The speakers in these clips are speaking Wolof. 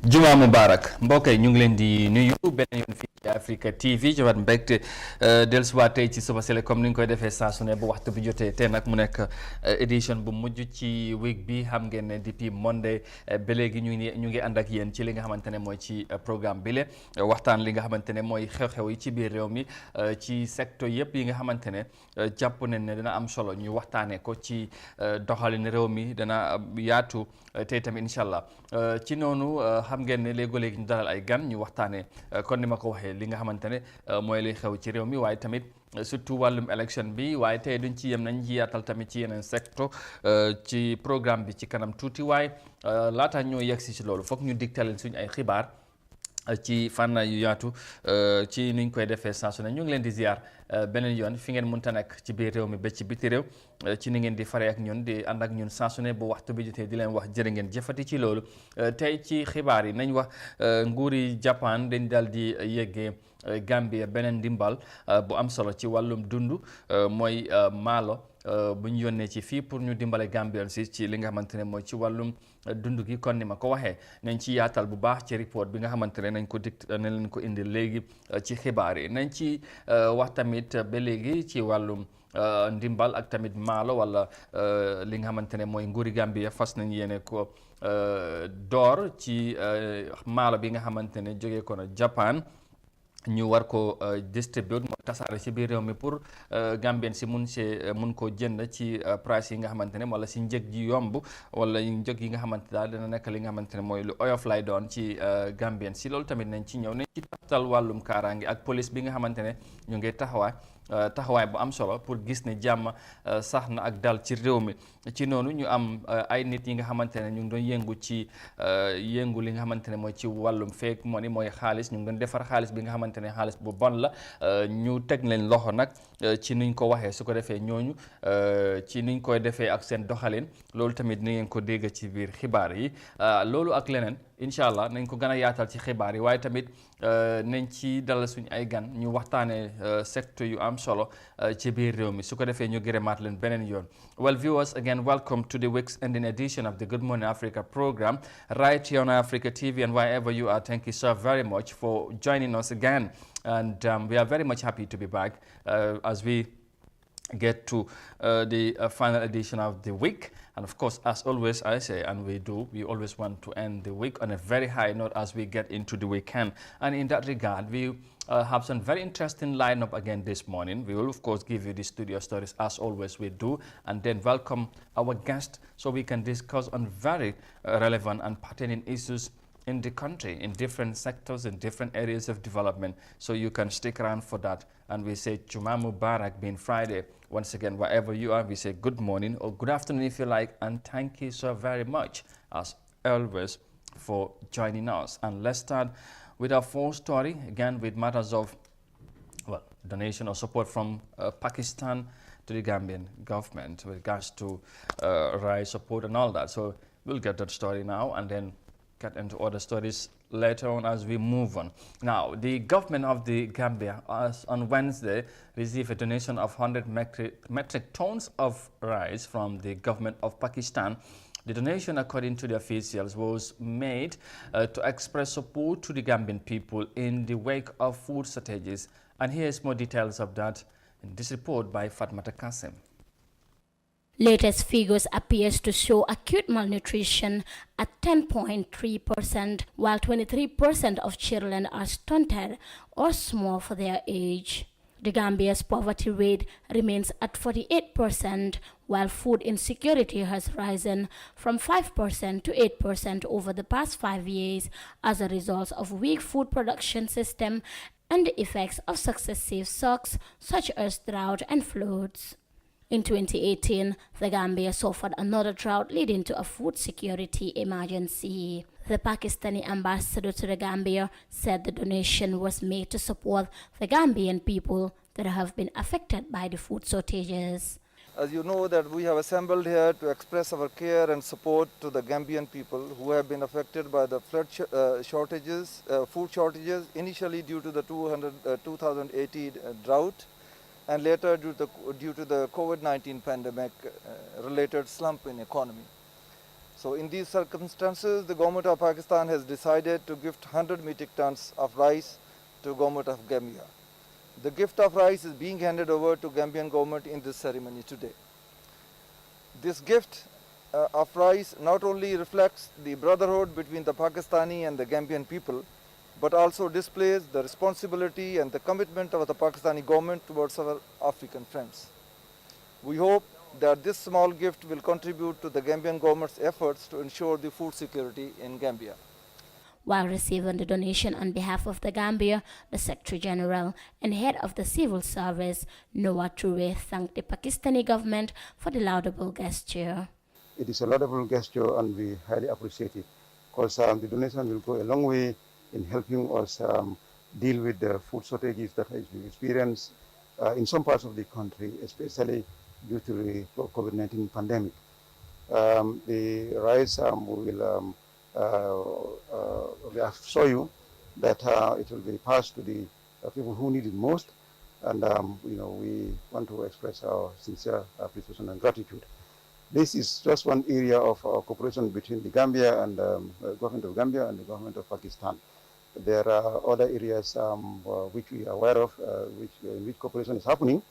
Juma Mubarak mbokk yi ñu ngi leen di nuyu beneen yoon fii ci Africa TV ci wat mbégte dellusiwaat tey ci suba sele comme ni ñu koy defee saa su ne bu waxtu bi jotee tey nag mu nekk édition bu mujj ci week bi xam ngeen ne depuis Monday ba léegi ñu ngi ànd ak yéen ci li nga xamante ne mooy ci programme bi le waxtaan li nga xamante ne mooy xew-xew yi ci biir réew mi ci secteur yëpp yi nga xamante ne jàpp nañ ne dina am solo ñu waxtaanee ko ci doxalin réew mi dana yaatu tey tamit incha allah ci noonu. xam ngeen ne léegi-léegi ñu dalal ay gan ñu waxtaanee kon ni ma ko waxee li nga xamante ne mooy liy xew ci réew mi waaye tamit surtout wàllum élection bi waaye tey duñ ci yem nañ ci yaatal tamit ci yeneen secteur ci programme bi ci kanam tuuti waaye laata ñoo yegsi ci loolu foog ñu digtaleen suñu ay xibaar ci fànn yu yaatu ci niñ koy defee saa su ne ñu ngi leen di ziar beneen yoon fi ngeen mënta nekk ci biir réew mi ba ci biti réew ci ni ngeen di faree ak ñun di ànd ak ñun saa su ne bu waxtu bi jotee di leen wax jërë ngeen jëfati ci loolu tey ci xibaar yi nañ wax nguuri Japan dañ daal di yeggee Gambia beneen ndimbal bu am solo ci wàllum dund mooy maalo bu ñu yónnee ci fii pour ñu dimbale Gambian si ci li nga xamante ne mooy ci wàllum dund gi kon ni ma ko waxee nañ ci yaatal bu baax ci report bi nga xamante ne nañ ko dikt ne leen ko indi léegi ci xibaar yi nañ ci wax tamit ba léegi ci wàllum ndimbal ak tamit maalo wala li nga xamante ne mooy nguuri Gambia fas nañ yéene ko door ci maalo bi nga xamante ne jógee ko na Japan ñu war ko distribute mooy tasaare ci biir réew mi pour Gambien si mun koo jënd ci price yi nga xamante ne wala si njëg ji yomb wala njëg yi nga xamante daal dina nekk li nga xamante ne mooy lu oyof lay doon ci Gambien si loolu tamit nañ ci ñëw nañ ci taftal wàllum kaaraange ak police bi nga xamante ne ñu ngi taxawaay bu am solo pour gis ne jàmm sax na ak dal ci réew mi ci noonu ñu am ay nit yi nga xamante ne ñu ngi doon yëngu ci yëngu li nga xamante ne mooy ci wàllum fake money mooy xaalis ñu ngi doon defar xaalis bi nga xamante ne xaalis bu bon la ñu teg leen loxo nag ci niñ ko waxee su ko defee ñooñu ci niñ koy defee ak seen doxalin loolu tamit ni ngeen ko dégg ci biir xibaar yi loolu ak leneen incha allah nañ ko gën a yaatal ci xibaar yi waaye tamit nañ ci dalal suñu ay gan ñu waxtaanee secteur yu am solo ci biir réew mi su ko defee ñu gërëmaat leen beneen yoon. Well, viewers, again, welcome to the week's ending edition of the Good Morning Africa program right here on Africa TV, and wherever you are, thank you so very much for joining us again. And we are very much happy to be back as we get to the final edition of the week. And of course, as always I say, and we do, we always want to end the week on a very high note as we get into the weekend. And in that regard, we have some very interesting lineup again this morning. We will of course give you the studio stories as always we do, and then welcome our guest so we can discuss on very relevant and pertinent issues in the country, in different sectors, in different areas of development. So you can stick around for that. And we say Juma Mubarak, being Friday. Once again, wherever you are, we say good morning or good afternoon if you like. And thank you so very much, as always, for joining us. And let's start with our first story, again with matters of, well, donation or support from Pakistan to the Gambian government with regards to rice support and all that. So we'll get that story now and then get into other stories later on as we move on. Now, the government of the Gambia on Wednesday received a donation of 100 metric tons of rice from the government of Pakistan. The donation, according to the officials, was made to express support to the Gambian people in the wake of food shortages. And here's more details of that in this report by Fatmata Kasim. Latest figures appears to show acute malnutrition at 10.3%, while 23% of children are stunted or small for their age. The Gambia's poverty rate remains at 48%, while food insecurity has risen from 5% to 8% over the past 5 years as a result of weak food production system and the effects of successive shocks such as drought and floods. In 2018, the Gambia suffered another drought leading to a food security emergency. The Pakistani ambassador to the Gambia said the donation was made to support the Gambian people that have been affected by the food shortages. As you know that we have assembled here to express our care and support to the Gambian people who have been affected by the food shortages, initially due to the 2018 drought, and later due to the COVID-19 pandemic related slump in economy. So in these circumstances, the government of Pakistan has decided to gift 100 metric tons of rice to government of Gambia. The gift of rice is being handed over to Gambian government in this ceremony today. This gift of rice not only reflects the brotherhood between the Pakistani and the Gambian people, but also displays the responsibility and the commitment of the Pakistani government towards our African friends. We hope that this small gift will contribute to the Gambian government's efforts to ensure the food security in Gambia. While receiving the donation on behalf of the Gambia, the Secretary General and Head of the Civil Service, Noah Toure, thanked the Pakistani government for the laudable gesture. It is a laudable gesture and we highly appreciate it because the donation will go a long way in helping us deal with the food shortages that has been experienced in some parts of the country, especially due to the COVID-19 pandemic. The rice will show you that it will be passed to the people who need it most, and we want to express our sincere appreciation and gratitude. This is just one area of cooperation between the Gambia and the government of Gambia and the government of Pakistan. There are other areas which we are aware of, in which cooperation is happening,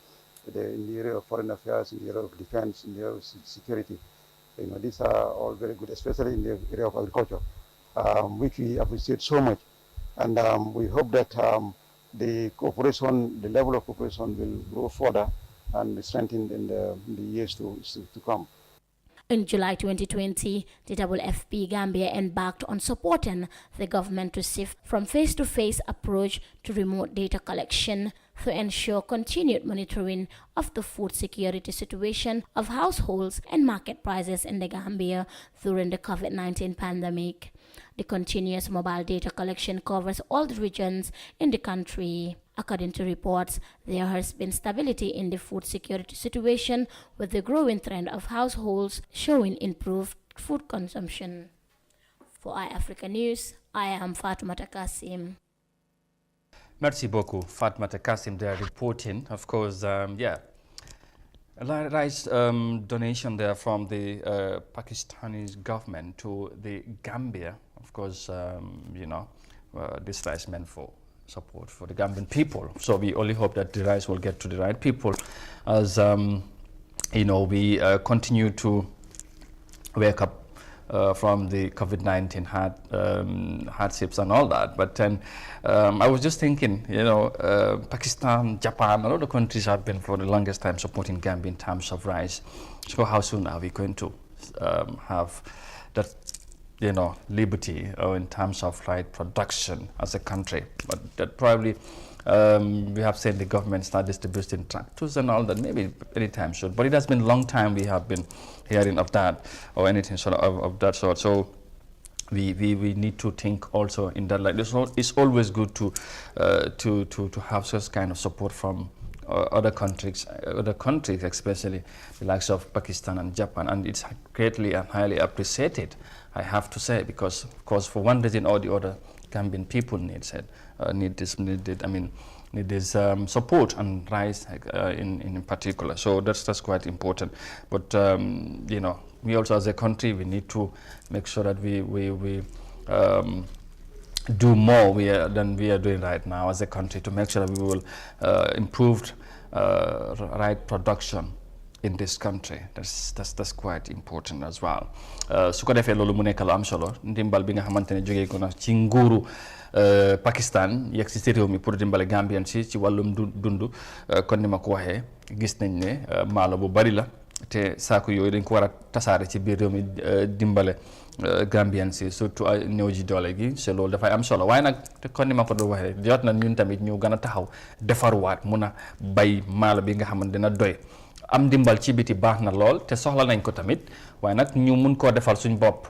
in the area of foreign affairs, in the area of defense, in the area of security. These are all very good, especially in the area of agriculture, which we appreciate so much. And we hope that the cooperation, the level of cooperation will grow further and strengthen in the years to come. In July 2020, the WFP Gambia embarked on supporting the government to shift from face-to-face approach to remote data collection to ensure continued monitoring of the food security situation of households and market prices in the Gambia during the COVID-19 pandemic. The continuous mobile data collection covers all the regions in the country. According to reports, there has been stability in the food security situation, with the growing trend of households showing improved food consumption. For iAfrica News, I am Fatoumata Kassim. Merci beaucoup, Fatoumata Kassim, there reporting. Of course, rice donation there from the Pakistani government to the Gambia. Of course, this rice meant for support for the Gambian people. So we only hope that the rice will get to the right people as, we continue to wake up from the COVID-19 hardships and all that. But then I was just thinking, Pakistan, Japan, a lot of countries have been for the longest time supporting Gambia in terms of rice. So how soon are we going to have that, liberty in terms of right production as a country? But that probably we have seen the government start distributing tractors and all that, maybe anytime soon. But it has been a long time we have been hearing of that or anything sort of that sort. So we need to think also in that light. It's always good to have such kind of support from other countries, especially the likes of Pakistan and Japan, and it's greatly and highly appreciated, I have to say, because of course for one reason or the other, Gambian people need this support and rice in particular. So that's quite important. But we also as a country, we need to make sure that we do more than we are doing right now as a country to make sure that we will improve right production in this country. That's quite important as well. Su ko defee loolu mu nekk lu am solo ndimbal bi nga xamante ne jógee ko na ci nguuru Pakistan yegg si réew mi pour dimbale Gambian si ci wàllum dund kon ni ma ko waxee gis nañ ne maalo bu bari la te saako yooyu dañ ko war a tasaare ci biir réew mi dimbale Gambian si surtout néew ji doole gi c'est loolu dafay am solo waaye nag te kon ni ma ko doon waxee jot na ñun tamit ñu gën a taxaw defarwaat mun a bay maalo bi nga xamante dina doy. Am dimbal ci biti baax na lool te soxla nañ ko tamit waaye nag ñu mun koo defal suñ bopp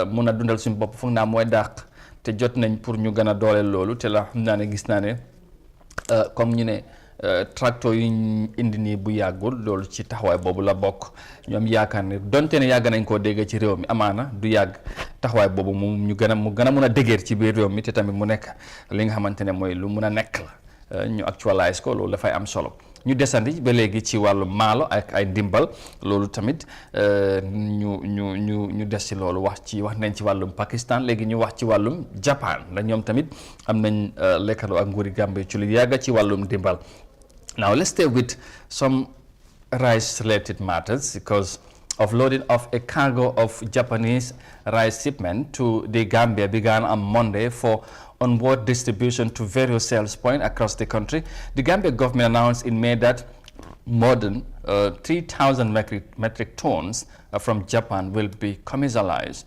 mun a dundal suñ bopp foog naa mooy dàq te jot nañ pour ñu gën a dooleel loolu te la xam naa ne gis naa ne comme ñu ne tracteur yi indi nii bu yàggul loolu ci taxawaay boobu la bokk ñoom yaakaar ne donte ne yàgg nañ koo dégg ci réew mi amaana du yàgg taxawaay boobu mu gën a mun a dëgër ci biir réew mi te tamit mu nekk li nga xamante ne mooy lu mun a nekk la ñu actualise ko loolu dafay am solo ñu desandi ba léegi ci wàllu maalo ak ay ndimbal loolu tamit ñu des ci loolu wax nañ ci wàllum Pakistan léegi ñu wax ci wàllum Japan la ñoom tamit am nañ lekkaloo ak nguuri Gambie ci lu yàgga ci wàllum ndimbal. Now let's stay with some rice related matters because offloading of a cargo of Japanese rice shipment to the Gambia began on Monday for onward distribution to various sales points across the country. The Gambia government announced in May that more than 3,000 metric tons from Japan will be commercialized.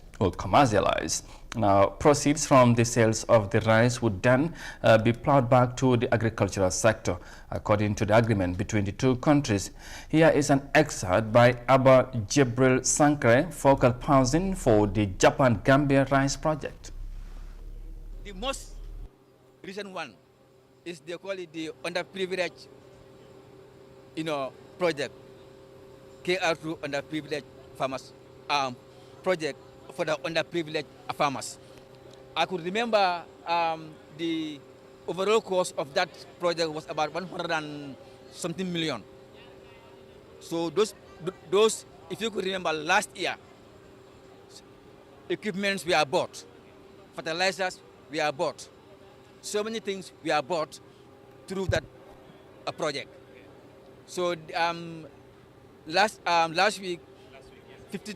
Now, proceeds from the sales of the rice would then be plowed back to the agricultural sector, according to the agreement between the two countries. Here is an excerpt by Abba Jibril Sankare, focal person for the Japan-Gambia Rice Project. The most recent one is they call it the underprivileged, project, KR2 underprivileged farmers project for the underprivileged farmers. I could remember the overall cost of that project was about 100 and something million. So those, if you could remember last year, equipments were bought, fertilizers were bought, so many things were bought through that project. So last week, 50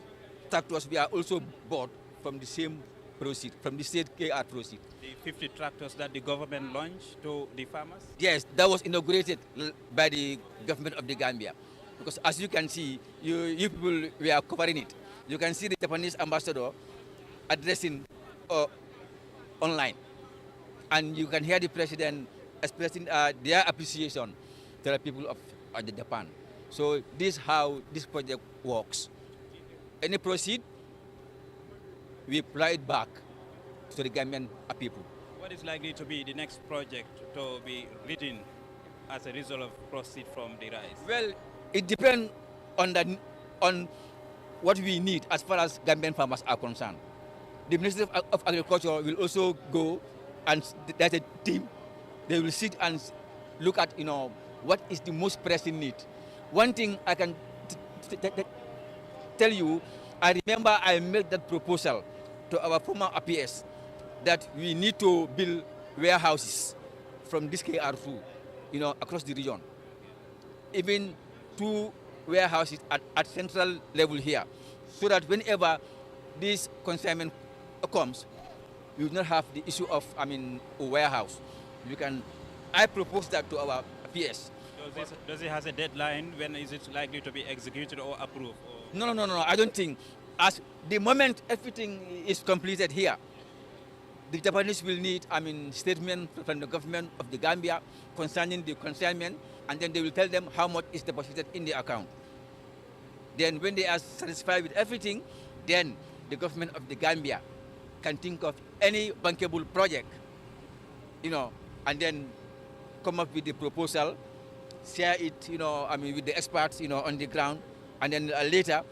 tractors were also bought from the same proceed, from the state KR proceed. The 50 tractors that the government launched to the farmers? Yes, that was inaugurated by the government of the Gambia. Because as you can see, you people were covering it. You can see the Japanese ambassador addressing online. And you can hear the president expressing their appreciation to the people of Japan. So this is how this project works. Any proceed, we apply it back to the Gambian people. What is likely to be the next project to be written as a result of proceed from the rice? Well, it depends on what we need as far as Gambian farmers are concerned. The Ministry of Agriculture will also go, and there's a team. They will sit and look at, what is the most pressing need. One thing I can tell you, I remember I made that proposal to our former APS that we need to build warehouses from this KR2, across the region. Even 2 warehouses at central level here, so that whenever this consignment comes, we will not have the issue of, a warehouse. I propose that to our PS. Does it have a deadline? When is it likely to be executed or approved? Or? No, I don't think. As the moment everything is completed here, the Japanese will need, statement from the government of the Gambia concerning the consignment, and then they will tell them how much is deposited in the account. Then when they are satisfied with everything, then the government of the Gambia can think of any bankable project, and then come up with the proposal, share it, with the experts, on the ground, and then later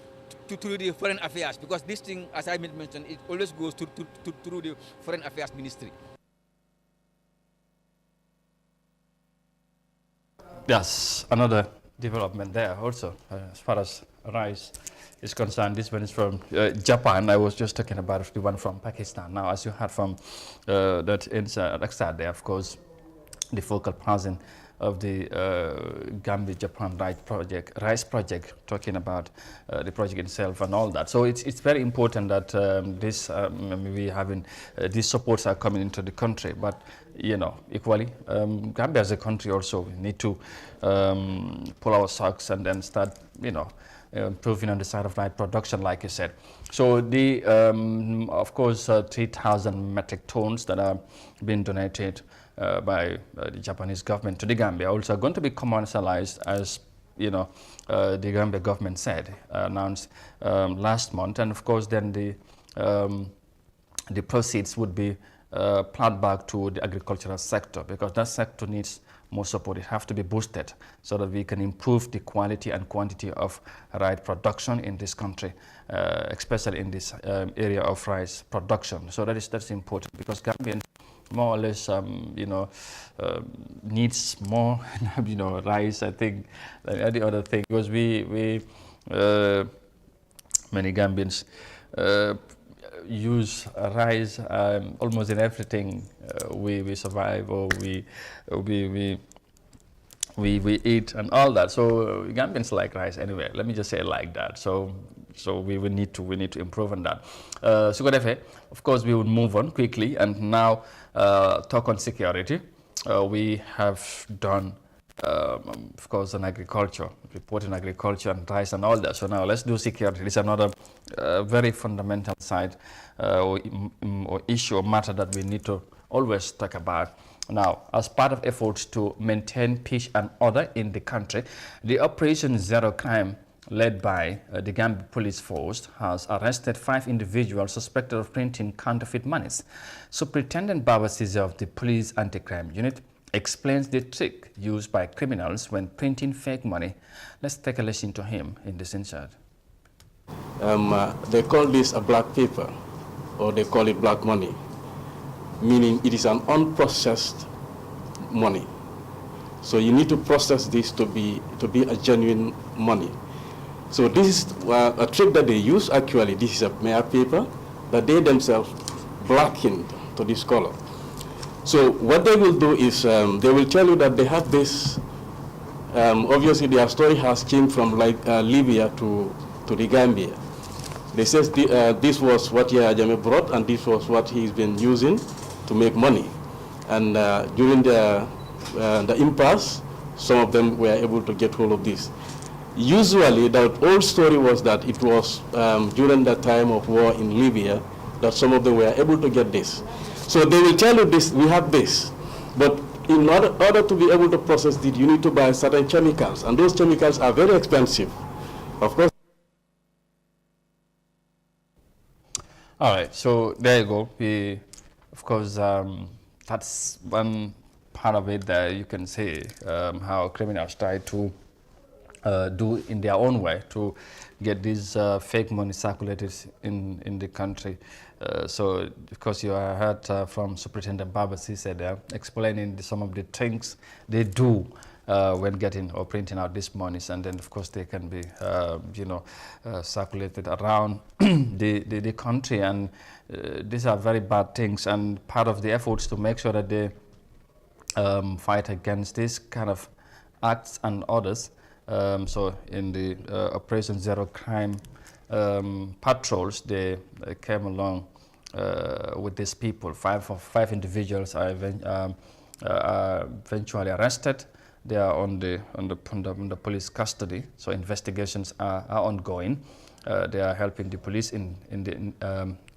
through the foreign affairs, because this thing, as I mentioned, it always goes through the foreign affairs ministry. Yes, another development there also, as far as rice is concerned. This one is from Japan. I was just talking about the one from Pakistan. Now, as you heard from that excerpt there, of course, the focal person of the Gambia-Japan rice project, talking about the project itself and all that. So it's very important that these supports are coming into the country. But equally, Gambia as a country also, we need to pull our socks and then start, improving on the side of rice production, like you said. So the, of course, 3,000 metric tons that are being donated by the Japanese government to the Gambia also are going to be commercialized, as the Gambia government said, announced last month. And of course, then the proceeds would be plowed back to the agricultural sector, because that sector needs more support. It has to be boosted so that we can improve the quality and quantity of rice production in this country, especially in this area of rice production. So that's important, because Gambians more or less, needs more, rice, I think, than any other thing, because we many Gambians use rice almost in everything we survive, or we eat and all that. So Gambians like rice anyway. Let me just say it like that. So we need to improve on that. So of course we would move on quickly and now talk on security. We have done of course on agriculture, report on agriculture and rice and all that. So now let's do security. It's another very fundamental side or issue or matter that we need to always talk about. Now, as part of efforts to maintain peace and order in the country, the Operation Zero Crime, led by the Gambia Police Force, has arrested 5 individuals suspected of printing counterfeit monies. Superintendent Baba Cisse of the Police Anti-Crime Unit explains the trick used by criminals when printing fake money. Let's take a listen to him in this insert. They call this a black paper, or they call it black money, meaning it is an unprocessed money. So you need to process this to be a genuine money. So this is a trick that they use. Actually, this is a mere paper that they themselves blackened to this color. So what they will do is they will tell you that they have this. Obviously, their story has came from Libya to the Gambia. They says this was what Yahya Jammeh brought, and this was what he's been using to make money. And during the impasse, some of them were able to get hold of this. Usually, the old story was that it was during the time of war in Libya that some of them were able to get this. So they will tell you this, we have this, but in order to be able to process it, you need to buy certain chemicals, and those chemicals are very expensive. Of course. All right, so there you go. Of course, that's one part of it that you can say how criminals try to do in their own way to get this fake money circulated in the country. So, because you heard from Superintendent Baba Cisse there explaining some of the things they do when getting or printing out these monies, and then of course they can be circulated around the country, and these are very bad things, and part of the efforts to make sure that they fight against this kind of acts and orders. So in the Operation Zero Crime patrols, they came along with these people. Five individuals are eventually arrested. They are on the police custody. So investigations are ongoing. They are helping the police in the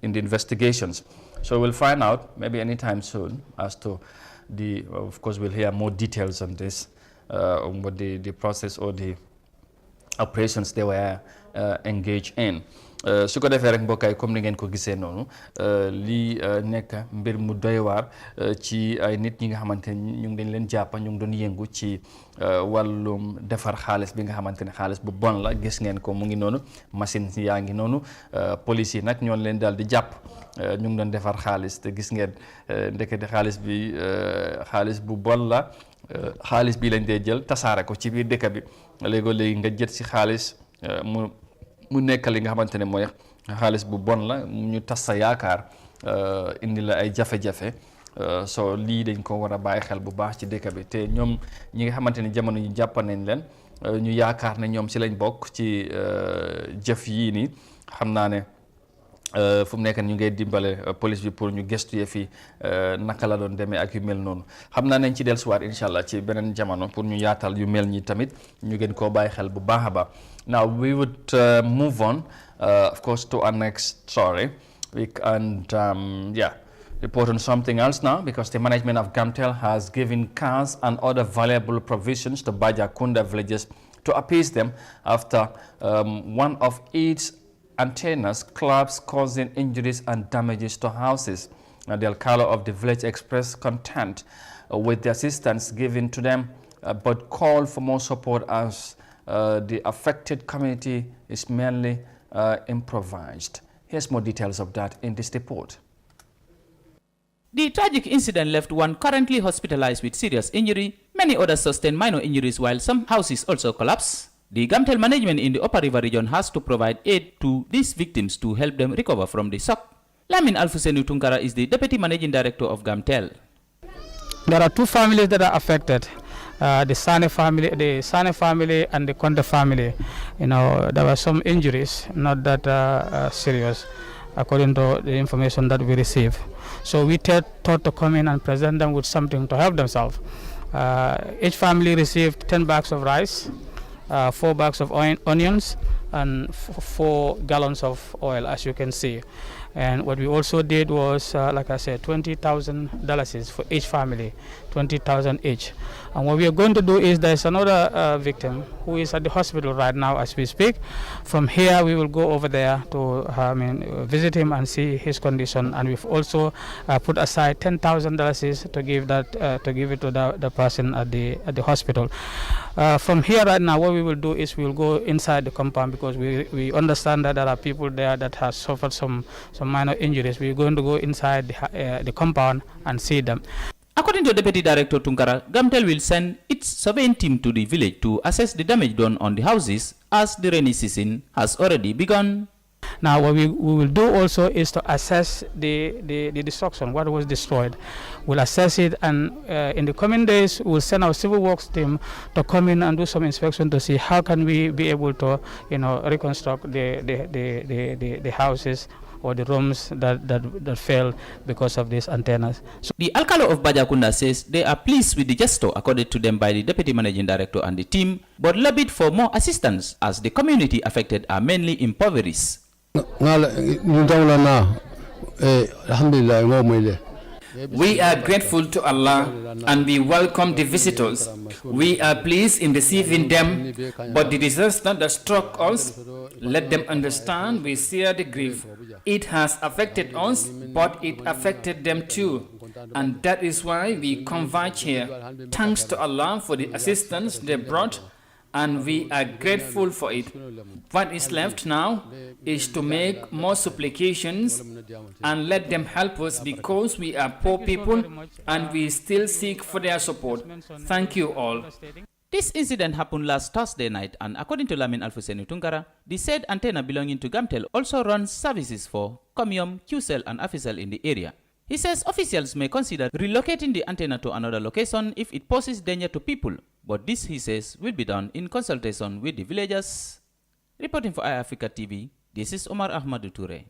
investigations. So we'll find out maybe anytime soon as to of course we'll hear more details on this. On what the process or the operations they were engaged in. Su ko defee rek mbokk yi comme ni ngeen ko gisee noonu lii nekk mbir mu doy waar ci ay nit ñi nga xamante ne ñu ngi dañ leen jàpp ñu ngi doon yëngu ci wàllum defar xaalis bi nga xamante ne xaalis bu bon la. Gis ngeen ko mu ngi noonu, machine yaa ngi noonu, police yi nag ñoon leen daal di jàpp ñu ngi doon defar xaalis te gis ngeen ndekete xaalis bi xaalis bu bon la. Xaalis bi lañ dee jël tasaare ko ci biir dëkk bi léegi nga jët si xaalis mu nekk li nga xamante ne mooy xaalis bu bon la, ñu tas sa yaakaar indi la ay jafe-jafe. So lii dañ ko war a bàyyi xel bu baax ci dëkk bi te ñoom ñi nga xamante ne jamono yi jàpp nañ leen ñu yaakaar ne ñoom si lañ bokk ci jëf yii nii. Xam naa ne fu mu nekk ñu ngay dimbale police bi pour ñu gëstu fi naka la doon demee ak yu mel noonu. Xam naa nañ ci dellusiwaat incha allah ci beneen jamono pour ñu yaatal yu mel ñi tamit ñu gën koo bàyyi xel bu baax a baax. Now we would move on of course to our next story and report on something else now, because the management of Gamtel has given cars and other valuable provisions to Bajakunda villages to appease them after one of its antennas collapsed, causing injuries and damages to houses. Now, the Alcalde of the village expressed content with the assistance given to them, but called for more support as the affected community is mainly improvised. Here's more details of that in this report. The tragic incident left one currently hospitalized with serious injury. Many others sustained minor injuries while some houses also collapsed. The Gamtel management in the Upper River region has to provide aid to these victims to help them recover from the shock. Lamin Alfuseni Tunkara is the Deputy Managing Director of Gamtel. There are two families that are affected. The Sane family and the Conte family. You know, there were some injuries, not that serious, according to the information that we received. So we thought to come in and present them with something to help themselves. Each family received 10 bags of rice, 4 bags of onions, and 4 gallons of oil, as you can see. And what we also did was, like I said, $20,000 for each family, 20,000 each. And what we are going to do is there's another victim who is at the hospital right now as we speak. From here, we will go over there to visit him and see his condition. And we've also put aside $10,000 to give it to the person at the hospital. From here right now, what we will do is we will go inside the compound because we understand that there are people there that have suffered some minor injuries. We're going to go inside the compound and see them. According to Deputy Director Tunkara, Gamtel will send its surveying team to the village to assess the damage done on the houses as the rainy season has already begun. Now what we will do also is to assess the destruction, what was destroyed. We'll assess it, and in the coming days we'll send our civil works team to come in and do some inspection to see how can we be able to reconstruct the houses or the rooms that fell because of these antennas. So the Alcalo of Bajakunda says they are pleased with the gesture accorded to them by the Deputy Managing Director and the team, but lobbied for more assistance as the community affected are mainly impoverished. We are grateful to Allah and we welcome the visitors. We are pleased in receiving them, but the disaster that struck us, let them understand we share the grief. It has affected us, but it affected them too. And that is why we converge here. Thanks to Allah for the assistance they brought, and we are grateful for it. What is left now is to make more supplications and let them help us because we are poor people and we still seek for their support. Thank you all. This incident happened last Thursday night, and according to Lamin Alfuseni Tunkara, the said antenna belonging to Gamtel also runs services for Comium, QCell and Afisel in the area. He says officials may consider relocating the antenna to another location if it poses danger to people, but this, he says, will be done in consultation with the villagers. Reporting for iAfrica TV, this is Omar Ahmadu Toure.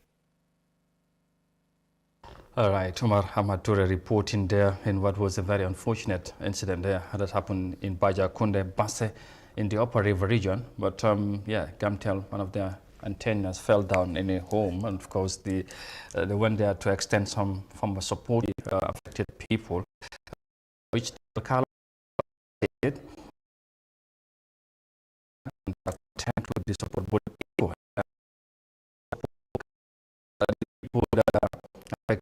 All right, Omar Ahmad Toure reporting there in what was a very unfortunate incident there that happened in Bajakunde, Basse, in the Upper River region. But Gamtel, one of their antennas fell down in a home, and of course they went there to extend some form of support to affected people, which the Carlo did, and content with the support, but people that are affected,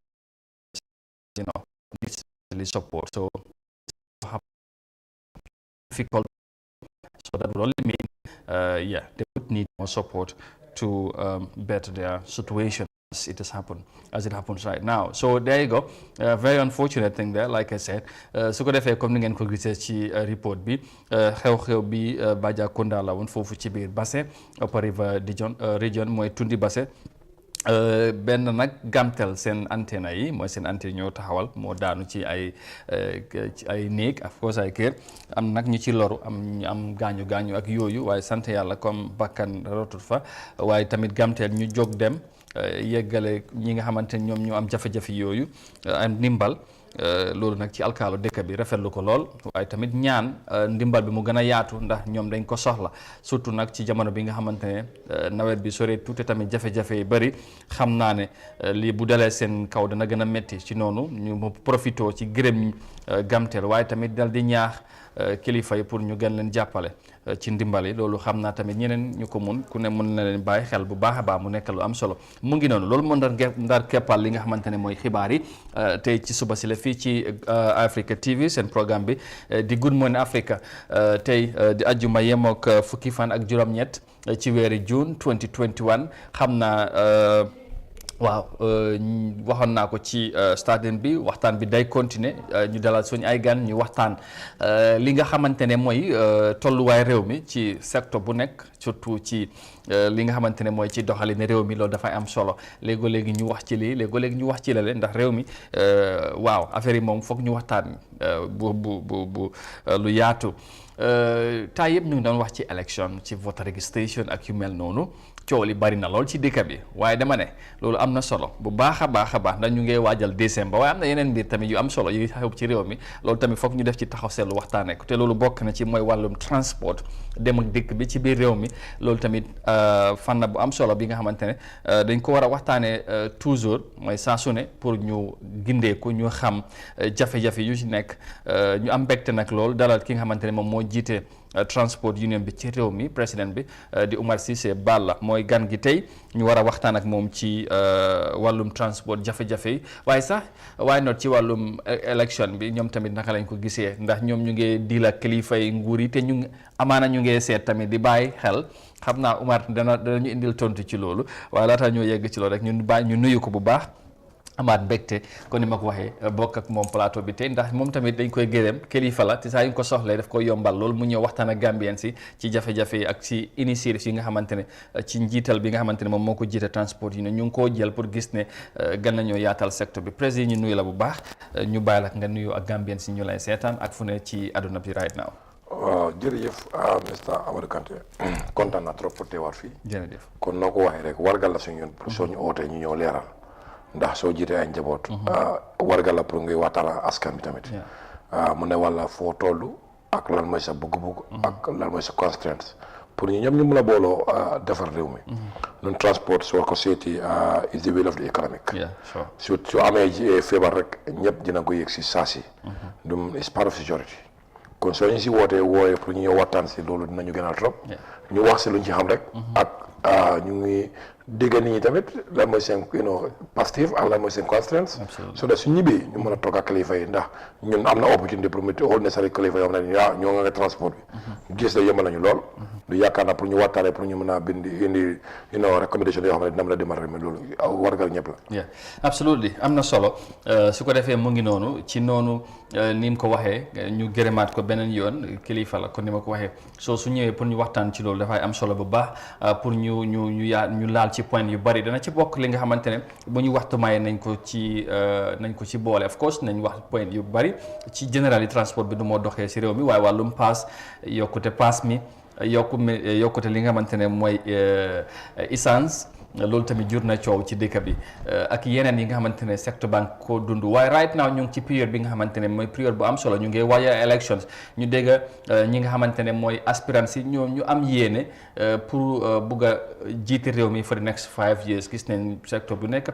this support. So difficult. So that would only mean, they would need more support to better their situation as it happens right now. So there you go. Very unfortunate thing there, like I said. Su ko defee comme ni ngeen ko gisee ci report bi xew-xew bi Bajakunda la woon foofu ci biir Basse Upper River region mooy Tundi Basse. benn nag Gamtel seen antenne yi mooy seen antenne ñoo taxawal moo daanu ci ay néeg of course ay kër am nag ñu ci loru am gaañu ak yooyu waaye sant yàlla comme bakkan rotut fa waaye tamit Gamtel ñu jóg dem yeggale ñi nga xamante ne ñoom ñu am jafe-jafe yooyu am ndimbal loolu nag ci alkaalo dëkk bi rafetlu ko lool waaye tamit ñaan ndimbal bi mu gën a yaatu ndax ñoom dañ ko soxla surtout nag ci jamono bi nga xamante ne nawet bi sore tuuti tamit jafe-jafe yi bëri xam naa ne lii bu dalee seen kaw dana gën a métti ci noonu ñu mu profito ci gërëm Gamtel waaye tamit dal di ñaax kilifa yi pour ñu gën leen jàppale ci ndimbal yi loolu xam naa tamit ñeneen ñu ko mun ku ne mun na leen bàyyi xel bu baax a baax mu nekk lu am solo mu ngi noonu loolu moo ndar keppal li nga xamante ne mooy xibaar yi tey ci suba si la fii ci Africa TV seen programme bi di Good Morning Africa tey di ajjuma yemook fukki fan ak juróom-ñett ci weeri June 2021 xam naa waaw waxoon naa ko ci stade bi waxtaan bi day continuer ñu dalal suñu ay gan ñu waxtaan li nga xamante ne mooy tolluwaay réew mi ci secteur bu nekk surtout ci li nga xamante ne mooy ci doxalin réew mi loolu dafay am solo léegi ñu wax ci lii léegi ñu wax ci la leen ndax réew mi waaw affaire yi moom foog ñu waxtaan bu lu yaatu temps yëpp ñu ngi doon wax ci élection ci voter registration ak yu mel noonu coow li bari na lool ci dëkk bi waaye dama ne loolu am na solo bu baax a baax ndax ñu ngi waajal décembre waaye am na yeneen mbir tamit yu am solo yu xew ci réew mi loolu tamit foog ñu def ci taxaw seetlu waxtaanee ko te loolu bokk na ci mooy wàllum transport dem ak dikk bi ci biir réew mi loolu tamit fànn bu am solo bi nga xamante ne dañ ko war a waxtaanee toujours mooy saa su ne pour ñu gindeeku ñu xam jafe-jafe yu ci nekk ñu am mbégte nag loolu dalal ki nga xamante ne moom moo jiite transport union bi ci réew mi président bi di Oumar Ceesay Balla mooy gan gi tey ñu war a waxtaan ak moom ci wàllum transport jafe-jafe yi waaye not ci wàllum élection bi ñoom tamit naka lañ ko gisee ndax ñoom ñu ngi diil ak kilifa yi nguur yi te ñu amaana ñu ngi seet tamit di bàyyi xel xam naa Oumar danañu indil tontu ci loolu waaye laata ñoo yegg ci loolu rek ñu nuyu ko bu baax amaat mbégte kon ni ma ko waxee bokk ak moom plateau bi tey ndax moom tamit dañ koy gërëm kilifa la te saa yu ko soxlee daf koy yombal loolu mu ñëw waxtaan ak Gambien si ci jafe-jafe yi ak ci initiative yi nga xamante ne ci njiital bi nga xamante ne moom moo ko jiite transport yi ne ñu ngi koo jël pour gis ne gan nañoo yaatal secteur bi président ñu nuyu la bu baax ñu bàyyi la nga nuyu ak Gambien si ñu lay seetaan ak fu ne ci àdduna bi right now. waaw jërëjëf Mr Amadou Kanté kontaan naa trop pour teewaat fii. jërëjëf kon noo ko waxee rek wargal la suñu yoon pour soo ñu ootee ñu ñëw leeral ndax soo jiitee ay njaboot. wargal la pour ngay waxtaan askan bi tamit. mu ne walla foo toll ak lan mooy sa bëgg-bëgg. ak lan mooy sa constraints pour ñu ñëpp ñu mën a booloo defar réew mi. ñun transport soo ko seeti is the wheel of the economic. su amee feebar rek ñëpp dina ko yëg si saa si. dum is part of security. kon soo ñu si wooyee pour ñu ñëw waxtaan si loolu dinañu gënal trop. ñu wax si luñ ci xam rek. ak ñu ngi dégg nit ñi tamit lan mooy seen positif ak lan mooy seen constraints. so da su ñibbee ñu mën a toog ak kilifa yi ndax ñun am na opportunité pour mu xool ne sari kilifa yoo xam ne ñoo nga transport bi. gis la yëmbal nañu lool. du yaakaar naa pour ñu waxtaanee pour ñu mën a indi recommandation yoo xam ne dina mën a demal rek mais loolu wargal ñëpp la. absolutely am na solo su ko defee mu ngi noonu ci noonu ni mu ko waxee ñu gërëmaat ko beneen yoon kilifa la kon ni ma ko waxee soo su ñëwee pour ñu waxtaan ci loolu dafay am solo bu baax pour ñu laal ci point yu bari dana ci bokk li nga xamante ne bu ñu waxtu maye nañ ko ci boole of course nañ wax point yu bari ci général yi transport bi du moo doxee si réew mi waaye wàllum paas yokkute paas mi yokkute li nga xamante ne mooy essence loolu tamit jur na coow ci dëkk bi ak yeneen yi nga xamante ne secteur banque ko dund waaye right now ñu ngi ci période bi nga xamante ne mooy période bu am solo ñu ngi waajal elections ñu dégg ñi nga xamante ne mooy aspirants yi ñoom ñu am yéene pour bugg a jiite réew mi for the next 5 years gis nañ secteur bu nekk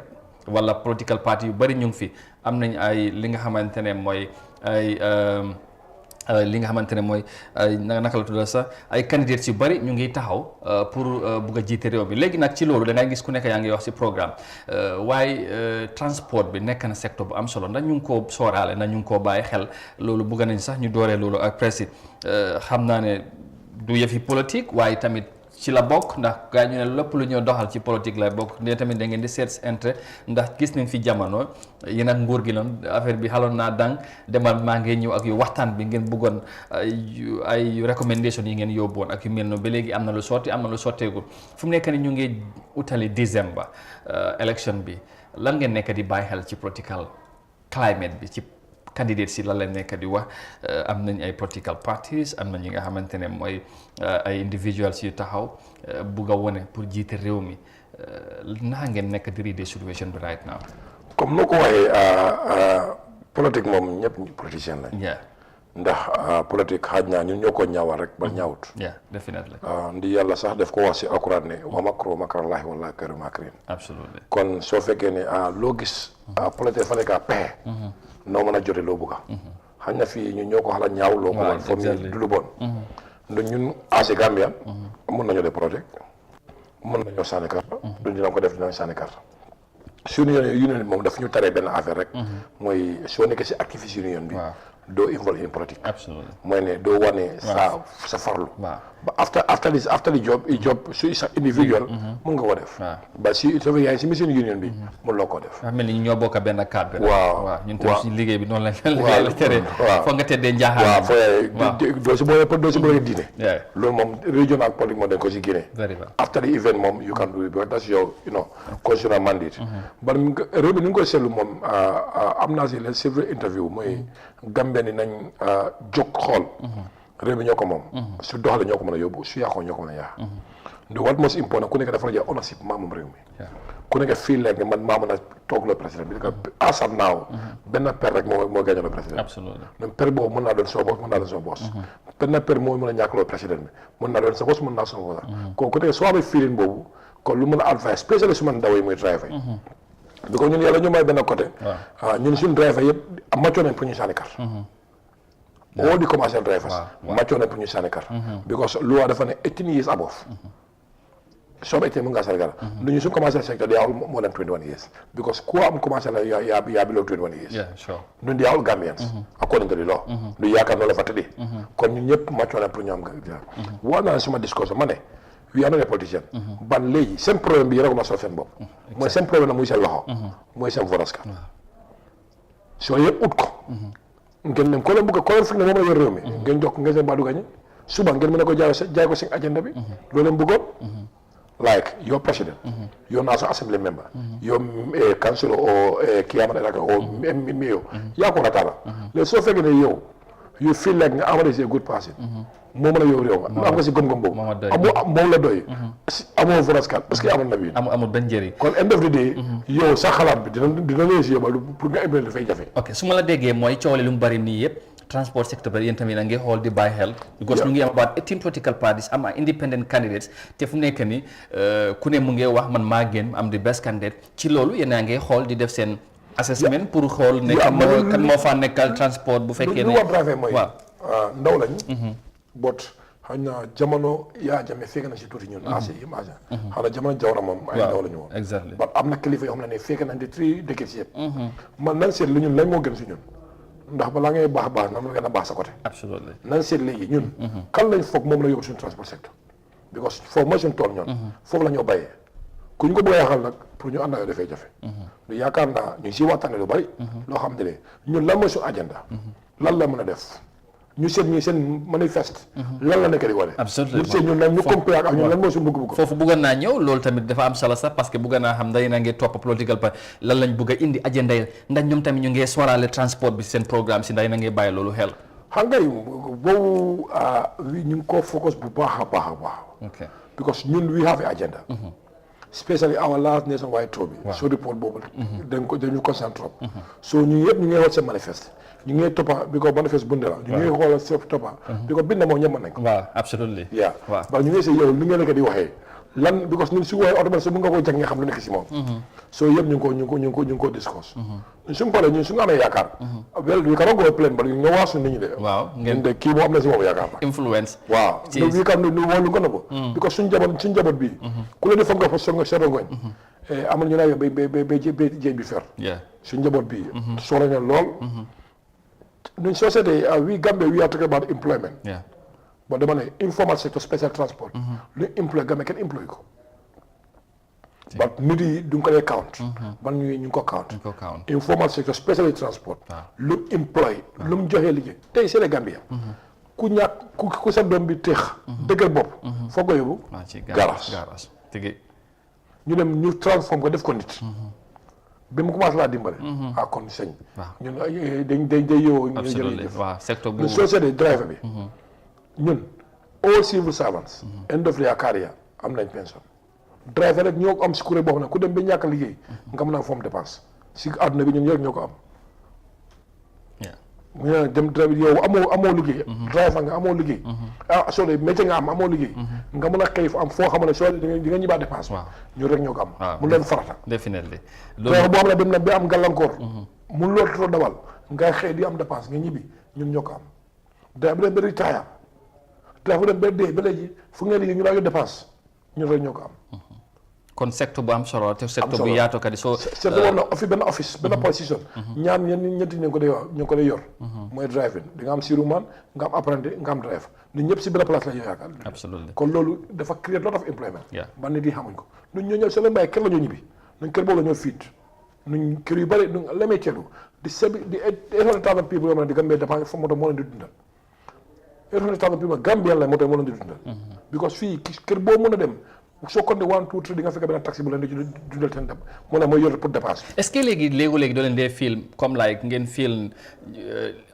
wala political party yu bari ñu ngi fi am nañ ay li nga xamante ne mooy ay li nga xamante ne mooy naka la tuddal sax ay candidates yu bari ñu ngi taxaw pour bugg a jiite réew mi léegi nag ci loolu da ngay gis ku nekk yaa ngi wax ci programme waaye transport bi nekk na secteur bu am solo ndax ñu ngi koo sooraale ndax ñu ngi koo bàyyi xel loolu bugg nañ sax ñu dooree loolu ak presse xam naa ne du yëfi politique waaye tamit ci la bokk ndax gaa ñu ne lépp lu ñoo doxal ci politique lay bokk ne tamit da ngeen di seet intérêt ndax gis nañ fi jamono yéen ak nguur gi noonu affaire bi xaloon naa dang demal maa ngi ñëw ak yu waxtaan bi ngeen bëggoon ay recommandation yi ngeen yóbbuwoon ak yu mel noonu ba léegi am na lu sotti am na lu sotteegul fu mu nekk ni ñu ngi utali décembre élection bi lan ngeen nekk di bàyyi xel ci political climate bi ci candidate si lan la nekk di wax am nañ ay political parties am na ñi nga xamante ne mooy ay individuals yu taxaw bugg a wone pour jiite réew mi naka ngeen nekk di read situation bi right now. comme noo ko waxee politique moom ñëpp politicien lañ. ndax politique xaaj naa ñun ñoo ko ñaawal rek ba ñaawut. definitely. ndi yàlla sax daf ko wax si alquran ne wa makru makrallaahi wallaahu xayrul maakirin. absolutely. kon soo fekkee ne loo gis politique fa nekk pexe. noo mën a jote loo bëgga xañ na fii ñun ñoo ko xala ñaaw loo ko man fo mi du lu bon ndax ñun asi Gambian mun nañoo def projet mun nañoo sànni carte du dinañ ko def dinañ sànni carte suñu union moom dafa ñu taree benn affaire rek mooy soo nekkee si activiste union bi doo involve in politique. Absolutely. mooy ne doo wane sa farlu. But after the job su sa individual mun nga ko def. ba si so yaay si mission union bi mun loo ko def. mel ni ñoo bokk benn cadre. waaw ñun tam suñu liggéey bi noonu la tere. foog nga teddee njaaxaan. doo si boole diine. loolu moom région ak politique moom dañ ko si génne. after the event moom you can do it because that's your constitutional mandate. ba réew mi ni nga koy seetlu moom am naa si les several interview mooy Gambie ni nañ jóg xool. réew mi ñoo ko moom. su doxalee ñoo ko mën a yóbbu su yàqoo ñoo ko mën a yàq. donc what most important ku nekk dafa la jox ownership maa moom réew mi. ku nekk fii léegi man maa mën a toog le président bi as of now benn per rek moo gagné le président. absolument donc per boobu mën naa doon soo boss mën naa doon soo boss. benn per moo mën a ñàkk le président bi mën naa doon sa boss mën naa soo boss. kon ku nekk soo amee feeling boobu kon lu mën a advice spécialiste su man ndaw yi muy driver yi. bi ko ñun yàlla ñu may benn côté. ñun suñu driver yëpp amacoo nañ pour ñu sànni carte. all the commercial drivers màccoo nañ pour ñu sànni carte. because loi dafa ne 18 years above. soo ba 18 mën ngaa sànni carte. lu ñu suñ commercial sector they are all more than 21 years. because ku am commercial yaa below 21 years. yeah sure. ñun they are all Gambians. according to the law. du yaakaar noonu la fa tëddee. kon ñun ñëpp màccoo nañ pour ñu am war naa suma discussion ma ne we are not a politician. ban léegi seen problème bi yéen a ko ma sol seen bopp. mooy seen problème nag muy seen loxo. mooy seen vodas card. soo yëpp ut ko. ngeen ne ko leen bëgg ko leen fi ne moom la yor réew mi. ngeen jox ko ngeen seen baadu gañe suba ngeen mën a ko jaay ko seen agenda bi. loolu leen bëggoon. like your president. your national assembly member. your councillor or kiyama elaka or mayor. yaa ko rataala. léegi soo fekkee ne yow you feel like nga Amady is a good person. moo mën a yow réew nga am nga si gëm-gëm boobu. moom la doy. amoo vodas card parce que amoon na bi. amul benn njëriñ. kon end of the day. yow sa xalaat bi dina leen si yóbbal pour nga implémenter dafay jafe. ok su ma la déggee mooy coow li lu mu bari nii yëpp transport sector bi yéen tamit na ngi xool di bàyyi xel. because ñu ngi am about 18 political parties am independent candidates te fu nekk ni ku ne mu ngi wax man maa gën am di best candidate ci loolu yéen a ngi xool di def seen assessment pour xool ne kan moo fa nekkal transport bu fekkee ne. lu war driver mooy ndaw lañ. but xëy na jamono yaa jame fekk na si tuuti ñun. assez image. xanaa jamono jawra moom ay ndaw la ñu woon. exactly but am na kilifa yoo xam ne fekk nañ di 3 décades yëpp. man nañ seet lu ñun lañ moo gën si ñun. ndax balaa ngay baax na mu gën a baax sa côté. absolutely nañ seet léegi ñun. kan lañ foog moom la yóbbu suñu transport secteur. because foofu mooy suñu tool ñoon. foofu la ñoo bàyyee. ku ñu ko bëgg a yaxal nag pour ñu ànd ak dafay jafe. lu yaakaar naa ñu ngi siy waxtaanee lu bari. loo xam ne ñun lan mooy suñu agenda. lan la mën a def. ñu seet ñu seen manifeste. lan la nekk di wane. absolument ñu seet ñun nag ñu compare ak ñun lan mooy suñu bëgg-bëgg. foofu bëgg naa ñëw loolu tamit dafa am solo sax parce que bëgg naa xam ndax na ngeen topp political pa lan lañ bëgg a indi agenda yi ndax ñoom tamit ñu ngi soorale transport bi seen programme si ndax na ngeen bàyyi loolu xel. xam nga boobu ñu ngi ko focus bu baax a baax a baax. ok because ñun we have an agenda. especially our last nationwide tour bi. so report boobu. dañu concentré trop. so ñu yëpp ñu ngi xool seen manifeste. ñu ngi toppa bi ko manifeste bunde la. ñu ngi xoolal seen toppa. bi ko bind moom ñëpp mën nañ ko. waaw absolutely. waaw ba ñu ngi see yow li ngeen nekk di waxee lan because ñun su waxee automatiquement su mun nga koo jàng nga xam lu nekk si moom. so yëpp ñu ngi ko discuss. suñu xoolee ñun suñu amee yaakaar. well we cannot go plain but nga wax suñu nit ñi de. waaw ngeen de kii moom am na si moom yaakaar la. influence. waaw we can lu woon lu ko nëbb. because suñu njaboot bi. ku leen di foog nga fa seetlu ngooñ. amal ñu naan ba jéej bi fer. suñu njaboot bi. soxla na lool. ñun soo seetee we Gambia we are talking about employment. bon dama ne informal sector special transport. lu employé Gambia kenn employé ko. ba nit yi du nga ko dee count. ban ñu ngi ko count. informal sector special transport. lu employé lu mu joxee liggéey tey c'est le Gambia. ku ñàkk ku sa doom bi teex. dëggal bopp. foog nga yóbbu. garage ñu dem ñu transforme ko def ko nit. bi mu commencé laa dimbale. kon sëñ. ñun day yow. ñu jël waaw secteur boobu soo seetee driver bi. ñun all civil servants. end of their career am nañ pension. driver rek ñoo am si kuréel boo xam ne ku dem ba ñàkk liggéey. nga mën a fomm dépense si àdduna bi ñun ñoo ko am. mu ne dem driver yow amoo liggéey. driver nga amoo liggéey. soo dee métier nga amoo liggéey. nga mën a xëy am foo xam ne soo di nga ñibaa dépense. ñu rek ñoo ko am. mu leen farata. definitely driver boo xam ne dem na ba am gàllankoor. mu loolu trop dawal ngay xëy di am dépense nga ñibbi ñun ñoo ko am. driver bu dem ba retire driver bu dem ba dee ba léegi fu ngeen liggéey ñu laa yor dépense ñun rek ñoo ko am. kon secteur bu am solo te secteur bu yaatu kadi so secteur woon na office benn office benn position ñaar ñetti ñu ko dee yor mooy driving di nga am siruman nga am apprenti nga am driver nit ñëpp si benn place la ñu yaakaar absolutely kon loolu dafa create lot of employment ba nit yi xamuñ ko ñun ñoo ñëw soo leen bàyyi kër la ñoo ñibbi ñun kër boobu la ñoo fiit ñun kër yu bëri la may teelu di 800,000 people yoo xam ne di Gambia dafa fa moto moo leen di dundal 800,000 people Gambien la moto moo leen di dundal because fii kër boo mën a dem soo compté 1 2 3 di nga fekk benn taxi bu leen di dundal seen dem mu ne mooy yor pour dépense. est-ce que léegi doo leen dee film comme like ngeen film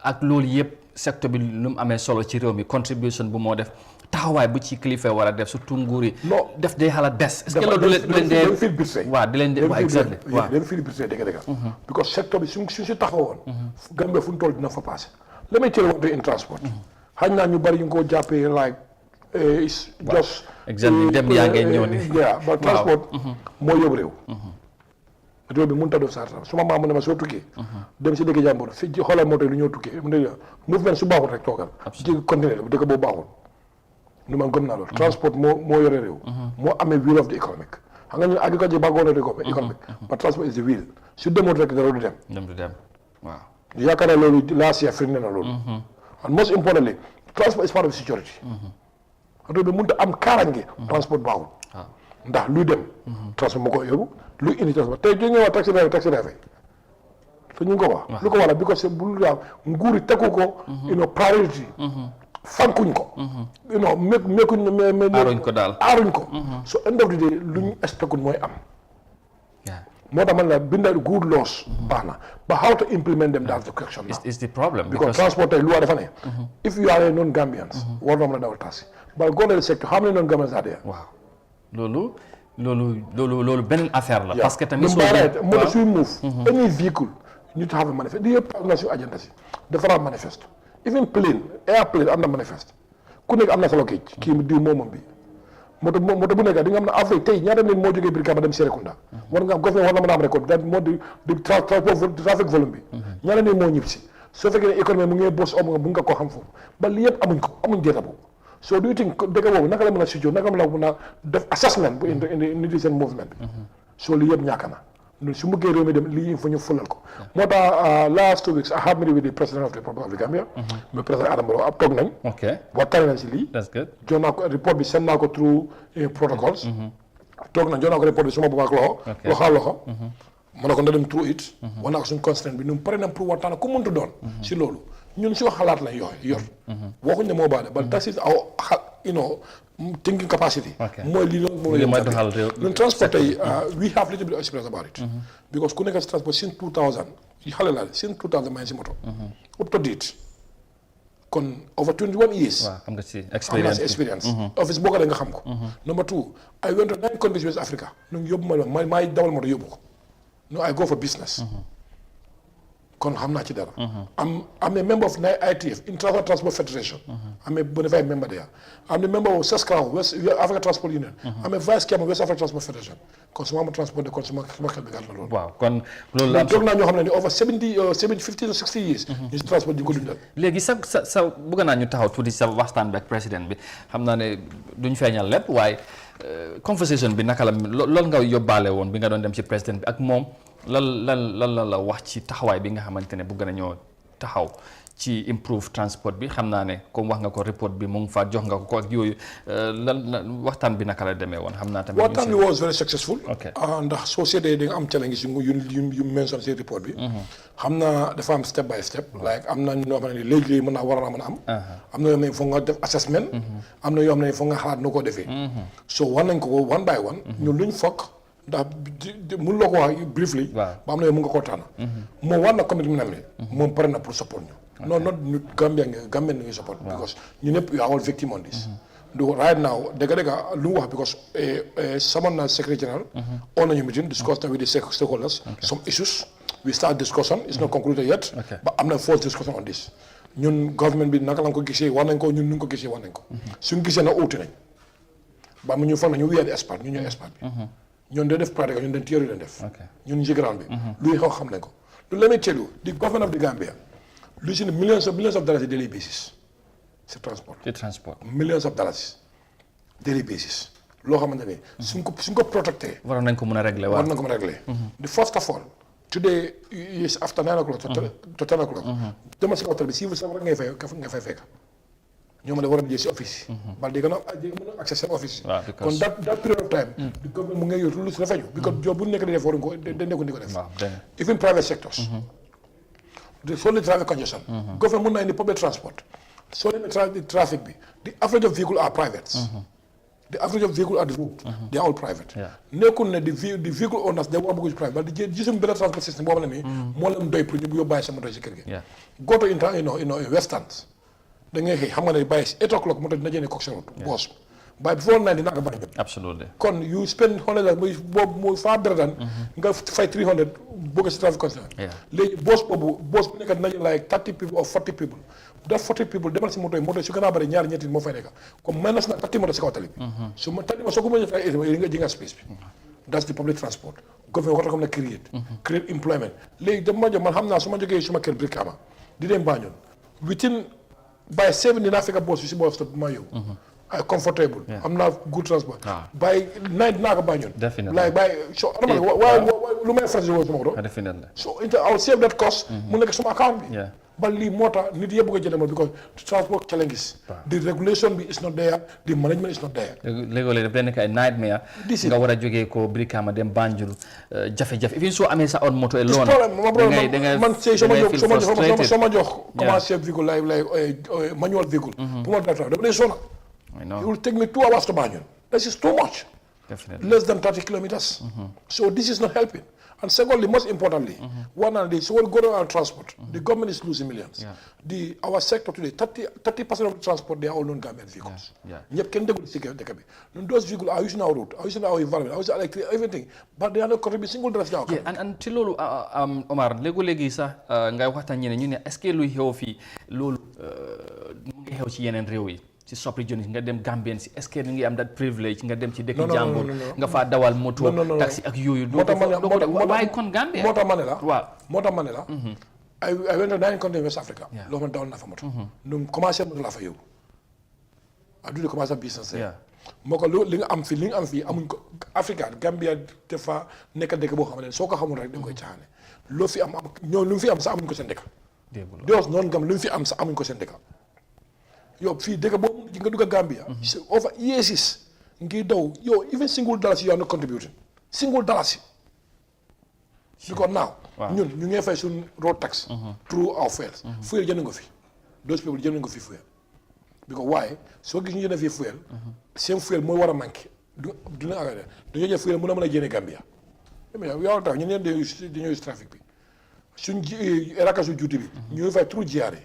ak loolu yëpp secteur bi nu mu amee solo ci réew mi contribution bu moo def taxawaay bu ci kilifa war a def surtout nguur yi. non def day xalaat des. est-ce que loolu du leen dee fil budget waaw di leen dee waaw exactly waaw leen fil budget dëgg because secteur bi suñ si taxawoon Gambia fu mu toll dina fa passé la may teel wante in transport xañ naa ñu bari ñu ngi ko jàppee like just exactly dem yaa ngeen ñëw ni ba transport moo yóbbu réew bi mënut a def saa suma maam mu ne ma soo tukkee dem si dëkk jàmbur fi ci xoolal moto yi lu ñoo tukkee mu ne mouvement su baaxul rek toogal ci continuer bu dëkk boobu baaxul nu man gëm naa loolu transport moo yore réew moo amee wheel of the economic xam nga ñu agriculture baagoon na economic but transport is the wheel su demoon rek dara du dem waaw yaakaar naa loolu last year firnde na loolu and most importantly transport is part of security réew bi mënut a am kaaraange transport baaxul ndax luy dem transport moo ko yóbbu luy indi transport tey ñu wax taxi driver te ñu ngi ko wax lu ko waral because bu lu nguur yi tegu ko priority fankuñ ko aaruñ ko daal so end of the day lu ñu expecté mooy am moo tax man la bindal good laws baax na but how to implement them that's the question now is the problem because transport tey lu waa dafa ne if you are a non-Gambians war na mën a dawal taxi but go to the sector how many non-Gambians are there waaw loolu beneen affaire la parce que tamit moo suy move any vehicle ñu have a manifeste di yëpp na suñu agenda si dafa am manifeste even plane airplane am na manifeste ku nekk am na solo kii diw moomam bi moto bu nekk di nga am na average tey ñaata nit moo jógee Brikama dem Serekunda war nga am government war na mën a am record daal moo di trafic volume bi ñaata nit moo ñib si soo fekkee ne économie mu ngi boss bu nga ko xam foofu ba li yëpp amuñ data boobu so do you think dëkk boobu naka la mën a studio naka la mën a def assessment bu indi seen movement bi so li yëpp ñàkk na su bëggee réew mi dem lii il faut ñu fulal ko moo tax last 2 weeks I have meeting with the president of the Republic of the Gambia le président Adama Barrow toog nañ waxtaan nañ si lii jox naa ko report bi seen naa ko through protocols toog nañ jox naa ko report bi suma bopp ak loxo ma ne ko na dem through it wax naa ko suñu constraint bi ñun pare nañ pour waxtaan ku mëntu doon si loolu ñun si wax xalaat lañ yor waxuñ ne moo baax de but that is our thinking capacity mooy lii ñun transport tey we have little bit of experience about it because ku nekk si transport since 2000 xale laa since 2000 maa ngi si moto up to date kon over 21 years am nga si experience office boo ko dee nga xam ko number 2 I went to 9 countries West Africa nu yóbbu ma maay dawal moto yóbbu ko no I go for business kon xam naa ci dara I'm a member of ITF International Transport Federation I'm a bona fide member there I'm a member of SESCRAO West Africa Transport Union I'm a vice chairman West Africa Transport Federation kon su ma am transport de kon su ma xel bi gàtt na loolu waaw kon loolu la toog naa ñoo xam ne ni over 50 to 60 years ñu si transport di ko dundal léegi sa bëgg naa ñu taxaw tuuti sa waxtaan bi ak président bi xam naa ne duñ feeñal lépp waaye conversation bi naka la loolu nga yóbbaale woon bi nga doon dem ci président bi ak moom lan la wax ci taxawaay bi nga xamante ne bëgg nañoo taxaw ci improve transport bi xam naa ne comme wax nga ko report bi mu ngi fa jox nga ko ak yooyu waxtaan bi naka la demee woon xam naa tamit waxtaan bi was very successful ndax soo seetee da nga am challenge yu mention si report bi xam naa dafa am step by step like am na ñoo xam ne léegi mën naa war a mën a am na yoo xam ne foog nga def assessment am na yoo xam ne foog nga xalaat noo ko defee so war nañ ko one by one ñun luñ fokk ndax mun loo ko wax briefly ba am na yow mun nga koo tànn moom war na commitment ne moom pare na pour support ñu non not ñu Gambien ngi support because ñu ñëpp you are all victim on this right now dëgg lu mu wax because someone na secretary general on nañu meeting discuss with the stakeholders some issues we start discussion it's not concluded yet but am na first discussion on this ñun government bi naka lañ ko gisee war nañ ko ñun nu ko gisee war nañ ko suñu gisee na uuti nañ ba mu ñu foog nañu wéyal expert ñu ñooy expert bi ñun day def pratique ñun dañ théorie lañ def ñun njëgëraan bi luy xew xam nañ ko lu let me tell you the government of the Gambia lu si ne millions of dollars daily basis c'est transport millions of dollars daily basis loo xamante ne suñ ko protecté waroon nañ ko mën a régler war nañ ko mën a régler the first of all today is after 9 o'clock to 10 o'clock dama si kaw tali bi civil servant rek nga fay fekk ñoo ma ne war a jël si office bal di gën a accès seen office kon that period of time the government mu ngay yor lu revenue because job bu nekk di def waruñ ko dañ nekkoon di ko def even private sectors soo leen traffic congestion government mun na indi public transport soo leen traffic bi the average of vehicle are private the average of vehicle at the road they are all private nekkul ne the vehicle owners they war a bëgg private but di gisum benn transport system boo xam ne nii moo leen doy pour ñu yóbbaale sa moto si kër gi go to Westlands da ngay xëy xam nga ne bàyyi 8 o'clock moto dina jëne Coxsone Road boos by before 9 dina ko bàyyi absolutely kon you spend $100 muy boobu muy far better than nga fay 300 bëgg si traffic congestion léegi boos bu nekk dina jël like 30 people or 40 people that 40 people demal si moto yi su gën a bëri ñaari ñetti moo fay nekk comme minus na 30 moto si kaw tali bi su ma tali ma soo ko mën a fay nga ji nga space bi that's the public transport government war na ko mën a create employment léegi dama jox man xam naa su ma jógee suma kër Brikama di dem Banjul within by 7 dinaa fekk boos bi si boo stop bu ma yóbbu ay comfortable am naa good transport by 9 dinaa ko Banjul like by so waaye lu may fragile woo sama moto so I'll save that cost mu nekk suma account bi ba lii moo tax nit yëpp bëgg a jënd because transport challenges the regulation bi is not there the management is not there léegi daf nekk ay nightmare nga war a jógee ko Brikama dem Banjul jafe-jafe even soo amee sa own moto alone man sey soo ma jox commercial vehicle like manual vehicle pour ma def dama dee sona it will take me 2 hours to Banjul this is too much less than 30 kilometers so this is not helping. And secondly, most importantly, one and the so go around transport. The government is losing millions. Our sector today, 30% of the transport, they are all non-Gambian vehicles. Those vehicles are using our road, are using our environment, are using electric, everything, but they are not contributing single dress down. And ci loolu Omar léegi sax ngay waxtaan ñeneen ñu ne est-ce que luy xew fii loolu mu ngi xew ci yeneen réew yi. ci soppi joni nga dem Gambien si est-ce que ni ngi am that privilege nga dem ci dëkk jàmbur nga faa dawal moto taxi ak yooyu waaye kon Gambia moo tax ma ne la I went to 9 countries in West Africa loo ma dawal naa fa moto nu commencé moto laa fa yóbbu I do the commercial business moo ko li nga am fii amuñ ko Africa Gambia dafa nekk dëkk boo xam ne soo ko xamul rek da nga koy caaxaane loo fi am ñoom lu mu fi am sax amuñ ko seen dëkk doos noonu gam lu mu fi am sax amuñ ko seen dëkk yow fii dëkk boobu nga dugg Gambia over years ngi daw yow even single dalasi you are not contributing single dalasi because now ñun ñu ngi fay suñ road tax through our fuels fuel jënd nga fi those people jënd nga fi fuel because waaye soo gis ñu jënd fi fuel seen fuel mooy war a manqué dina agade dañoo jël fuel mën a jëne Gambia yow tax ñu leen dañoo use trafic bi suñ rakasu juuti bi ñu ngi fay through GRA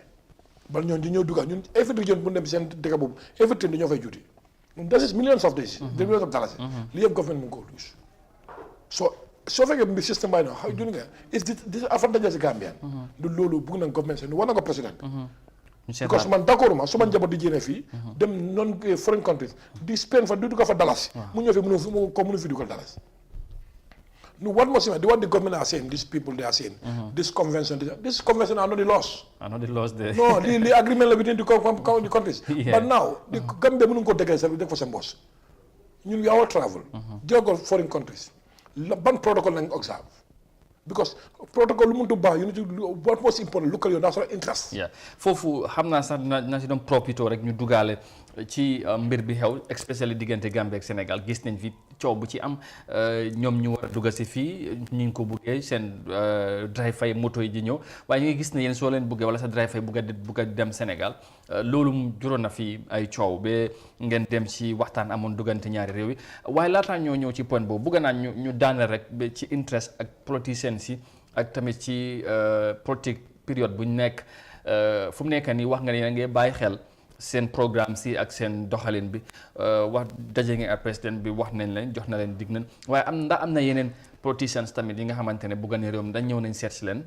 bal ñoon di ñëw dugal ñun every region bu dem seen dëkk boobu everything dañoo fay juuti that is millions of days millions of dollars li yëpp government mu ngi ko lose soo fekkee bi système bay no juni nga is this advantage si Gambian du loolu bugg na government seen war na ko président because man d'accord ma su ma njaboot di jéene fii dem non foreign countries di spend fa du ko fa dalasi mu ñëw fi mënu fi dugal dalasi No, what the government are saying, these people they are saying, this convention are not the laws. Are not the laws there. No, the agreement between the countries. But now, the Gambia will go take for some boss. We all travel. They go foreign countries. Ban protocol and observe. Because protocol you need to do what most important, look at your national interest. Yeah. Fofu xamna sax na ci doon profito rek ñu duggalé ci mbir bi xew especially diggante Gambie ak Sénégal gis nañ fi ciow bu ci am ñom ñu wara duggal ci fi ñi ko bëggé sen drive fay moto yi di ñëw waye ñu ngi gis ne yeen so leen bëggé wala sa drive fay bëgga dem Sénégal lolu juroon na fi ay ciow be ngeen dem ci waxtaan amon duggante ñaari réew yi waye laata ñoo ñëw ci point boobu bëgg naa ñu daanal rek ci interest ak politicien si ak tamit ci politique période bu ñu nekk fu mu nekk nii wax nga ne ngay bàyyi xel seen programme si ak seen doxalin bi wax daje ngeen ak président bi wax nañ leen jox na leen dig nañ waaye am na yeneen politicians tamit yi nga xamante ne bugga ne réew mi dañ ñëw nañ seet si leen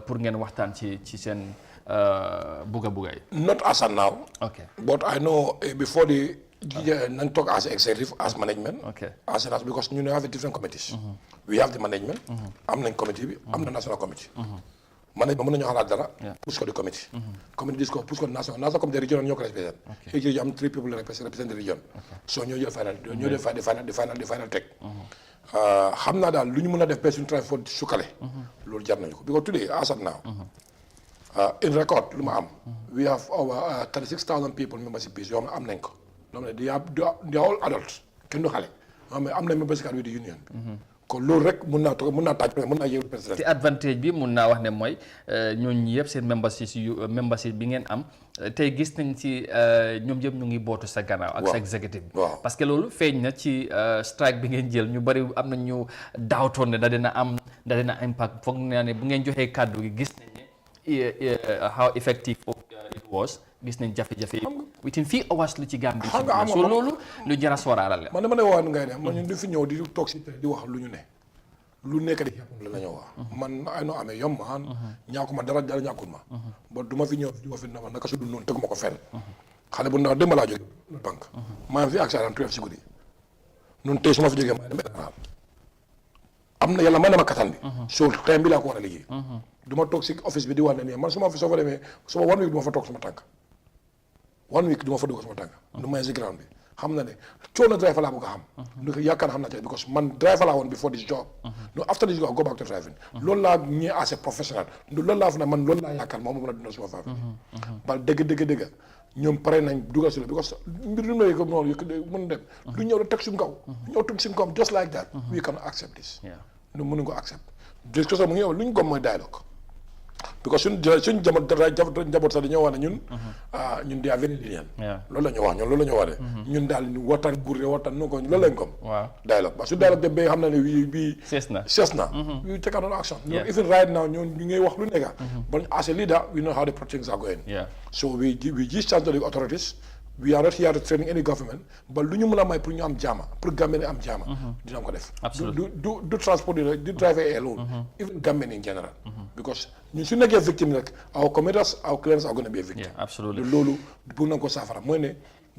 pour ngeen waxtaan ci seen bugga yi. Not as of now. Okay. But I know before the not talk as executive, as management. Okay. As because you have different committees. We have the management. I'm the committee. I'm the national committee. management mën nañu xalaat dara push ko di committee committee dis ko push ko national committee regional ñoo ko represent each region am 3 people represent the region so ñoo jël final teg xam naa daal lu ñu mën a def ba suñu transport sukkale loolu jar nañu ko because today as of now in record lu ma am we have over 36,000 people membership base yoo xam ne am nañ ko loo xam ne they are all adults kenn du xale am nañ membership card with the union kon loolu rek mun naa taaj mun naa yëwul président te advantage bi mun naa wax ne mooy ñooñu yëpp seen membership bi ngeen am tey gis nañ ci ñoom yëpp ñu ngi bootu sa gannaaw ak sa executive bi parce que loolu feeñ na ci strike bi ngeen jël ñu bari am na ñu daawtoon ne da dina impact foog naa ne bu ngeen joxee kàddu gi gis nañ ne how effective it was gis nañ jafe-jafe yi within few hours lu ci Gambie so loolu lu jara sooraale la man dama ne wax ngay ne man ñun du fi ñëw di toog si di wax lu ñu ne lu nekk di la ñoo wax man ay noo amee yom man ñaakuma dara ñaakul ma ba du ma fi ñëw di wax fi na naka su dul noonu teguma ko fenn xale bu ndaw démb laa jóge banque maa ngi fi accident 12 si guddi noonu tey su ma fi jógee maa dem am na yàlla may na ma kattan bi so time bi laa ko war a liggéey du ma toog si office bi di wax ne nii man suma office soo fa demee suma 1 week du ma fa toog suma tànk 1 week du ma fa dugg suma tànk du may si ground bi xam na ne coono driver laa bëgg a xam lu ko yaakaar xam naa ci because man driver laa woon before this job no after this job I go back to driving loolu laa ñëwee as a professional loolu laa fa ne man loolu laa yaakaar moom mën a dundal suma famille bal dëgg ñoom pare nañ dugal si la because mbir du may ko noonu mën dem lu ñëw rek teg suñu kaw ñëw teg suñu kaw just like that we cannot accept this nu mënuñ ko accept discussion mu ngi yow lu ñu gom mooy dialogue because suñ njaboot sax dañoo wax ne ñun they are very lenient loolu la ñu wax ñun loolu la ñu wax de ñun daal ñu waxtaan gurre waxtaan nu ko loolu lañ gom dialogue parce que su dialogue dem ba xam na ne bii sees na we take another action even right now ñu ngay wax lu nekka but as a leader we know how the things are going so we just challenge the authorities we are not here to training any government but lu ñu mën a may pour ñu am jaama pour Gambien am jaama dina ko def du transport du driver alone even Gambien in general because ñun su nekkee victime rek our commuters our clients are going to be a victim loolu bu nañ ko saafara mooy ne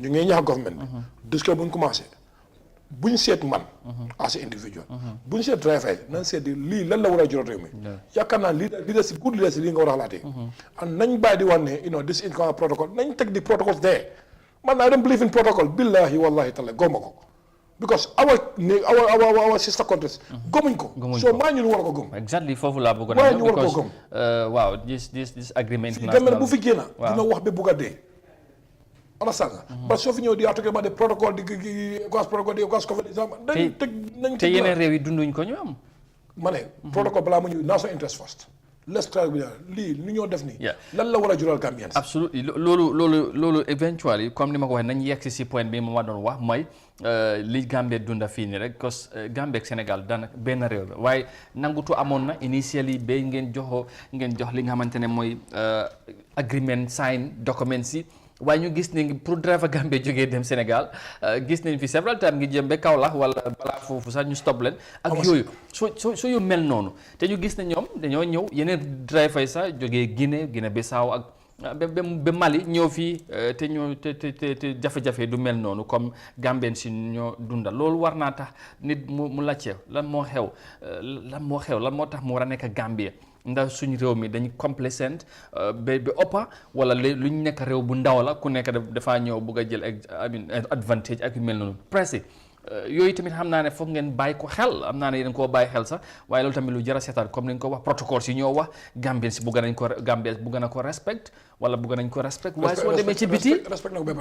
ñu ngi ñaax government bi disque bu ñu commencé buñ seet man as an individual buñ seet driver yi nañ seet lii lan la war a jural réew mi yaakaar naa leadership good leadership lii nga war a xalaatee and nañ bàyyi di wax ne this is protocol nañ teg di protocols there man I don't believe in protocol billahi wallahi taala gomma ko because our sister countries gomuñ ko so maa ñu war ko gom exactly foofu laa bëggoon a ñu war ko gom waaw this agreement bu fi génn dina wax ba bugg a dee understand nga parce que soo fi ñëw di talking about the protocol di gas protocol di gas covid dañ teg nañ te yeneen réew yi dunduñ ko ñu am ma ne protocol balaa mu ñëw national interest first let's try lii lu ñoo def nii lan la war a jural Gambians absolutely loolu eventually comme ni ma ko waxee nañ yegg si point bi ma doon wax mooy li Gambie dunda fii nii rek parce que Gambie ak Sénégal daanaka benn réew la waaye nangutu amoon na initially ba ngeen jox li nga xamante ne mooy agreement sign documents yi waaye ñu gis ne pour driver Gambie jógee dem Sénégal gis nañ fi several times ngi jëm ba Kaolack wala balaa foofu sax ñu stop leen ak yooyu soo yu mel noonu te ñu gis ne ñoom dañoo ñëw yeneen driver yi sax jógee Guinée Bissau ak ba Mali ñëw fii te jafe-jafe du mel noonu comme Gambien si ñoo dundal loolu war naa tax nit mu laajte lan moo xew lan moo tax mu war a nekk Gambie ndax suñu réew mi dañu complacent ba ëppa wala lu ñu nekk réew bu ndaw la ku nekk dafaa ñëw bugg a jël advantage ak yu mel noonu presque yooyu tamit xam naa ne foog ngeen bàyyi ko xel am naa ne yéen koo bàyyi xel sax waaye loolu tamit lu jar a seetaan comme ni ñu ko wax protocole si ñoo wax Gambien si bugg na ko respect wala bugg nañ ko respect waaye soo demee ci biti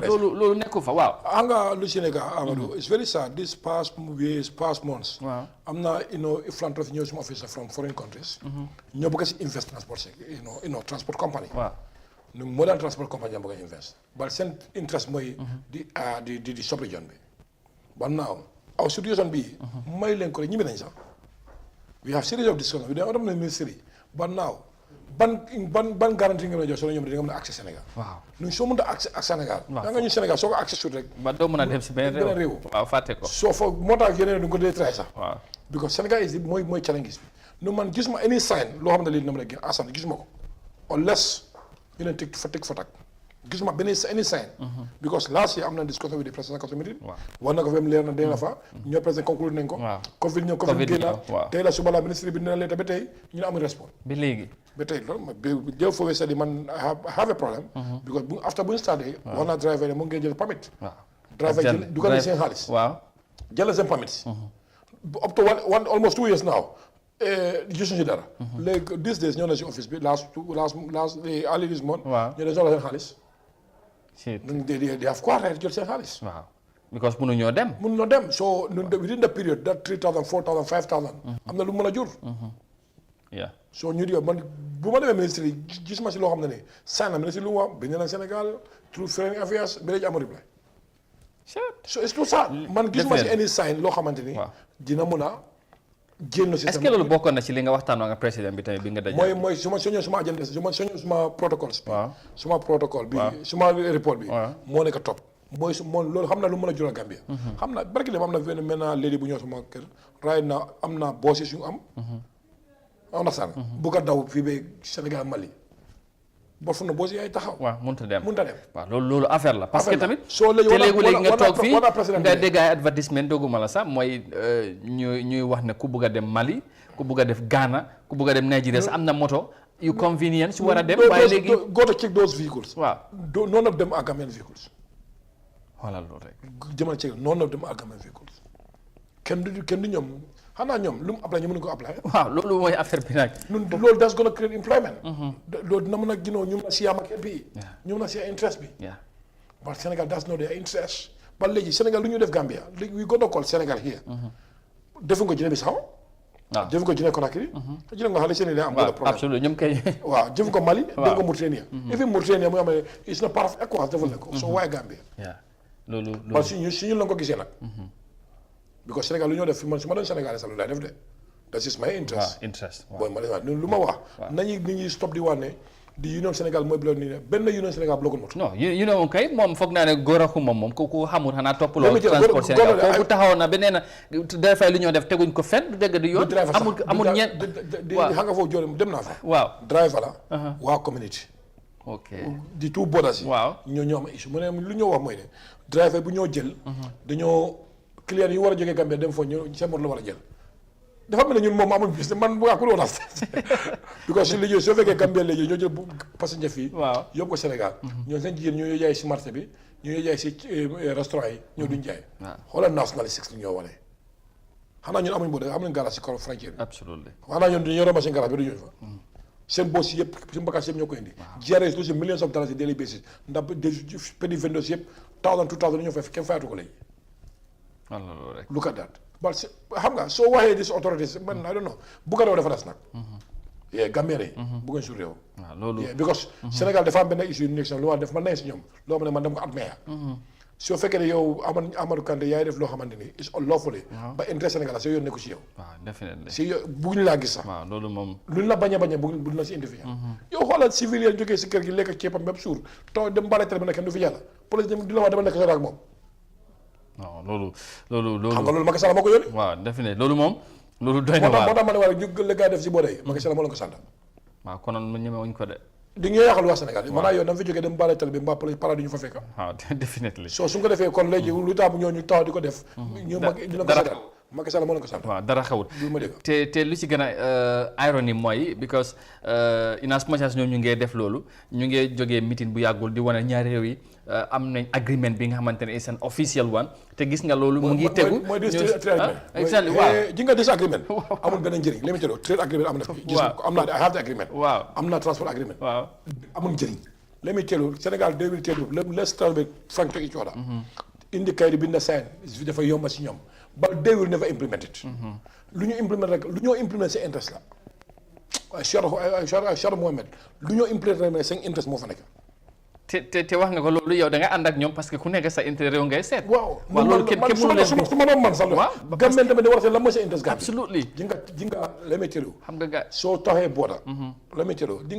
loolu nekku fa waaw xam nga lu si nekk Amadou it's very sad this past months am na philanthropy ñëw suma office from foreign countries ñoo bëgg si invest transport transport company nu modern transport company ñoo bëgg a invest bal seen interest mooy di sub region bi but now our situation bi may leen ko rek ñimi nañ sax we have series of discussions with the other ministry but now ban garantie nga jox soo ñoom di nga mën a accès Sénégal waaw ñun soo mën a accès ak Sénégal da nga ñu Sénégal soo ko accès suut rek ba doo mën a dem si beneen réew waaw fàtte ko soo fa moo tax yeneen du ko dee try sax waaw because Sénégal is mooy challenges bi nu man gisuma any sign loo xam ne lii dina mën a génn ensemble gisuma ko unless ñu leen teg fa tag gisuma any sign. Because last year am na discussion with the president committee. war na ko fem leer na dee na fa. ñoo président conclure nañ ko. Covid ñëw Covid génna. tey la suba la ministre bi dina leeta ba tey ñu ne amul response. ba léegi. ba tey loolu ma jël foofu c'est man I have a problem. Because after bu ñu starté. war naa driver mu ngi jël permit. Driver jël du ko ne seen xaalis. jël seen permit. Up to one almost 2 years now. gisuñu dara. léegi these days ñoo na si office bi last early this month. ñu ne soxla seen xaalis. they have quartered jël seen xaalis. because mënuñoo dem. so within the period that 3,000 4,000 5,000. am na lu mu mën a jur. so ñu di man bu ma demee ministre yi gis ma si loo xam ne nii sign na ministre lu mu wax bind na Sénégal through foreign affairs ba léegi amul reply. so it's tout ça. man gis ma si any sign loo xamante ni. dina mun a génn système. est-ce que loolu bokkoon na ci li nga waxtaan nga président bi tamit bi nga dajale. mooy suma agenda suma protocole bi. suma protocole bi suma report bi. moo nekk top. moom loolu xam na lu mën a jural Gambia. xam na barki dem am na benn maintenant léegi bu ñëw sama kër right na am na boss yu am. understand bu ko daw fii ba Sénégal Mali. boo fu na boss yi ay taxaw. mënut a dem. waaw loolu affaire la. parce que tamit soo léegi nga toog fii nga dégg ay advertisement dogguma la sax mooy ñuy wax ne ku bugg a dem Mali ku bugg a def Ghana ku bugg a dem Nigeria sax am na moto yu convenient su war a dem. waaye léegi go to check those vehicles. none of them are Gambian vehicles. xoolal loolu rek. jëmal check none of them are Gambian vehicles. kenn du ñoom xanaa ñoom lu mu apply ñu mën ko apply. loolu mooy affaire bi nag. loolu that's gonna create employment. loolu dina mën a ginoo ñu mën a siyaa market bi. ñu mën a siyaa interest bi. but Sénégal that's not their interest. ba léegi Sénégal lu ñu def Gambia léegi we gonna call Sénégal here. defuñ ko Guinée Bissau. defuñ ko Guinée Conakry. te Guinée nga xam ne Sénégal am na problème. absolument ñoom kay. defuñ ko Mali. defuñ ko Mauritania. even Mauritania mu amee it's not part of ECOWAS defal na ko. so why Gambia. loolu parce que si ñu la ko gisee nag. because Sénégal lu ñoo def fi man su ma doon Sénégalais sax lu laay def de. that is my interest. booy ma ne lu ma wax. nañu nit ñi stop di wax ne di Union Sénégal mooy bloqué nii benn Union Sénégal bloqué moto. non Union kay moom foog naa ne góor a xuma moom ku xamul xanaa toppaloo transport Sénégal kooku taxawoon na ba nee na dafay lu ñoo def teguñ ko fenn du dégg di yoon. amul ñeent waaw xam nga foofu jóore dem naa fa. driver la. waa community. di tout bodas yi. ñoo am issue mu ne lu ñoo wax mooy ne driver bu ñoo jël. dañoo client yi war a jógee Gambia dem foofu ñu seen moto la war a jël. dafa mel ne ñun moom amul bis man bu ko doon as because si liggéey soo fekkee Gambia léegi ñoo jël passenger fii yóbbu ko Sénégal ñoo seen jigéen ñoo jaay si marché bi ñoo jaay si restaurant yi ñoo duñ jaay xoolal nationalistes ñoo wane xanaa ñun amuñ boo am nañ garage si kaw frontière bi absolument xanaa ñun dañoo romb seen garage bi du ñëw fa seen boss yëpp seen bagage yëpp ñoo ko indi GRS lu si millions of dollars daily basis ndax petit vendors yëpp 1000 2000 ñoo fay kenn fayatu ko léegi look at that but xam nga soo waxee dis authorities man I don't know bu ko réew dafa des nag Gambien yi bëggoon su réew loolu because Sénégal dafa am benn issue nekk lu ma def man nañ si ñoom loo xam ne man dama ko admire soo fekkee ne yow Amadou Kandé yaay def loo xamante ni is lawfully ba intérêt Sénégal soo yoon nekku si yow definitely si yow bugguñu laa gis sax loolu moom luñ la bañ a bu la si interview yow xoolal civilian jógee si kër gi lekk ceebam bépp suur taw dem bale télé bi ne kenn du fi yàlla police di la wax dama nekk soo ak moom non loolu xam nga loolu Macky Sall moo ko yónni. definitely loolu moom. loolu doy na waar moo tax ma ne waa ñu la gaa def si boode yi Macky Sall moo leen ko sant. konoon mu ñeme wuñ ko de. di nga yàqal waa Sénégal maanaam yow dama fi jógee dem baale télé bi mbaa para du ñu fa fekk. definitely soo su nga ko defee kon léegi lu tax ñooñu taxaw di ko def. ñu dina ko sant Macky Sall moo leen ko sant. dara xewut te lu ci gën a ironie mooy because in as much as ñoom ñu ngee def loolu ñu ngee jógee meeting bu yàggul di wane ñaari réew yi am nañ agreement bi nga xamante ne is an official one te gis nga loolu mu ngi tegu mooy exactly waaw ji nga dis agreement amul benn njëriñ li mu tudd trade agreement am na fi gis am naa I have the agreement am na transport agreement amul njëriñ let me tell you Sénégal 2010 let's start with frank to each other indi kayit bi na sign dafa yomba si ñoom but they will never implement it lu ñu implement rek lu ñoo implement seen interest la Cheikh Mohamed lu ñoo implement rek seen interest moo fa nekk te wax nga ko loolu yow da nga ànd ak ñoom parce que ku nekk sa intérêt réew ngay seet. waaw loolu kenn mënu leen su ma doon man sax la. Gambien tamit da war a seet lan mooy sa interest. absolutely ji nga la may tëru. xam nga soo taxee booda. la may tëru di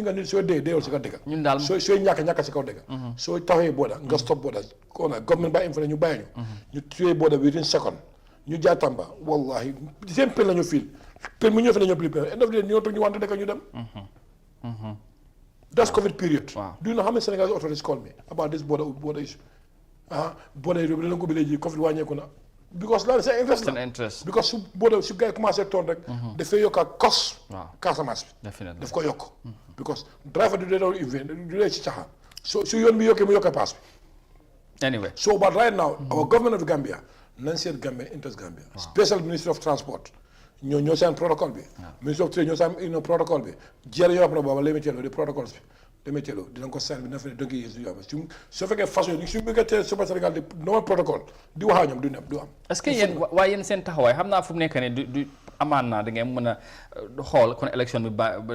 nga nit soo dee deewul si kaw dëgg. ñun daal sooy ñàkk si kaw dëgg. soo taxee booda nga stop booda koo na government bàyyi info ñu bàyyi ñu. ñu tuyee booda within second ñu jaay Tamba wallahi seen pen la ñu fiil pen mu ñëw fi la ñu pili pen end of the day ñoo toog ñu wante dëkk ñu dem. That's COVID period. Do you know how many Senegalese authorities called me about this border issue? Border COVID wàññeeku na. Because that's an interest. Because su border su gars commencé toon rek. dafay yokk ak cost. Casamance bi. Definitely. daf ko yokk. Because driver du dee ci caxa. su yoon bi yokkee mu yokkee pass bi. Anyway. So but right now our government of Gambia nañ seet Gambia interest Gambia. Special Ministry of Transport. ñoo seen protocole bi. Ministry of Trade ñoo seen protocole bi. jël yoo xam ne booba léegi di protocoles bi. Demetelo dinañ ko seen bi na fa ne dëgg yi su fekkee façon yi su bëggee teel sama Sénégal di normal protocole di wax ak ñoom du am. est-ce que yéen waaye yéen seen taxawaay xam naa fu mu nekk ne du amaan naa da ngeen mën a xool kon élection bi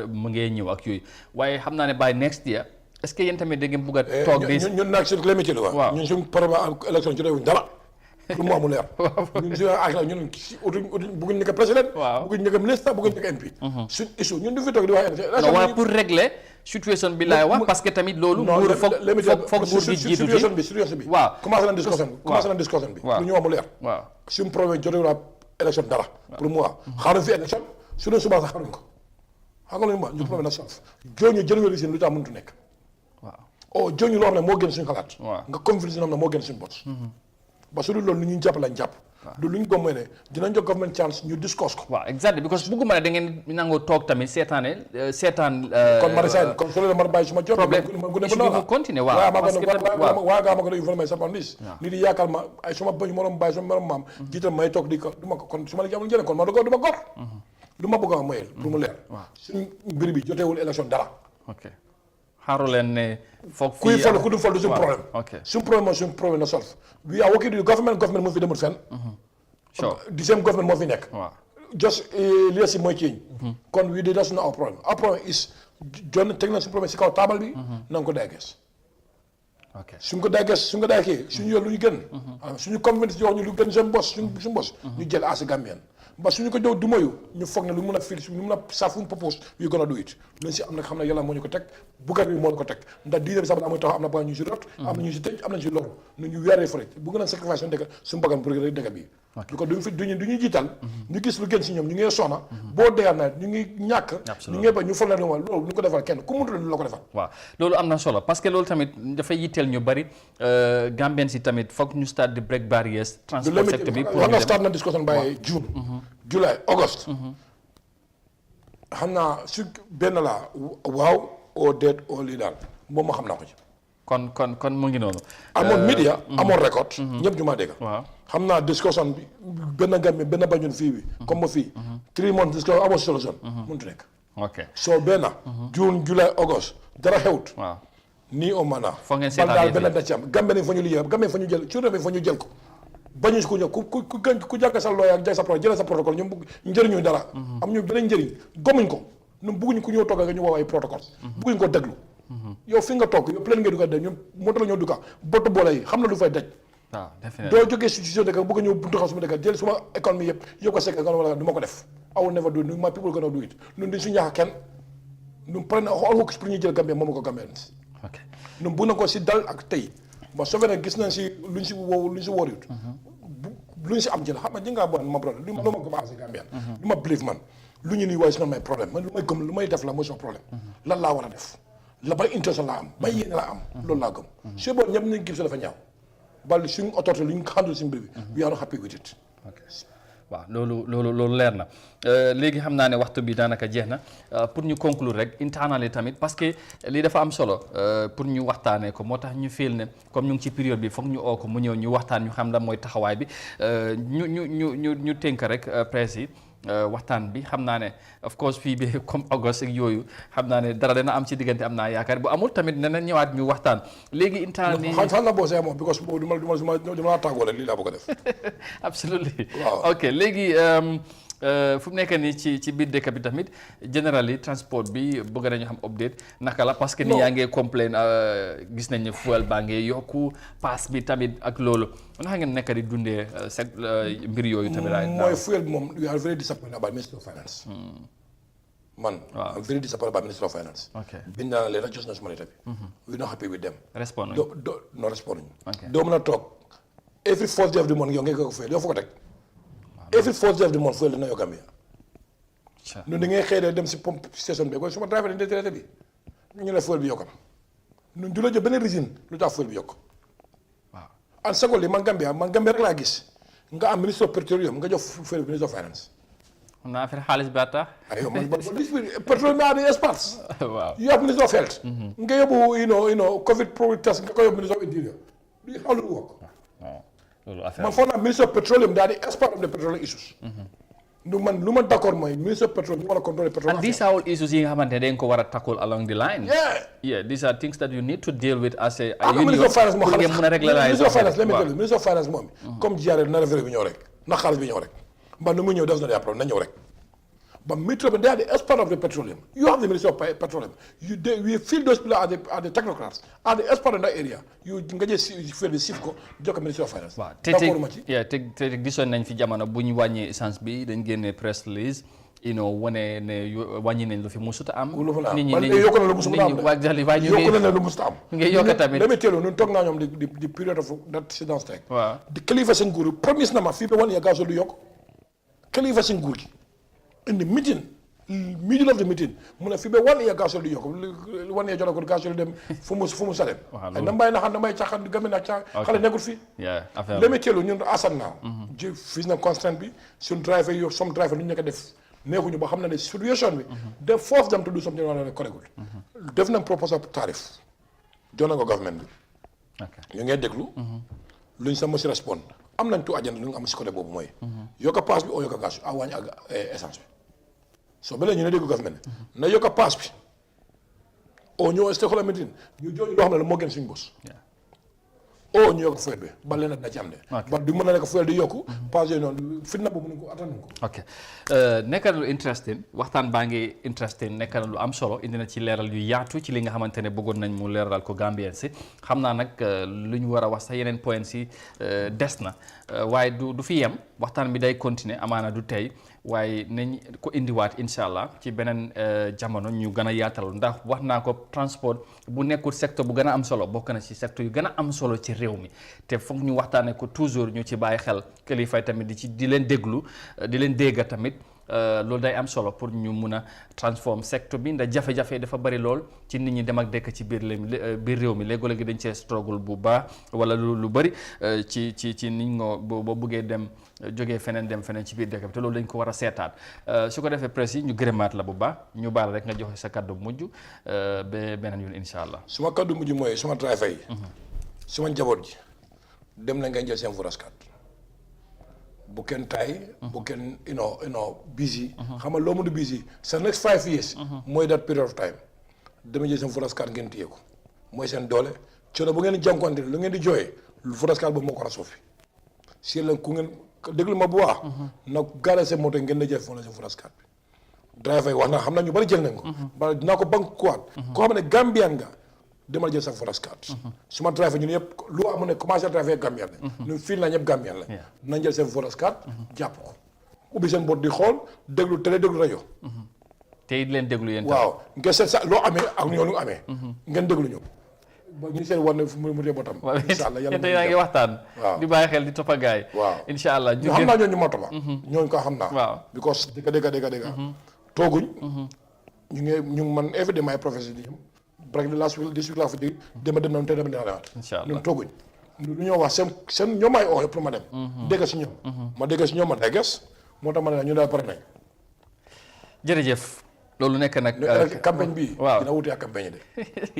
mu ngee ñëw ak yooyu waaye xam naa ne by next year est-ce que yéen tamit da ngeen bëgg a toog di ñun nag suñu Demetelo waaw ñun suñu problème élection ci réew dara pour mu amul leer ñun suñu ak la ñun bëgguñ nekk président bëgguñ nekk ministre bëgguñ nekk MP suñ issue ñun du fi toog di wax waaye pour régler situation bi laay wax parce que tamit loolu nguur foog nguur gi jiitu situation bi waaw commencé na discussion bi lu ñu amul leer waaw suñu problème jotewul ak élection dara pour moi xaaruñ fi élection su doon suba sax xaaruñ ko xam nga lu ñu problème na sax jooñu jël seen lu tax mënut nekk waaw jooñu loo xam ne moo gën suñu xalaat nga confiance xam ne moo gën suñu bos ba su dul loolu lu ñuy jàpp lañ jàpp du lu ñu gëm mooy ne dinañ jox government chance ñu discuss ko waaw exactly because bëgguma ne da ngeen nangoo toog tamit seetaan kon Marissa kon su ma bàyyi suma job problème mu continuer waaw parce que waa gaa ma ko informé sa pandis nit yi yaakaar ma ay suma bañ morom bàyyi suma morom maam jiital may toog di ko du ma ko kon su ma la jamul njëriñ kon ma du ma gor lu ma bëgg a moyel pour mu leer suñu mbir bi jotewul élection dara ok xaaru leen ne foog kuy fol ku du fol du suñu problème suñu problème mooy suñu problème na solve we are working with government moo fi demul fenn the same government moo fi nekk just li si mooy change kon we that's not our problem is jon teg na suñu problème si kaw taabal bi na nga ko daagees suñ ko daagee suñu yoon lu ñu gën suñu communauté jox ñu lu gën seen bos suñu bos ñu jël as Gambien ba suñu ko jow du moyu ñu foog ne lu mun a fil lu mun a saaf ñu propose we gonna do it luñ si am nag xam ne yàlla moo ñu ko teg buggat bi moo ñu ko teg ndax diine bi sax amuy taxaw am na ba ñu si rot am na ñu si tëj am nañu si loru nu ñu weeree fa rek bëgg nañ sacrifice suñu dëkk suñu bakkan pour rek dëkk bi du ko duñu jiital ñu gis lu gën si ñoom ñu ngi soxna boo deeyaat na ñu ngi ñàkk ñu ngi ba ñu foog ne loolu ñu ko defal kenn ku mënut la ko defal waaw loolu am na solo parce que loolu tamit dafay yitteel ñu bari Gambien si tamit foog ñu start di break barriers transport secteur bi pour nga start na discussion by June July August xam naa su benn la waaw oo déet oo lii daal moom ma xam naa ko ci kon mu ngi noonu amoon media amoon record ñëpp ñu maa dégg xam naa discussion bi benn Gambie benn bañun fii bi comme ma fii 3 months discussion amoon solution mënut nekk ok soo benn June July August dara xewut nii o maanaa foog ngeen seetaan benn da ci am Gambie nañ fa ñu liggéey Gambie fa ñu jël ci réew mi fa ñu jël ko bañu si ku ñëw ku jàkk sa looy ak jaay sa protocole jëlee sa protocole ñoom njëriñu dara am ñu beneen njëriñ gomuñ ko ñun bëgguñ ku ñëw toog ak ñu woo ay protocole bëgguñ ko déglu yow fi nga toog yow plein nga duga de ñun moo tax la ñoo duga bottu boole yi xam na lu fay daj doo jógee situation dëkk bëgg ñëw buntu xam suma dëkk jël suma économie yëpp ko sekk wala du ma ko def I will never do it my people gonna do it ñun duñ su ñaax kenn ñun pare na xool ko pour ñu jël Gambie moom ko Gambien ñun bu na ko si dal ak tey ba soo fee gis nañ si luñ si wóorut luñ si am jël xam nga jëngaa bon ma problème lu ma commencé Gambien lu ma believe man lu ñu nii waaye si na may problème man lu may gëm lu may def la mooy sama problème lan laa war a def la bay intention laa am bay yéene laa am loolu laa gëm su boobu ñëpp nañ gis dafa ñaaw bal suñu autorité lu ñu handle si mbir bi we are not happy with it waaw loolu leer na léegi xam naa ne waxtu bi daanaka jeex na pour ñu conclure rek internally tamit parce que lii dafa am solo pour ñu waxtaanee ko moo tax ñu feel ne comme ñu ngi ci période bi foog ñu oo ko mu ñëw ñu waxtaan ñu xam la mooy taxawaay bi ñu tënk rek presse yi waxtaan bi xam naa ne of course fii bi comme August ak yooyu xam naa ne dara dana am ci diggante am naa yaakaar bu amul tamit dana ñëwaat ñu waxtaan léegi internally xam na boo see moom because boobu duma la tàggoo rek lii laa bëgg a def absolutely ok léegi fu mu nekk nii ci biir dëkk bi tamit generally transport bi bëgg nañu xam update naka la parce que ni yaa ngi complain gis nañ ne fuel baa ngi yokku pass bi tamit ak loolu naka ngeen nekk di dundee mbir yooyu tamit mooy fuel bi moom we are very disappointed about Ministry of Finance man I'm very disappointed about Ministry of Finance bind naa leen just na suma leta bi we not happy with them respond no respond doo mën a toog every fourth day of the month yow ngay ko fuel yow foo ko teg every fourth day of the month fuel dina yoo Gambia ñun da ngay xëy dem si pompe station bi suma driver dañ traité bi ñu ne fuel bi yokk na ñun du la jox benn reason lu tax fuel bi yokk waaw and secondly man Gambia rek laa gis nga am ministre of petroleum nga jox fuel bi ministre of finance naa affaire xaalis ba tax ayo man petroleum are the experts waaw you have minister of health nga yóbbu you know covid test nga ko yóbbu minister of interior du how do it work loolu affaire man foog naa ministre of petroleum daal di expert of the petroleum issues lu ma d'accord mooy ministre of petroleum ñu war a contrôler petrol and these are all issues yi nga xamante ne dañ ko war a tackle along the line yeah these are things that you need to deal with as a ministre of finance moo ngeen mën a régulariser ministre of finance let me tell you ministre of finance moom comme jiyaare na revéré bi ñëw rek na xaalis bi ñëw rek mbaa nu mu ñëw def na des problèmes na ñëw rek but Mitro, they are the expert of the petroleum. You have the Minister of Petroleum. We feel those people are the technocrats, are the expert in that area. You can just feel the CIFCO, the Minister of Finance. Wow. Take this one fi jamono bu ñu wàññi essence bi dañ génne press release wane ne wàññi nañ lu fi musuta am. nit ñi yokk na lu musuta am yokk na lu musuta am. ngay yokk tamit dama teelu ñun toog naa ñoom di period of that sit-down strike. waaw di kilifa seen nguur promise na ma fii ba 1 year gasoil du yokk kilifa seen nguur gi. In the meeting, middle of the meeting, mu ne fii ba 1 year gasoil du yokk 1 year jotagul gasoil dem fu mu salem. waaw loolu damay naxaan damay caaxaan di gëm na xale nekkul fii. affaire la teelu ñun asan naa. ji fii na constraint bi suñu driver yi some driver lu ñu nekk def neexuñu ba xam na ne situation bi. they force them to do something wala ne correctly. def nañ proposal tarif jox nañ ko government bi. ñu ngeen déglu. luñ sa mos respond am nañ tout agenda lu nga am si côté boobu mooy. yokk paas bi oo yokk gaz a wàññi ak essence bi. so ba léegi ñu ne dégg government na yokk paas bi oo ñëw stakeholder meeting ñu jooju loo xam ne la moo gën suñu bos oo ñu yokk fuel bi ba leen na ci am de ba du mën a nekk fuel di yokku paas yooyu noonu fitna boobu mënuñ ko attan ko ok nekk na lu interesting waxtaan baa ngi interesting nekk na lu am solo indi na ci leeral yu yaatu ci li nga xamante ne bëggoon nañ mu leeral ko Gambien si xam naa nag lu ñu war a wax sax yeneen point si des na waaye du fi yem waxtaan bi day continuer amaana du tey waaye nañ ko indiwaat incha allah ci beneen jamono ñu gën a yaatal ndax wax naa ko transport bu nekkul secteur bu gën a am solo bokk na ci secteur yu gën a am solo ci réew mi te foog ñu waxtaanee ko toujours ñu ci bàyyi xel kilifa tamit di leen déglu di leen dégga tamit loolu day am solo pour ñu mun a transform secteur bi ndax jafe-jafe dafa bari lool ci nit ñi dem ak dekk ci biir réew mi léegi dañ cee struggle bu baax wala lu bari ci nit ñoo boo buggee dem jógee feneen dem feneen ci biir dëkk bi te loolu dañ ko war a seetaat su ko defee presse yi ñu gërëmaat la bu baax ñu baal rek nga joxe sa kaddu mujj ba beneen yoon incha allah. suma kaddu mujj mooy suma driver yi. suma njaboot ji dem na ngeen jël seen forage bu kenn taay. bu kenn busy. xam nga loo mën a busy sa next 5 years. mooy that period of time dama jël seen forage ngeen téye ko mooy seen doole coono bu ngeen di jànkuwante lu ngeen di jooyee lu forage boobu moo ko war a soppi si la ku ngeen déglu ma bu baax. na gaare seen moto ngeen di jël foofu la seen forage bi. driver yi wax na xam naa ñu bari jël nañ ko. ba dinaa ko bankuwaat. koo xam ne Gambian nga. demal jël sa forage card suma driver ñun yëpp lu amu ne commencé driver Gambien la ñun fii la ñëpp Gambien la nañ jël seen forage card jàpp ko ubbi seen bot di xool déglu télé déglu rajo te it leen déglu yéen waaw ngeen seet sa loo amee ak ñoo lu amee ngeen déglu ñu ba ñu seen war ne mu dee botam incha allah yàlla yaa ngi waxtaan waaw di bàyyi xel di toppa gaay waaw incha allah ñu xam naa ñooñu ma toppa ñooñu ko xam naa waaw because dëgg tooguñ ñu man everyday my professeur di break the last week this week laa fa jógee dem noonu te dem dina demaat. incha allah ñun tooguñ. lu ñoo wax seen ñoom ay oo pour ma dem. dégg si ñoom. ma dégg si ñoom ma dégg moo tax ma ne ñu daal pare nañ. jërëjëf. loolu nekk nag. campagne bi waaw dina wuute ak campagne de.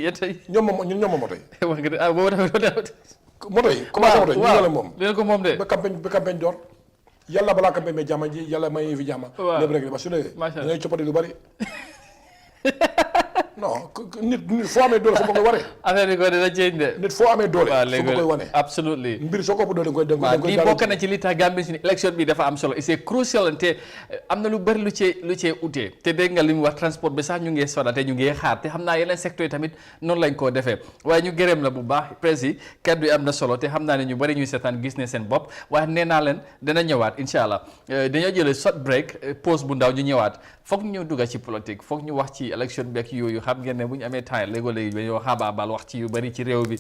yéen tey ñun ñoom moto yi. wax nga ah boobu tamit. moto yi commencé moto yi ñu la moom. leen ko moom de. ba campagne door yàlla balaa campagne mais jàmm ji yàlla may fi jàmm. waaw lépp rek ba su dee. macha allah da ngay coppati lu bari. non nit foo amee doole fu ma koy waree. affaire bi ko dina change de. nit foo amee doole. fu ma koy wane. absolutely mbir soo ko ëpp doole da nga koy lii bokk na ci li tax Gambie suñu élection bi dafa am solo et c'est crucial te am na lu bëri lu cee utee te dégg nga li mu wax transport bi sax ñu ngi sonal te ñu ngi xaar te xam naa yeneen secteur yi tamit noonu lañ koo defee waaye ñu gërëm la bu baax presse yi kaddu yi am na solo te xam naa ne ñu bëri ñuy seetaan gis ne seen bopp waaye nee naa leen dana ñëwaat incha allah dañoo jëlee short break pause bu ndaw ñu ñëwaat foog ñu dugga ci politique foog ñu wax ci élection beeg yooyu xam ngeen ne bu ñu amee temps léegi dañoo xaabaabal wax ci yu bëri ci réew bi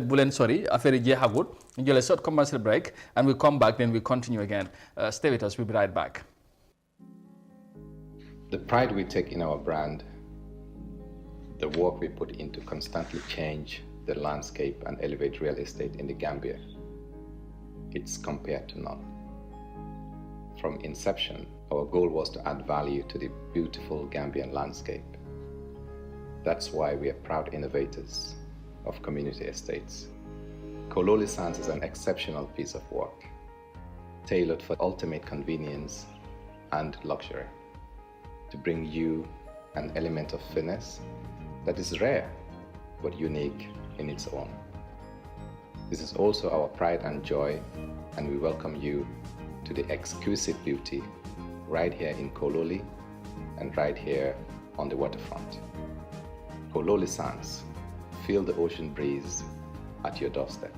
bu leen sori affaire yi jeexagul ñu jëlee short commercial break and we come back then we continue again stay with us we'll be right back. The pride we take in our brand the work we put in to constantly change the landscape and elevate real estate in the Gambia, it's compared to none. From inception, our goal was to add value to the beautiful Gambian landscape. That's why we are proud innovators of community estates. Kololi Sands is an exceptional piece of work, tailored for ultimate convenience and luxury, to bring you an element of finesse that is rare but unique in its own. This is also our pride and joy, and we welcome you to the exquisite beauty right here in Kololi and right here on the waterfront. Kololi Sands, feel the ocean breeze at your doorstep.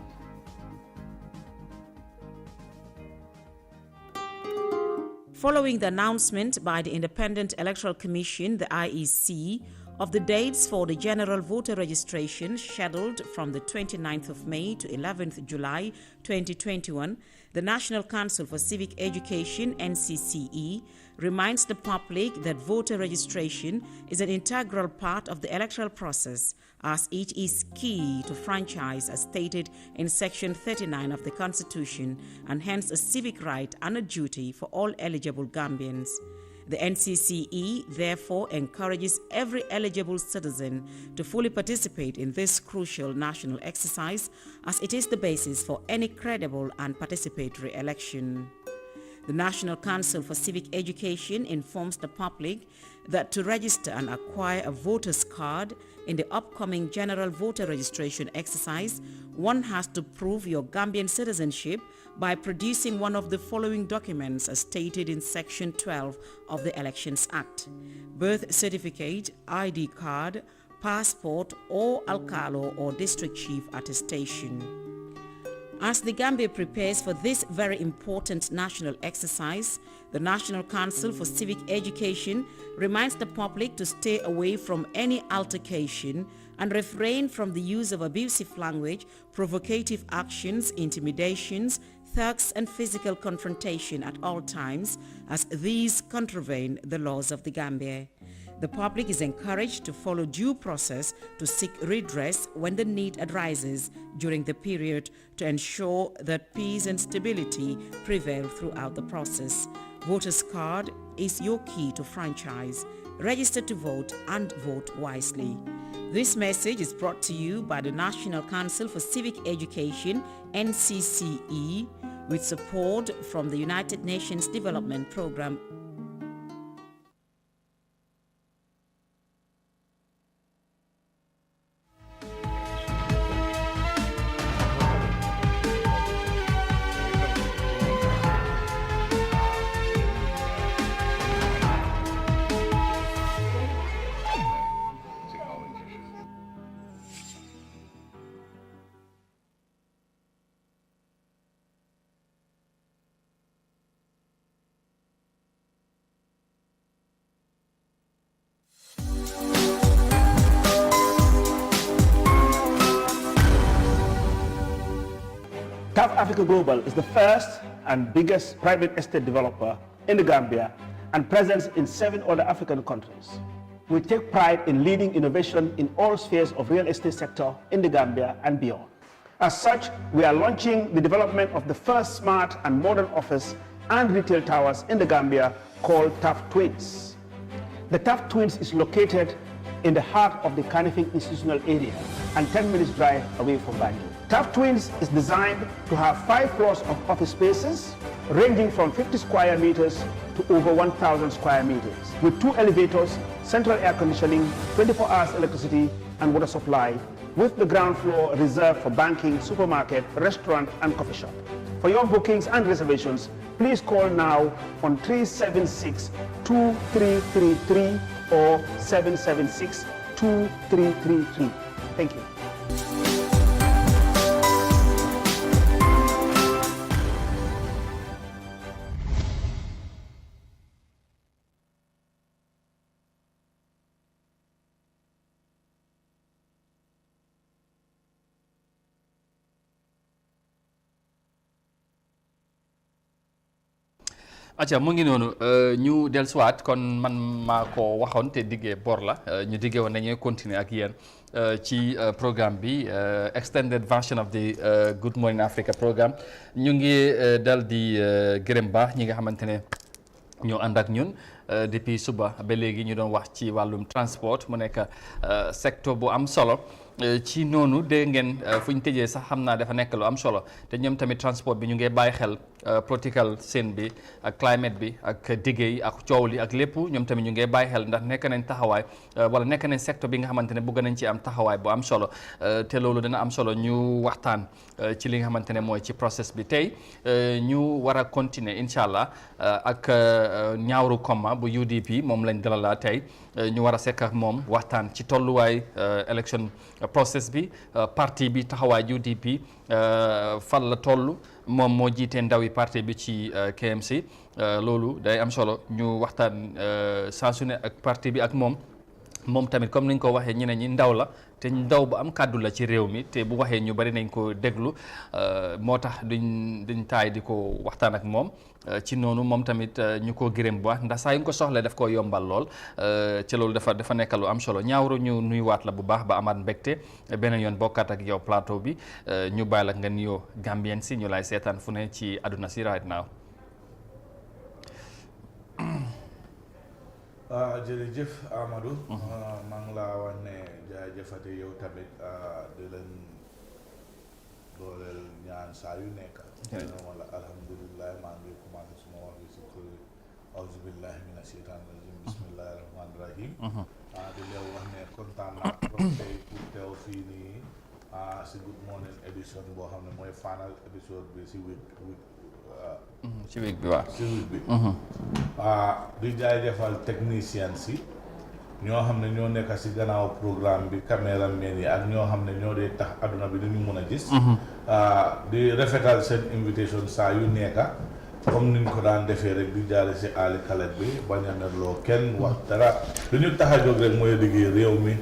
Following the announcement by the Independent Electoral Commission, the IEC, of the dates for the general voter registration scheduled from the 29th of May to 11th July 2021, the National Council for Civic Education, NCCE, reminds the public that voter registration is an integral part of the electoral process, as it is key to franchise as stated in Section 39 of the Constitution, and hence a civic right and a duty for all eligible Gambians. The NCCE therefore encourages every eligible citizen to fully participate in this crucial national exercise, as it is the basis for any credible and participatory election. The National Council for Civic Education informs the public that to register and acquire a voter's card in the upcoming general voter registration exercise, one has to prove your Gambian citizenship by producing one of the following documents as stated in Section 12 of the Elections Act: birth certificate, ID card, passport, or alcalo or district chief attestation. As the Gambia prepares for this very important national exercise, the National Council for Civic Education reminds the public to stay away from any altercation and refrain from the use of abusive language, provocative actions, intimidations, thugs, and physical confrontation at all times, as these contravene the laws of the Gambia. The public is encouraged to follow due process to seek redress when the need arises during the period to ensure that peace and stability prevail throughout the process. Voters card is your key to franchise. Register to vote and vote wisely. This message is brought to you by the National Council for Civic Education, NCCE, with support from the United Nations Development Programme. TAF Africa Global is the first and biggest private estate developer in the Gambia and present in 7 other African countries. We take pride in leading innovation in all spheres of real estate sector in the Gambia and beyond. As such, we are launching the development of the first smart and modern office and retail towers in the Gambia called TAF Twins. The TAF Twins is located in the heart of the Kanifing institutional area and 10 minutes drive away from Banjul. TAF Twins is designed to have 5 floors of office spaces ranging from 50 square meters to over 1,000 square meters, with 2 elevators, central air conditioning, 24 hours electricity and water supply, with the ground floor reserved for banking, supermarket, restaurant and coffee shop. For your bookings and reservations, please call now on 376-2333 or 776-2333. Thank you. acca mu ngi noonu ñu dellusiwaat kon man maa ko waxoon te diggee bor la ñu diggee woon nañuy continuer ak yéen ci programme bi extended version of the Good Morning Africa programme ñu ngi dal di gërëm baax ñi nga xamante ne ñoo ànd ak ñun depuis suba ba léegi ñu doon wax ci wàllum transport mu nekk secteur bu am solo ci noonu dégg ngeen fu ñu tëjee sax xam naa dafa nekk lu am solo te ñoom tamit transport bi ñu ngi bàyyi xel political scene bi ak climate bi ak diggé yi ak coow li ak lépp ñoom tamit ñu ngi bàyyi xel ndax nekk nañ taxawaay wala nekk nañ secteur bi nga xamante ne bëgg nañ ci am taxawaay bu am solo te loolu dina am solo ñu waxtaan ci li nga xamante ne mooy ci process bi tey ñu war a continuer incha allah ak ñaawru komma bu UDP moom lañ dalala tey ñu war a sekk ak moom waxtaan ci tolluwaay election process bi parti bi taxawaay UDP fan la toll moom moo jiite ndawi parti bi ci KMC loolu day am solo ñu waxtaan saa su ne ak parti bi ak moom tamit comme niñ ko waxee ñeneen ñi ndaw la te ndaw bu am kàddu la ci réew mi te bu waxee ñu bari nañ ko déglu moo tax duñ taay di ko waxtaan ak moom ci noonu moom tamit ñu ko gërëm bu baax ndax saa yu nga ko soxlee daf ko yombal lool ci loolu dafa nekk lu am solo ñaawru ñu nuyuwaat la bu baax ba amaat mbégte beneen yoon bokkaat ak yow plateau bi ñu bàyyi la nga nuyoo Gambien si ñu lay seetaan fu ne ci àdduna si right now. jërëjëf Amadou. maa ngi laa wax ne jaajëfate yow tamit di leen dooleel ñaan saa yu nekk. wala alhamdulilah maa ngi commencé suma wax bi si kër auzu billahi mina sheytaani rajim bismillahi rahmaani rahim. di leen wax ne kontaan naa trop tey pour teew fii nii si Good Morning édition boo xam ne mooy final épisode bi si ci week bi waaw ci week bi di jaajëfal technicien si ñoo xam ne ñoo nekk si gannaaw programme bi caméraman yi ak ñoo xam ne ñoo dee tax adduna bi dañu mën a gis di rafetal seen invitation saa yu nekka comme niñ ko daan defee rek di jaare si aali kalet bi bañ a merloo kenn wax dara lu ñu tax a jóg rek mooy liggéey réew mi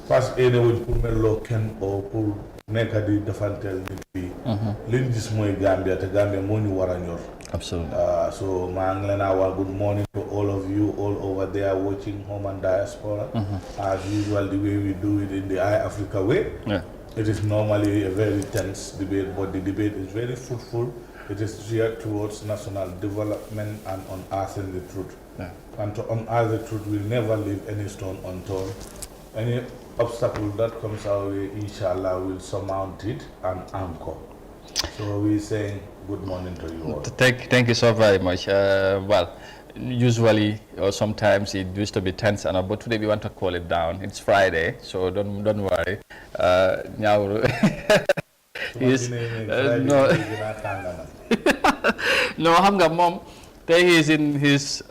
parce que éene wuñ pour merloo kenn o pour nekka di defanteel nit bi liñ gis mooy Gambia te Gambia moo ñu war a ñor so maa ngi leen a wax good morning to all of you all over there watching home and diaspora as usual the way we do it in the iAfrica way. It is normally a very tense debate, but the debate is very fruitful. It is geared towards national development and unearthing the truth. And to unearth the truth, we'll never leave any stone unturned. Any obstacle that comes our way, inshallah, we'll surmount it and anchor. So we're saying good morning to you all. Thank you so very much. Well, usually or sometimes it used to be tense, but today we want to cool it down. It's Friday, so don't worry. No, xam nga moom tey he's in his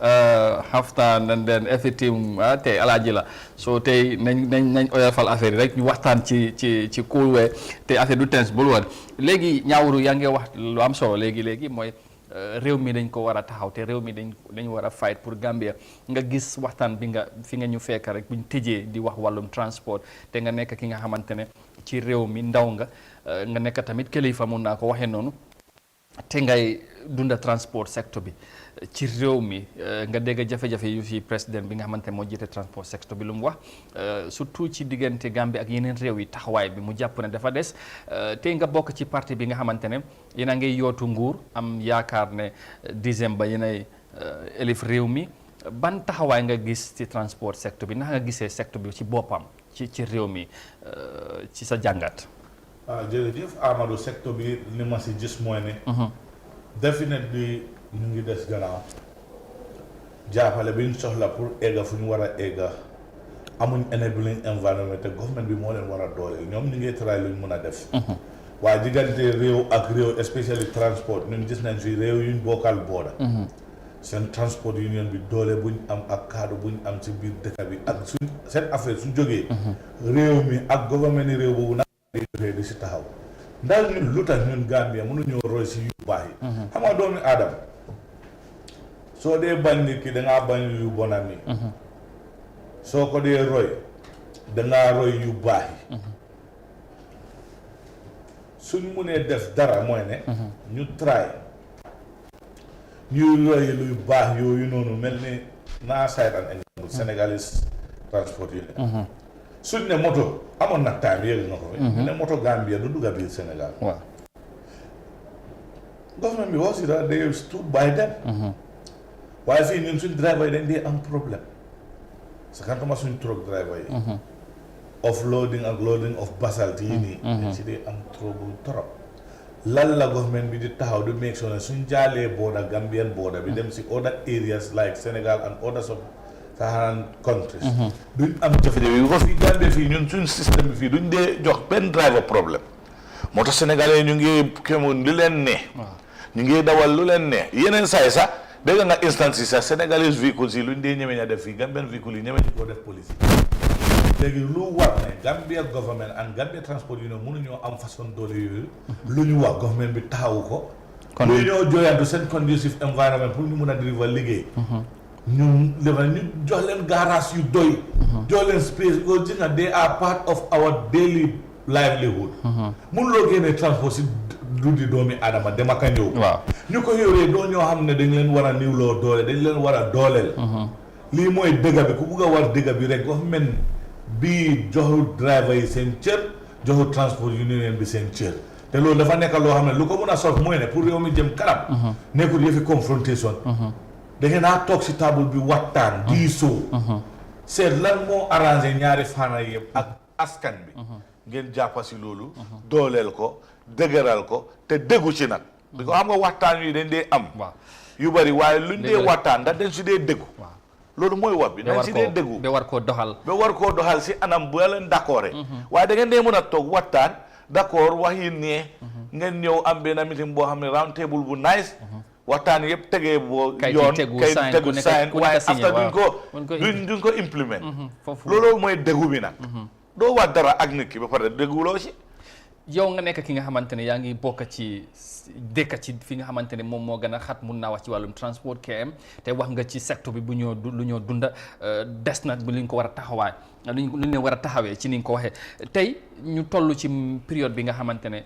haftaan and then everything tey alaaji la so tey nañ oyofal affaire yi rek ñu waxtaan ci cool way te affaire du tense bul woon léegi ñaawru yaa ngi wax lu am solo léegi mooy réew mi dañ ko war a taxaw te réew mi dañ war a fight pour Gambia nga gis waxtaan bi fi nga ñu fekk rek buñ tëjee di wax wàllum transport te nga nekk ki nga xamante ne ci réew mi ndaw nga nekk tamit kilifa mun naa ko waxee noonu te ngay dunda transport secteur bi ci réew mi nga dégg jafe-jafe yu fi président bi nga xamante ne moo jiite transport secteur bi lu mu wax surtout ci diggante Gambie ak yeneen réew yi taxawaay bi mu jàpp ne dafa des te nga bokk ci parti bi nga xamante ne yéen a ngi yootu nguur am yaakaar ne décembre yéenay élif réew mi ban taxawaay nga gis ci transport secteur bi ndax nga gisee secteur bi ci boppam ci réew mi ci sa jàngat. jërëjëf Amadou secteur bi li ma si gis mooy ne. definitely ñu ngi des gannaaw jàppale bi ñu soxla pour egga fu ñu war a egga amuñ enabling environment te government bi moo leen war a dooleel ñoom ñu ngi try luñ mën a def. waaye diggante réew ak réew especially transport ñun gis nañ fi réew yuñ bokkal booda. seen transport union bi doole buñ am ak kaddu buñ am ci biir dëkk bi ak suñ seen affaire su jógee. réew mi ak government ni réew boobu nag di si taxaw. ndax ñun lu tax ñun Gambia mënuñoo roy si yu baax yi. xam nga doomi aadama soo dee bañ nit ki dangaa bañ yu bonam yi. soo ko dee roy dangaa roy yu baax yi. suñ mënee def dara mooy ne. ñu try ñu roye luy baax yooyu noonu mel ni naa sayt an exemple Sénégalais transport yi suñ ne moto amoon nag time yéegi na ko fi ne moto Gambia du dugga biir Sénégal waaw government bi aussi da they stood by them waaye fii ñun suñ driver yi dañ dee am problème sakantuma suñ truck driver yi offloading ak loading of basalt yi nii dañ si dee am trouble trop lan la government bi di taxaw di make sure ne suñ jaalee border Gambian border bi dem si other areas like Sénégal and other Saharan countries duñ am jafe-jafe yi ko fii Gambie fii ñun suñ système bi fii duñ dee jox benn driver problème moo tax sénégalais ñu ngi kemoon lu leen ne ñu ngi dawal lu leen ne yeneen saay sax dégg nga instance yi sax sénégalais véhicules yi luñ dee ñeme ña def fii Gambian véhicules yi ñeme ñu ko def police léegi lu war ne Gambia government and Gambia transport union mënuñoo am façon doole yooyu lu ñu wax government bi taxawu ko lu ñoo jooyantu seen conducive environnement pour ñu mun a deliver liggéey ñu defal ñu jox leen garage yu doy jox leen space because gis nga they are part of our daily livelihood mun loo génnee transport si dundi doomi adama dem ak a ñëw ñu ko yoree doo ñoo xam ne dañ leen war a niwloo doole dañ leen war a dooleel lii mooy dëgga bi ku bugg a war dëgga bi rek government bii joxu driver yi seen cër joxu transport union bi seen cër te loolu dafa nekk loo xam ne lu ko mun a solve mooy ne pour réew mi jëm kanam nekkul yëfi confrontation da ngeen a toog si table bi waxtaan diisoo seet lan moo arrangé ñaari fànn yëpp ak askan bi ngeen jàppa si loolu dooleel ko dëgëral ko te déggu ci nag di ko xam nga waxtaan yi dañ dee am yu bari waaye luñ dee waxtaan ndax dañ si dee déggu loolu mooy wax bi dañ si dee déggu ba war koo doxal si anam bu leen d'accord waaye da ngeen dee mën a toog waxtaan d'accord wax yi nee ngeen ñëw am benn meeting boo xam ne round table bu nice waxtaan yëpp tegee boo yoon kay tegu sign waaye after duñ ko implement loolu mooy déggu bi nag doo wax dara ak nit ki ba pare dégguloo si yow nga nekk ki nga xamante ne yaa ngi bokk ci dëkk ci fi nga xamante ne moom moo gën a xat mun naa wax ci wàllum transport KM te wax nga ci secteur bi bu ñoo lu ñoo dunda des na bu li ñu ko war a taxawaay lu ñu war a taxawee ci ni nga ko waxee tey ñu toll ci période bi nga xamante ne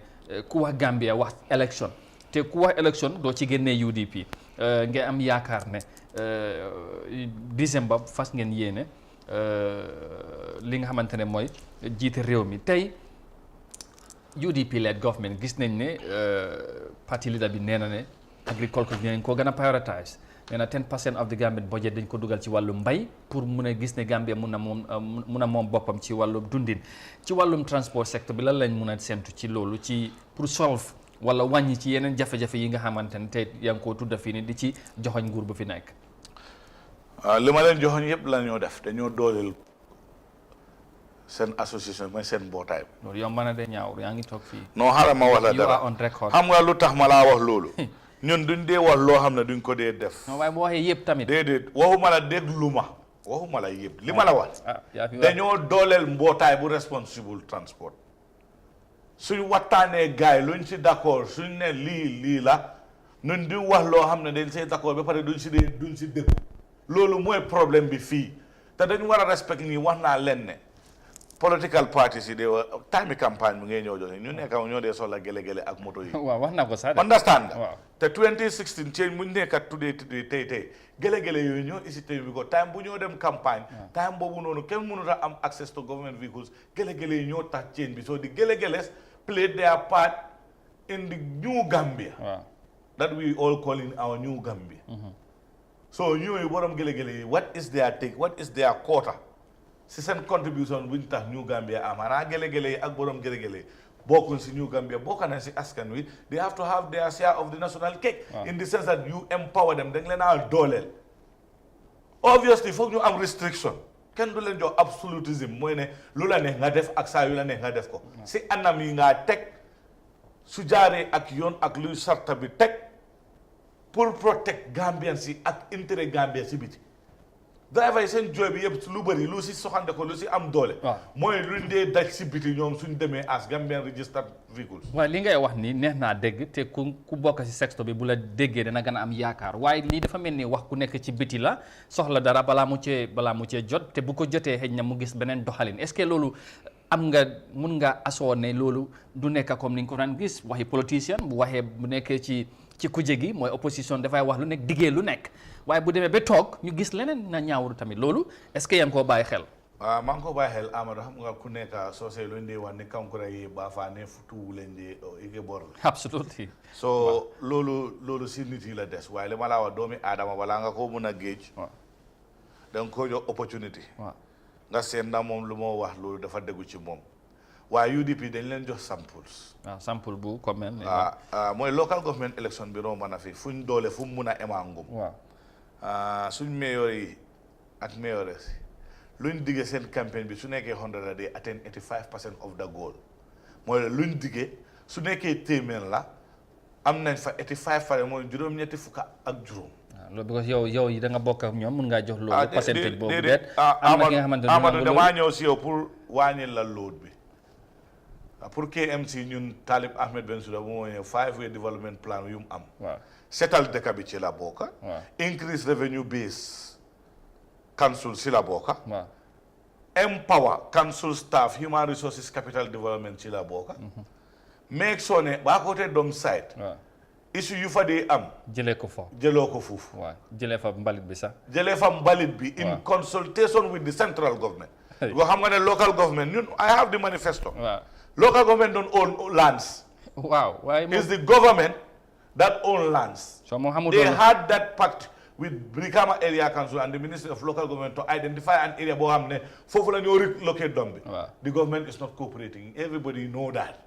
ku wax Gambia wax élection te ku wax élection doo ci génnee UDP nga am yaakaar ne décembre fas ngeen yéene li nga xamante ne mooy jiite réew mi tey UDP led government gis nañ ne parti leader bi nee na ne agriculture dinañ ko gën a prioritize nee na 10% of the Gambian budget dañ ko dugal ci wàllu mbay pour mun a gis ne Gambia mun a moom boppam ci wàllum dundin ci wàllum transport secteur bi lan lañ mun a séntu ci loolu ci pour solve wala wàññi ci yeneen jafe-jafe yi nga xamante ne tey yaa ngi koo tudda fii ni di ci joxoñ nguur bu fi nekk. li ma leen joxoñ yëpp la ñoo def dañoo dooleel seen association mooy seen mbootaay. loolu yow mën a de ñaaw yaa ngi toog fii. non xaaral ma wax la you are dara on record. xam nga lu tax ma laa wax loolu. ñun duñ dee wax loo xam ne duñ ko dee def. non waaye bu waxee yëpp tamit. déedéet waxuma la déglu ma waxuma la yëpp li ma la wax. dañoo dooleel mbootaay bu responsible transport. suñ waxtaanee gars yi luñ si d'accord suñ ne lii la ñun di wax loo xam ne dañ see d'accord ba pare duñ si déglu loolu mooy problème bi fii te dañu war a respect nii wax naa leen ne political parties yi de time campagne bi ngay ñëw joxe ñu nekk ñoo dee soxla gele-gele ak moto yi. waaw wax na ko sax understand nga te 2016 change bu ñu nekkat tuddee tey gele-gele yooyu ñoo hésité bi ko time bu ñoo dem campagne time boobu noonu kenn mënut a am access to government vehicles gele-gele yi ñoo tax change bi so the gele-geles played their part in the new Gambia that we all call in our new Gambia so ñooyu borom gele-gele yi what is their take what is their quota si seen contribution buñ tax New Gambia am xanaa gele-gele yi ak borom gele-gele yi bokkuñ si New Gambia bokk nañ si askan wi they have to have their share of the national cake in the sense that you empower them da nga leen a dooleel obviously foog ñu am restriction kenn du leen jox absolutisme mooy ne lu la neex nga def ak saa yu la neex nga def ko si anam yi nga teg su jaaree ak yoon ak luy sarta bi teg pour protect Gambian si ak intérêt Gambia si biti driver yi seen jooy bi yëpp lu bëri lu si soxande ko lu si am doole mooy luñ dee daj si biti ñoom suñ demee as Gambian registered vehicles waaye li ngay wax ni neex naa dégg te ku bokk si secteur bi bu la déggee dana gën a am yaakaar waaye lii dafa mel ni wax ku nekk ci biti la soxla dara balaa mu cee jot te bu ko jotee xëy na mu gis beneen doxalin est-ce que loolu am nga mun nga asoo ne loolu du nekk comme ni nga ko daan gis waxi politicien bu waxee bu nekkee ci ci kuje gi mooy opposition dafay wax lu nekk diggee lu nekk waaye bu demee ba toog ñu gis leneen na ñaawru tamit loolu est-ce que yaa ngi koo bàyyi xel. maa ngi ko bàyyi xel Amadou xam nga ku nekk soosey lu ñu wax ni kankura yi ba faa ne futu leen di ike bor la. absolutely. so loolu si nit yi la des waaye li ma laa wax doomi aadama balaa nga ko mun a géej. da nga ko jox opportunity. nga seen ndax moom lu moo wax loolu dafa déggu ci moom. waaye UDP dañ leen jox samples. waaw sample bu comme mooy local government election bi romb na fi fuñ doole fu mu mun a emangum. waaw suñ mayor yi ak mayores luñ diggee seen campagne bi su nekkee 100 day atteint 85% of the goal mooy luñ diggee su nekkee téeméer la am nañ fa 85% mooy juróom-ñetti fukk ak juróom. loolu because yow yi da nga bokk ak ñoom mun ngaa jox loolu percentage boobu déet am na ki nga xamante ne Amadou damaa ñëw si yow pour wàññi la load bi pour KMC ñun Talib Ahmed Bensouda bu moo ñëw 5-way development plan yu mu am setal dëkk bi ci la bokka increase revenue base council si la bokka empower council staff human resources capital development ci la bokka make sure ne baa ko te doom site issue yu fa dee am jëlee ko fa jëloo ko foofu waaw jëlee fa mbalit bi sax jëlee fa mbalit bi in consultation with the central government boo xam nga ne local government ñun I have the manifesto local government don't own lands waaw waaye it's the government that own lands so they had that pact with Brikama Area Council and the Ministry of Local Government to identify an area boo xam ne foofu la ñoo relocate doom bi the government is not cooperating everybody know that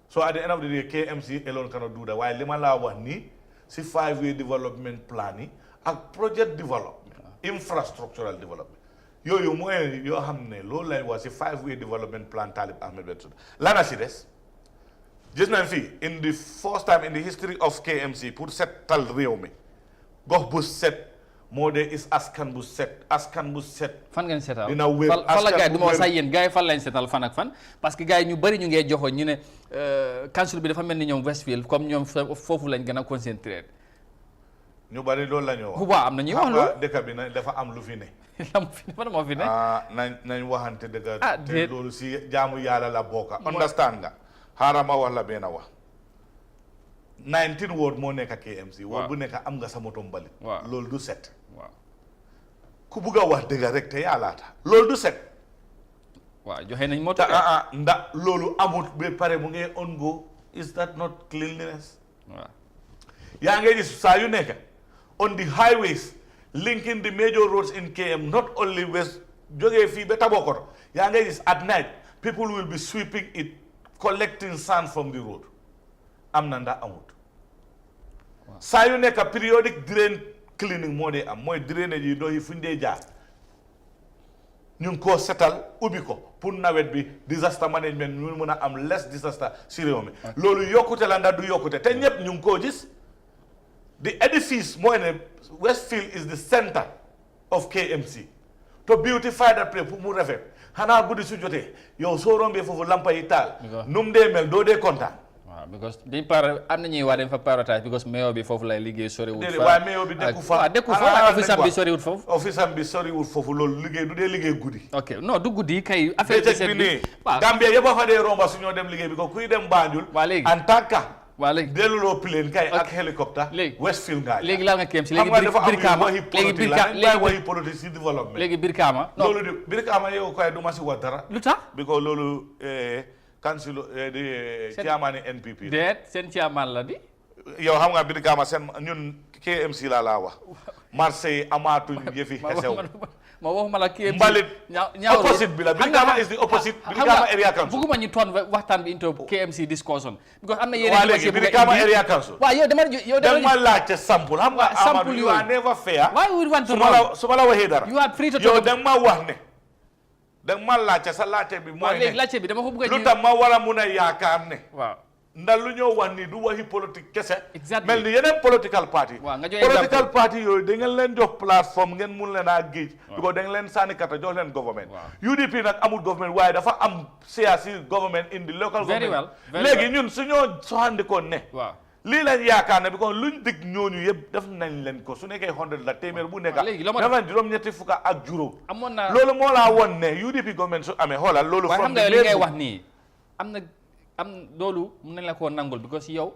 so at the end of the day KMC alone cannot do that waaye li ma laa wax nii si 5-way development plan yi ak project development infrastructural development yooyu mooy yoo xam ne loolu lay wax si 5-way development plan Talib Ahmed Bensouda lana si des gis nañ fii in the first time in the history of KMC pour setal réew mi gox bu set moo de is askan bu set fan ngeen setal dina wér fan la gars yi du ma wax sax yéen gars yi fan lañ setal fan ak fan parce que gars yi ñu bëri ñu ngee joxoon ñu ne council bi dafa mel ni ñoom Westfield comme ñoom foofu lañ gën a concentré ñu bëri loolu la ñu wax waaw am na ñuy wax loolu dëkk bi nag dafa am lu fi ne fan moo fi ne nañ waxante dëgg te loolu si jaamu yàlla la bokka understand nga xaaral ma wax la benn wax 19 ward moo nekk KMC ward bu nekk am nga sa moto mbalit loolu du set ku bugg a wax dëgg rek te yàllaata loolu du set waaw joxe nañ moto ndax loolu amut ba pare mu ngi on go is that not cleanliness yaa ngi gis saa yu nekk on the highways linking the major roads in KM not only west jógee fii ba Tabokoto yaa ngi gis at night people will be sweeping it collecting sand from the road am na ndax amut saa yu nekk periodic drain cleaning moo dee am mooy drainage yi ndox yi fu ñu dee jaar ñu ngi koo setal ubbi ko pour nawet bi disaster management ñu mën a am less disaster si réew mi loolu yokkute la ndax du yokkute te ñëpp ñu ngi koo gis the edifice mooy ne Westfield is the center of KMC to beautify that place pour mu rafet xanaa guddi su jotee yow soo rombee foofu lampa yi taal nu mu dee mel doo dee kontaan because dañ am na ñuy wax dañ fa prioritize because mayor bi foofu lay liggéey soriwul fa waaye mayor bi dëkku fa office am bi soriwul foofu office am bi soriwul foofu loolu liggéey du dee liggéey guddi ok non du guddi kay affaire bi nii Gambia yëpp a fa dee romba su ñoo dem liggéey bi ko kuy dem Banjul en tant que waa léegi delluloo plane kay ak hélicoptère Westfield ngaa léegi laal nga kéem si léegi politique si développement léegi Brikama loolu di Brikama yow kay du ma si wax dara lu tax because loolu council di chairman NPP déet seen chairman la di yow xam nga Brikama seen ñun KMC laa wax Marseille amaatuñ yëfi xesew ma waxuma la KMC mbalit opposite bi la Brikama is the opposite Brikama area council bëgguma ñu toon waxtaan bi into KMC discussion because am na yeneen léegi Brikama area council waaw yow dama laajte sample xam nga Amadou you are never fair why would want to su ma la waxee dara you are free to yow dama wax ne danga ma laajte sa laajte bi mooy ne laajte bi dama ko bëgg a lu tax ma war a mun a yaakaar ne waaw ndax lu ñoo wax ni du waxi politique kese mel ni yeneen political party political party yooyu da ngeen leen jox plateforme ngeen mun leen a géej because da ngeen leen sànni kata jox leen government UDP nag amul government waaye dafa am CRC government in the local government léegi ñun su ñoo soxandikoon ne lii lañ yaakaar ne because luñ dig ñooñu yëpp def nañ leen ko su nekkee 100 la téeméer bu nekk dafa juróom-ñetti fukk ak juróom loolu moo laa won ne UDP government su amee xoolal loolu xam nga li ngay wax nii am loolu mën nañ la koo nangul because yow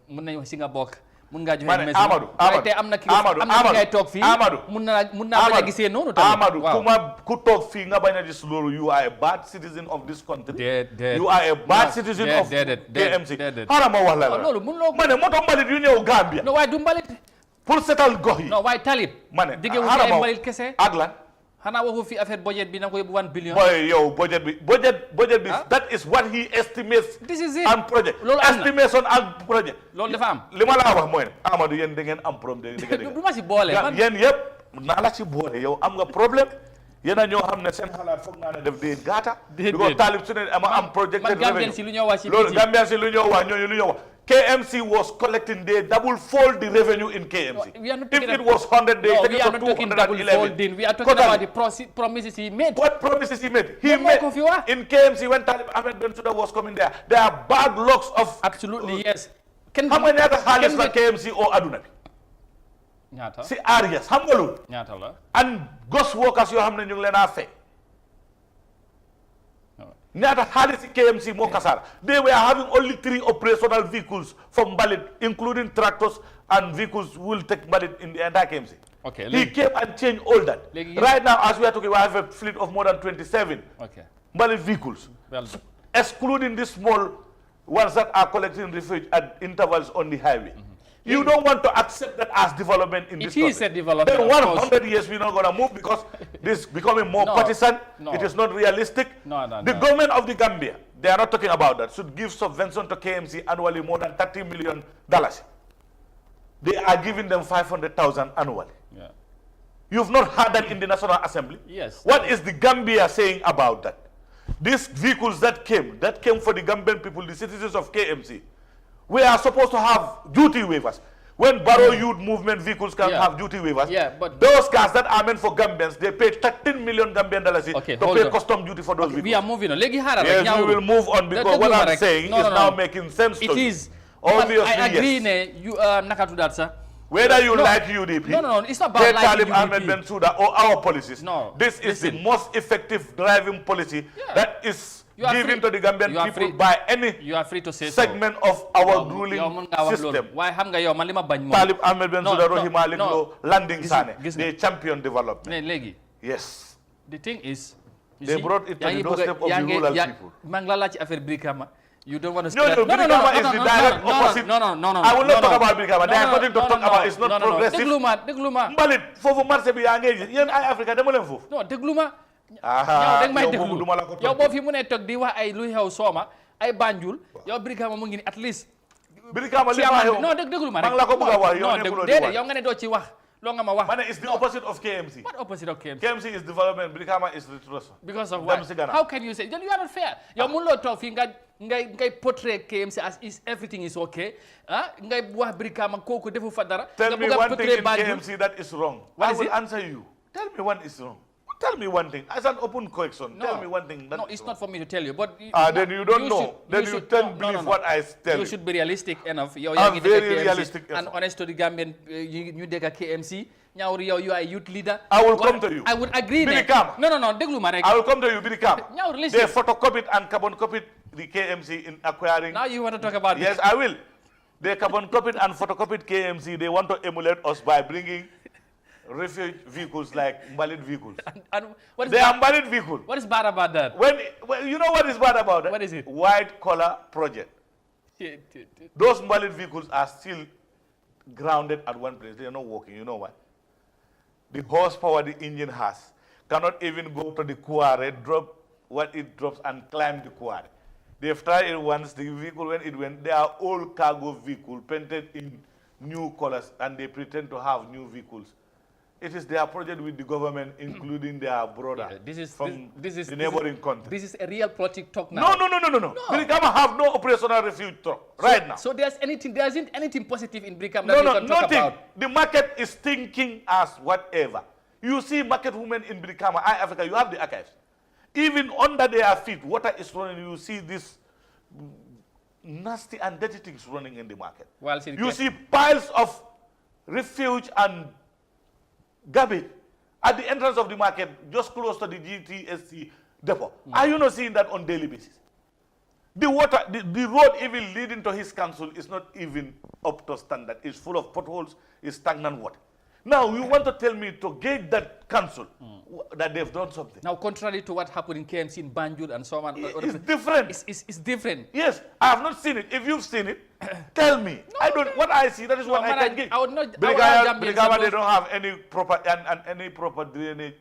mun nañu wax si nga bokk. mun ngaa joxe message Amadou waaye tey am na ki am na ki ngay toog fii mun naa bañ a gisee noonu tamit Amadou ku toog fii nga bañ a gis loolu you are a bad citizen of this country you are a bad citizen of KMC xaaral ma wax la loolu mun loo ma ne moto mbalit yu ñëw Gambia non waaye du mbalit pour setal gox yi non waaye talib ma ne digge wu ay mbalit kese ak lan xanaa waxu fi affaire budget bi na ko yóbbu 1 billion boy yow budget bi that is what he estimates this is it and project estimation and project loolu dafa am li ma la wax mooy ne Amadou yéen da ngeen am problème du ma si boole yéen yëpp naa la ci boole yow am nga problème yéen a ñoo xam ne seen xalaat foog naa ne def dee gaata because taalib su ne ama am projected Gambian si lu ñoo wax ci loolu Gambian si lu ñoo wax ñooñu lu ñoo wax KMC was collecting, they double fold the revenue in KMC. No, we are not if it was 100, they take it to 211. We are talking about the promises he made. What promises he made? He made in KMC when Talib Ahmed Bensouda was coming there. There are bad locks of... Absolutely, yes. How many other houses like KMC or Aduna? Nyata. See areas. How many? Nyata la. And ghost workers you have na ñu leen fe. Nyata Halis KMC Mokasar. They were having only 3 operational vehicles from Balit, including tractors and vehicles who will take Balit in the entire KMC. Okay. He came and changed all that. Right now, as we are talking, we have a fleet of more than 27 Balit vehicles, excluding the small ones that are collecting refuge at intervals on the highway. You don't want to accept that as development in this country. It is a development. Then 100 years we're not going to move because this is becoming more partisan. It is not realistic. The government of the Gambia, they are not talking about that, should give subvention to KMC annually more than $30 million. They are giving them 500,000 annually. Yeah. You've not heard that in the National Assembly? Yes. What is the Gambia saying about that? These vehicles that came for the Gambian people, the citizens of KMC, we are supposed to have duty waivers. When Barrow Youth Movement vehicles can have duty waivers, but those cars that are meant for Gambians, they pay $13 million Gambian dollars to pay custom duty for those vehicles. We are moving on. Yes, we will move on because what I'm saying is now making sense to you. It is. Obviously, I agree, yes. You nakatu that, sir. Whether you like UDP, no, it's not about liking Talib Ahmed UDP. Bensouda or our policies. No, this is the most effective driving policy that is given to the Gambian people by any segment of our ruling system. Why xam nga yow man lima bañ Talib Ahmed Bensouda Rohey Malick Lowe Landing Sane, they champion development. Legi. Yes. The thing is, they brought it to the doorstep of the rural people. Man la la ci affaire Brikama. You don't want to No, Brikama is the direct opposite. No. I will not talk about Brikama. There is nothing to talk about. It's not progressive. Degluma. Mbalit fofu marché bi yaa ngi yéen ay Africa dama leen foofu. Non, degluma. Aha. Yow may déglu. Yow boo fi mu ne toog di wax ay luy xew Sooma, ay Banjul, yow Brikama mu ngi ni at least. Brikama li ma xew. Non, déglu ma rek. Maa ngi la ko bëgg a wax yow nekkul di wax. Yow nga ne doo ci wax. Lo nga ma wax. Man, it's the opposite of KMC. What opposite of KMC? KMC is development, Brikama is retrocession. Because of what? How can you say? You are not fair. Yow mun loo toog fii ngay portray KMC as is everything is okay. Ngay wax Brikama kooku defu fa dara. Tell me one thing in KMC that is wrong. I will answer you. Tell me one is wrong. Tell me one thing. As an open question, tell me one thing. No, it's not for me to tell you. But then you don't know. Then you don't believe what I tell you. You should be realistic enough. I'm very realistic and honest to the Gambian. You dega KMC. You are a youth leader. I will come to you. I would agree. Birikama. No. Deglu Marek. I will come to you, Birikama. They photocopied and carbon copied the KMC in acquiring. Now you want to talk about Yes, I will. They carbon copied and photocopied KMC. They want to emulate us by bringing refuge vehicles like Mbalit vehicles. They are Mbalit vehicles. What is bad about that? When you know what is bad about that? What is it? White collar project. Those Mbalit vehicles are still grounded at one place. They are not working. You know why? The horsepower the engine has cannot even go to the quarry, drop what it drops and climb the quarry. They've tried it once. The vehicle, when it went, they are old cargo vehicles painted in new colors, and they pretend to have new vehicles. It is their project with the government, including their brother from the neighboring country. This is a real politics talk now. No. Brikama have no operational refuge truck right now. So there isn't anything positive in Brikama that you can talk nothing. about. The market is thinking as whatever. You see market women in Brikama, Africa, you have the archives. Even under their feet, water is running. You see this nasty and dirty things running in the market. Well, you see piles of refuge and garbage at the entrance of the market, just close to the GTSC depot. Are you not seeing that on daily basis? The water, the road even leading to his council is not even up to standard. It's full of potholes, it's stagnant water. Now, you want to tell me to gauge that council, that they've done something. Now, contrary to what happened in KMC in Banjul and so on. It's different. It's different. Yes, I have not seen it. If you've seen it, tell me. I don't, what I see, that is what I can give. I would not, Brigaba, they don't have any proper, any proper drainage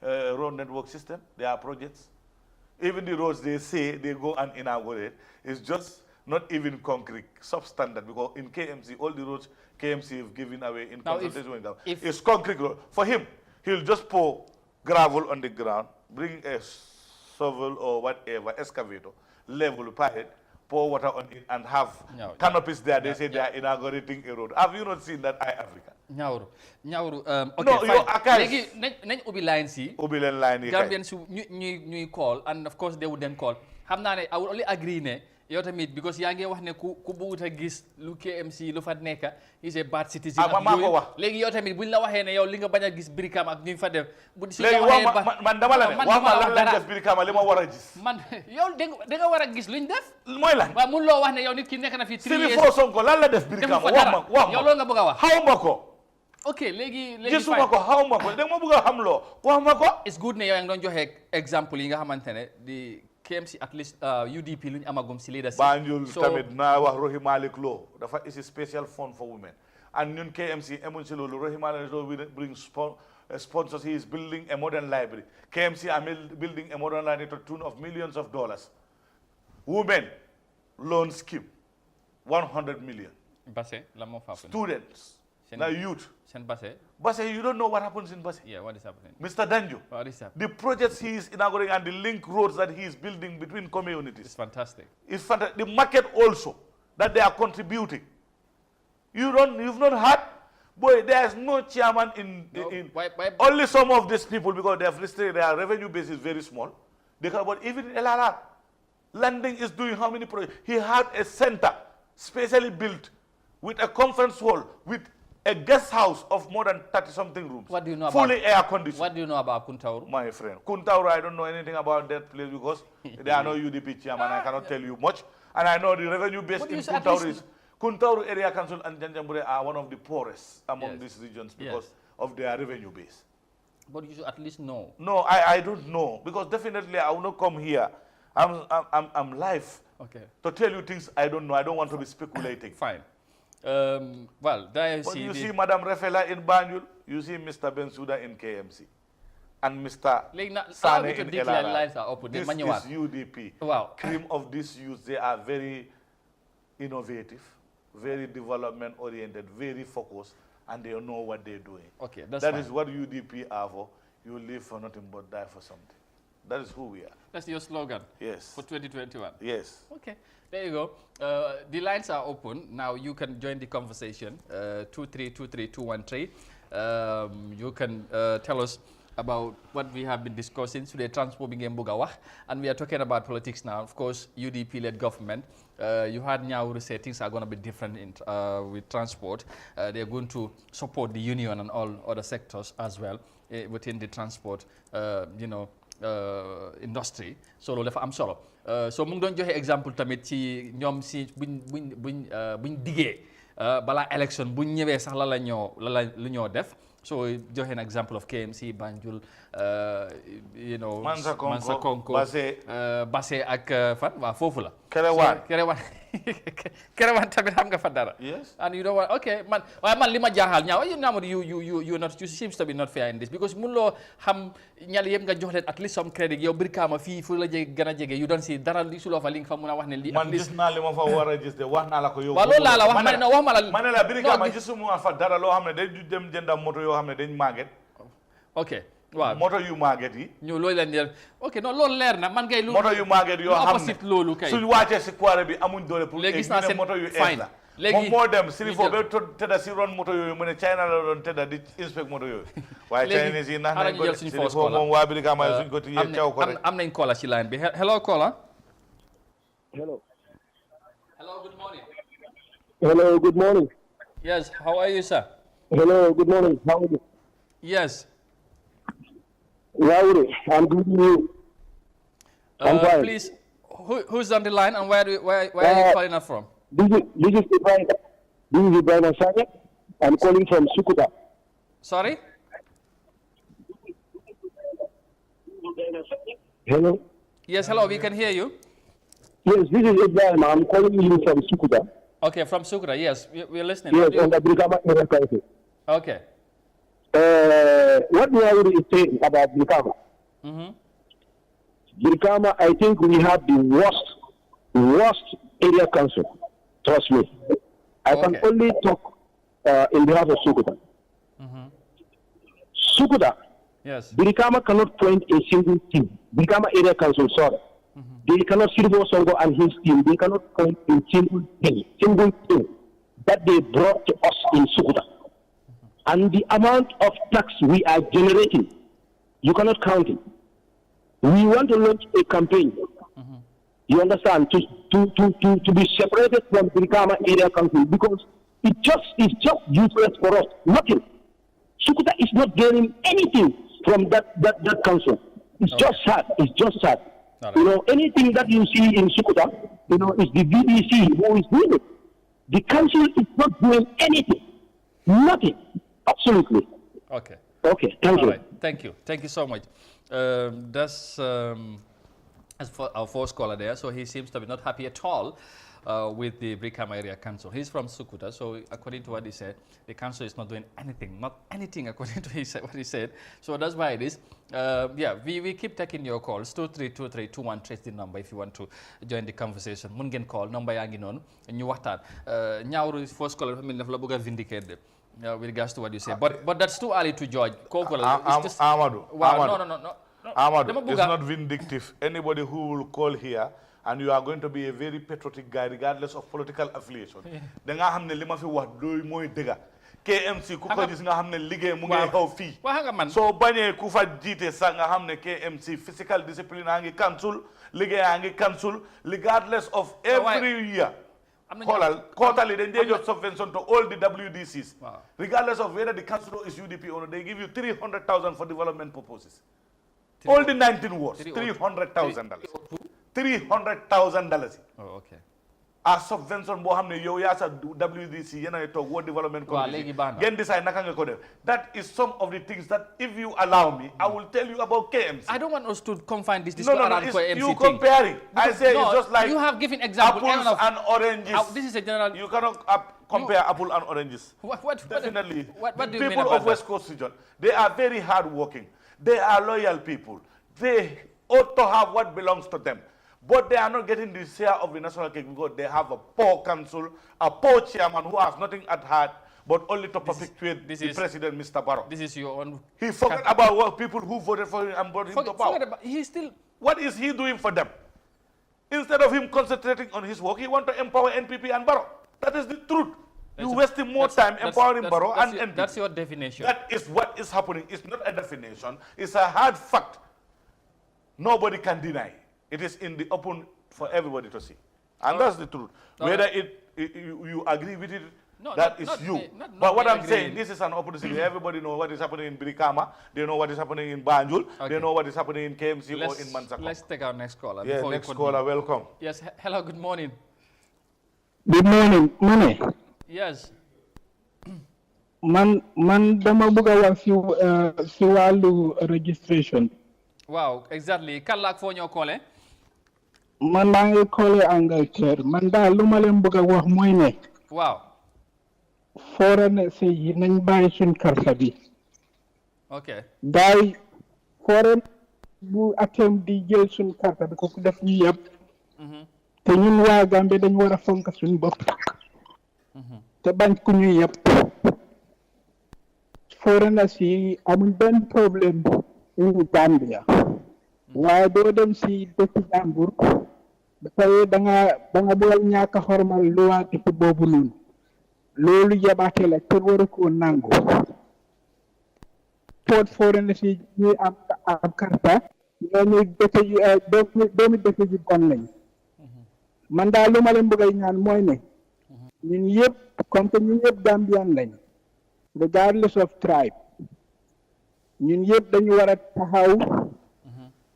road network system. There are projects. Even the roads they say they go and inaugurate is just not even concrete, substandard, because in KMC, all the roads KMC have given away in consultation with them. It's concrete road. For him, he'll just pour gravel on the ground, bring a shovel or whatever, excavator, level, pilot, pour water on it, and have canopies there. They say they are inaugurating a road. Have you not seen that, Africa? Ñawru okay, no, fine. Léegi nañ ubbi line si. Ubbi leen line yi kay. Gambians ñuy call, and of course they would then call. Xam naa ne I would only agree ne yow tamit because yaa ngi wax ne ku bëggut a gis lu KMC lu fa nekk is a bad citizen. maa ko wax. Léegi yow tamit buñ la waxee ne yow li nga bañ a gis Brikama ak ñu fa def. Léegi man dama la ne wax ma lan lañ def Brikama li ma war a gis. Man yow da nga war a gis luñ def. Mooy lan. Waaw mun loo wax ne yow nit ki nekk na fi 3 years. Sirifo Sonko lan la def Brikama wax ma yow loolu nga bëgg a wax. xaw ma ko. Ok, léegi gisuma ko xaw ma ko da nga ma bëgg a xam loo wax ma ko. It's good ne yow yaa ngi doon joxe exemple yi nga xamante ne di KMC at least UDP lu ñu amagum si leadership. Banjul tamit naa wax Rohey Malick Lowe dafa is a special fund for women and ñun KMC amuñ si loolu Rohey Malick Lowe will bring sponsors. He is building a modern library. KMC are building a modern library to the tune of millions of dollars. Women loan scheme 100 million. Basse, la moo fa Students. Now youth. Basse, you don't know what happens in Basse. Yeah, what is happening? Mr. Danjo. What is happening? The projects he is inaugurating and the link roads that he is building between communities. It's fantastic. It's fantastic. The market also that they are contributing. You've not had, boy, there's no chairman only some of these people because they have listed their revenue base is very small. But even LRR, Landing is doing how many projects? He had a center specially built with a conference hall with a guest house of more than 30-something rooms. What do you know fully air conditioned. What do you know about Kuntauru? My friend. Kuntauru, I don't know anything about that place because there are no UDP chairman. I cannot tell you much. And I know the revenue base in Kuntauru is... Kuntauru Area Council and Janjambure are one of the poorest among these regions because of their revenue base. But you should at least know. No, I don't know because definitely I will not come here. I'm live to tell you things I don't know. I don't want to be speculating. Fine. Well, there you see Madam Refela in Banjul, you see Mr. Bensouda in KMC, and Mr. Sane in LRR. This is UDP. Wow. Cream of this youth, they are very innovative, very development oriented, very focused, and they know what they're doing. Okay, that's That fine. is what UDP are for. You live for nothing but die for something. That is who we are. That's your slogan? Yes. For 2021? Yes. Okay, there you go. The lines are open. Now you can join the conversation. 2323213. You can tell us about what we have been discussing today, transport being Bugawa, and we are talking about politics now. Of course, UDP-led government. You had Nyauru say things are going to be different in, with transport. They're going to support the union and all other sectors as well within the transport, industry. So loolu dafa am solo. So mu ngi doon joxe exemple tamit ci ñoom si buñ diggee balaa élection buñ ñëwee sax lu ñoo def. So joxe an example of KMC, Banjul, Mansa Konko, Basse ak fan waa foofu la. Kerewan tamit xam nga fa dara. Yes. And you know what? Okay, man li ma jaaxal ñaaw you seems to be not fair in this because mun loo xam ñal yëpp nga jox leen at least some credit yow Brikama fii fu la gën a jege you don't see dara li suloo fa li nga fa mun a wax ne lii. Man gis naa li ma fa war a gis de wax naa la ko yow. waaw loolu laa la wax ma ne la Brikama gisuma fa dara loo xam ne dañ dem jënda moto yoo xam ne dañ màgget. ok waaw moto yu màgget yi. ñu loolu leen di ok non loolu leer na man kay. moto yu màgget yoo xam ne loolu kay suñu wàccee si quartier bi amuñ doole pour. léegi gis naa seen moto yu ees la. moom moo dem Sirifo ba tëdda si ron moto yooyu mu ne China la doon tëdda di inspect moto yooyu. waaye Chinese yi nax nañ ko Sirifo moom waa Brikama suñ ko tiyee caw ko rek. am nañ caller ci line bi hello caller. Hello. Hello, good morning. Hello, good morning. Yes, how are you, sir? Hello, good morning. How are you? Yes. Rauri, I'm good with you. I'm fine. Please Who's on the line and where are you calling us from? This is Ibrahim. This is Ibrahim Asanya. I'm calling from Sukuta. Sorry? Hello? Yes, hello, we can hear you. Yes, this is Ibrahim. I'm calling you from Sukuta. Okay, from Sukuta, yes, we're listening. Yes, on the Brikama area council. Okay. What we are saying about Brikama? Brikama, I think we have the worst area council. Trust me. I can only talk in behalf of Sukuta. Sukuta, yes. Brikama cannot point a single team. Brikama area council, sorry. They cannot Silvo Songo and his team. They cannot point a single thing that they brought to us in Sukuta. And the amount of tax we are generating, you cannot count it. We want to launch a campaign. You understand? To be separated from Brikama area council because it's just useless for us. Nothing. Sukuta is not gaining anything from that council. It's just sad. It's just sad. Right. You know, anything that you see in Sukuta, you know, is the BBC who is doing it. The council is not doing anything. Nothing. Absolutely. Okay. Okay. Thank you. All right. Thank you. Thank you so much. That's for our first caller there. So he seems to be not happy at all with the Brikama area council. He's from Sukuta. So according to what he said, the council is not doing anything. Not anything according to what he said. So that's why it is. Yeah, we keep taking your calls. 232321 is the number if you want to join the conversation. Mun ngeen call number yaa ngi noonu ñu waxtaan. Ñaawru first caller dafa mel ni dafa la bëgg a vindicate with regards to what you say. But that's too early to judge. Amadou. Wow, no. Amadou, it's not vindictive. Anybody who will call here and you are going to be a very patriotic guy regardless of political affiliation. Da nga xam ne li ma fi wax doy mooy dëgga. KMC ku ko gis nga xam ne liggéey mu ngi xaw fii. Soo bañee ku fa jiite sax nga xam ne KMC physical discipline a ngi cancel, liggéey a ngi cancel, regardless of every year. Quarterly, then they just subvention to all the WDCs. Regardless of whether the council is UDP or not, they give you $300,000 for development purposes. All the 19 wards, $300,000. $300,000. Oh, okay. A subvention bo xamne yow ya sa WDC yena tok World Development Committee gen decide naka nga ko def. That is some of the things that if you allow me I will tell you about KMC. I don't want us to confine this no, around KMC you comparing. I say it's just like you have given examples apples and oranges. This is a general. You cannot compare apple and oranges. Definitely. What do you mean people about of West Coast region, they are very hardworking. They are loyal people. They ought to have what belongs to them. But they are not getting the share of the national cake because they have a poor council, a poor chairman who has nothing at heart but only to perpetuate the president, Mr. Barrow. This is your own. He forgot about what people who voted for him and brought him to power. What is he doing for them? Instead of him concentrating on his work, he wants to empower NPP and Barrow. That is the truth. You wasting more time empowering Barrow and NPP. That's your definition. That is what is happening. It's not a definition. It's a hard fact. Nobody can deny. It is in the open for everybody to see. And that's the truth. Whether you agree with it, that is you. But what I'm saying, this is an opportunity. Everybody knows what is happening in Brikama. They know what is happening in Banjul. They know what is happening in KMC or in Mansako. Let's take our next caller. Yeah, next caller, welcome. Yes, hello, good morning. Good morning, Mane. Yes. Man dama bëgg wax ci wàllu registration. Wow, exactly. Kan la fo ñoo calé? Man maa ngi calé Angleterre. Man daal lu ma leen bëgg a wax mooy ne. Wow. Foreigners yi nañ bàyyi suñ karta bi. Okay. Gaay foreign bu attempt di jël suñ karta bi ko def ñu yëpp. Te ñun waa Gambie dañ war a fonk suñ bopp. Te bañ ku ñu yëpp. Foreigners yi amuñ benn problème in Gambia. Waaye doo dem si dëkk jàmbur dafay da nga bëgg ñàkk a xormal luwaa dëkk boobu noonu. Loolu yabaate la te waru ko nangu. Port foreigners yi ñuy am karta ñooñu dëkk yi doomi dëkk yi bon lañ. Man daal lu ma leen bëgg a ñaan mooy ne ñun yëpp comme que ñun yëpp Gambian lañ regardless of tribe ñun yëpp dañu war a taxaw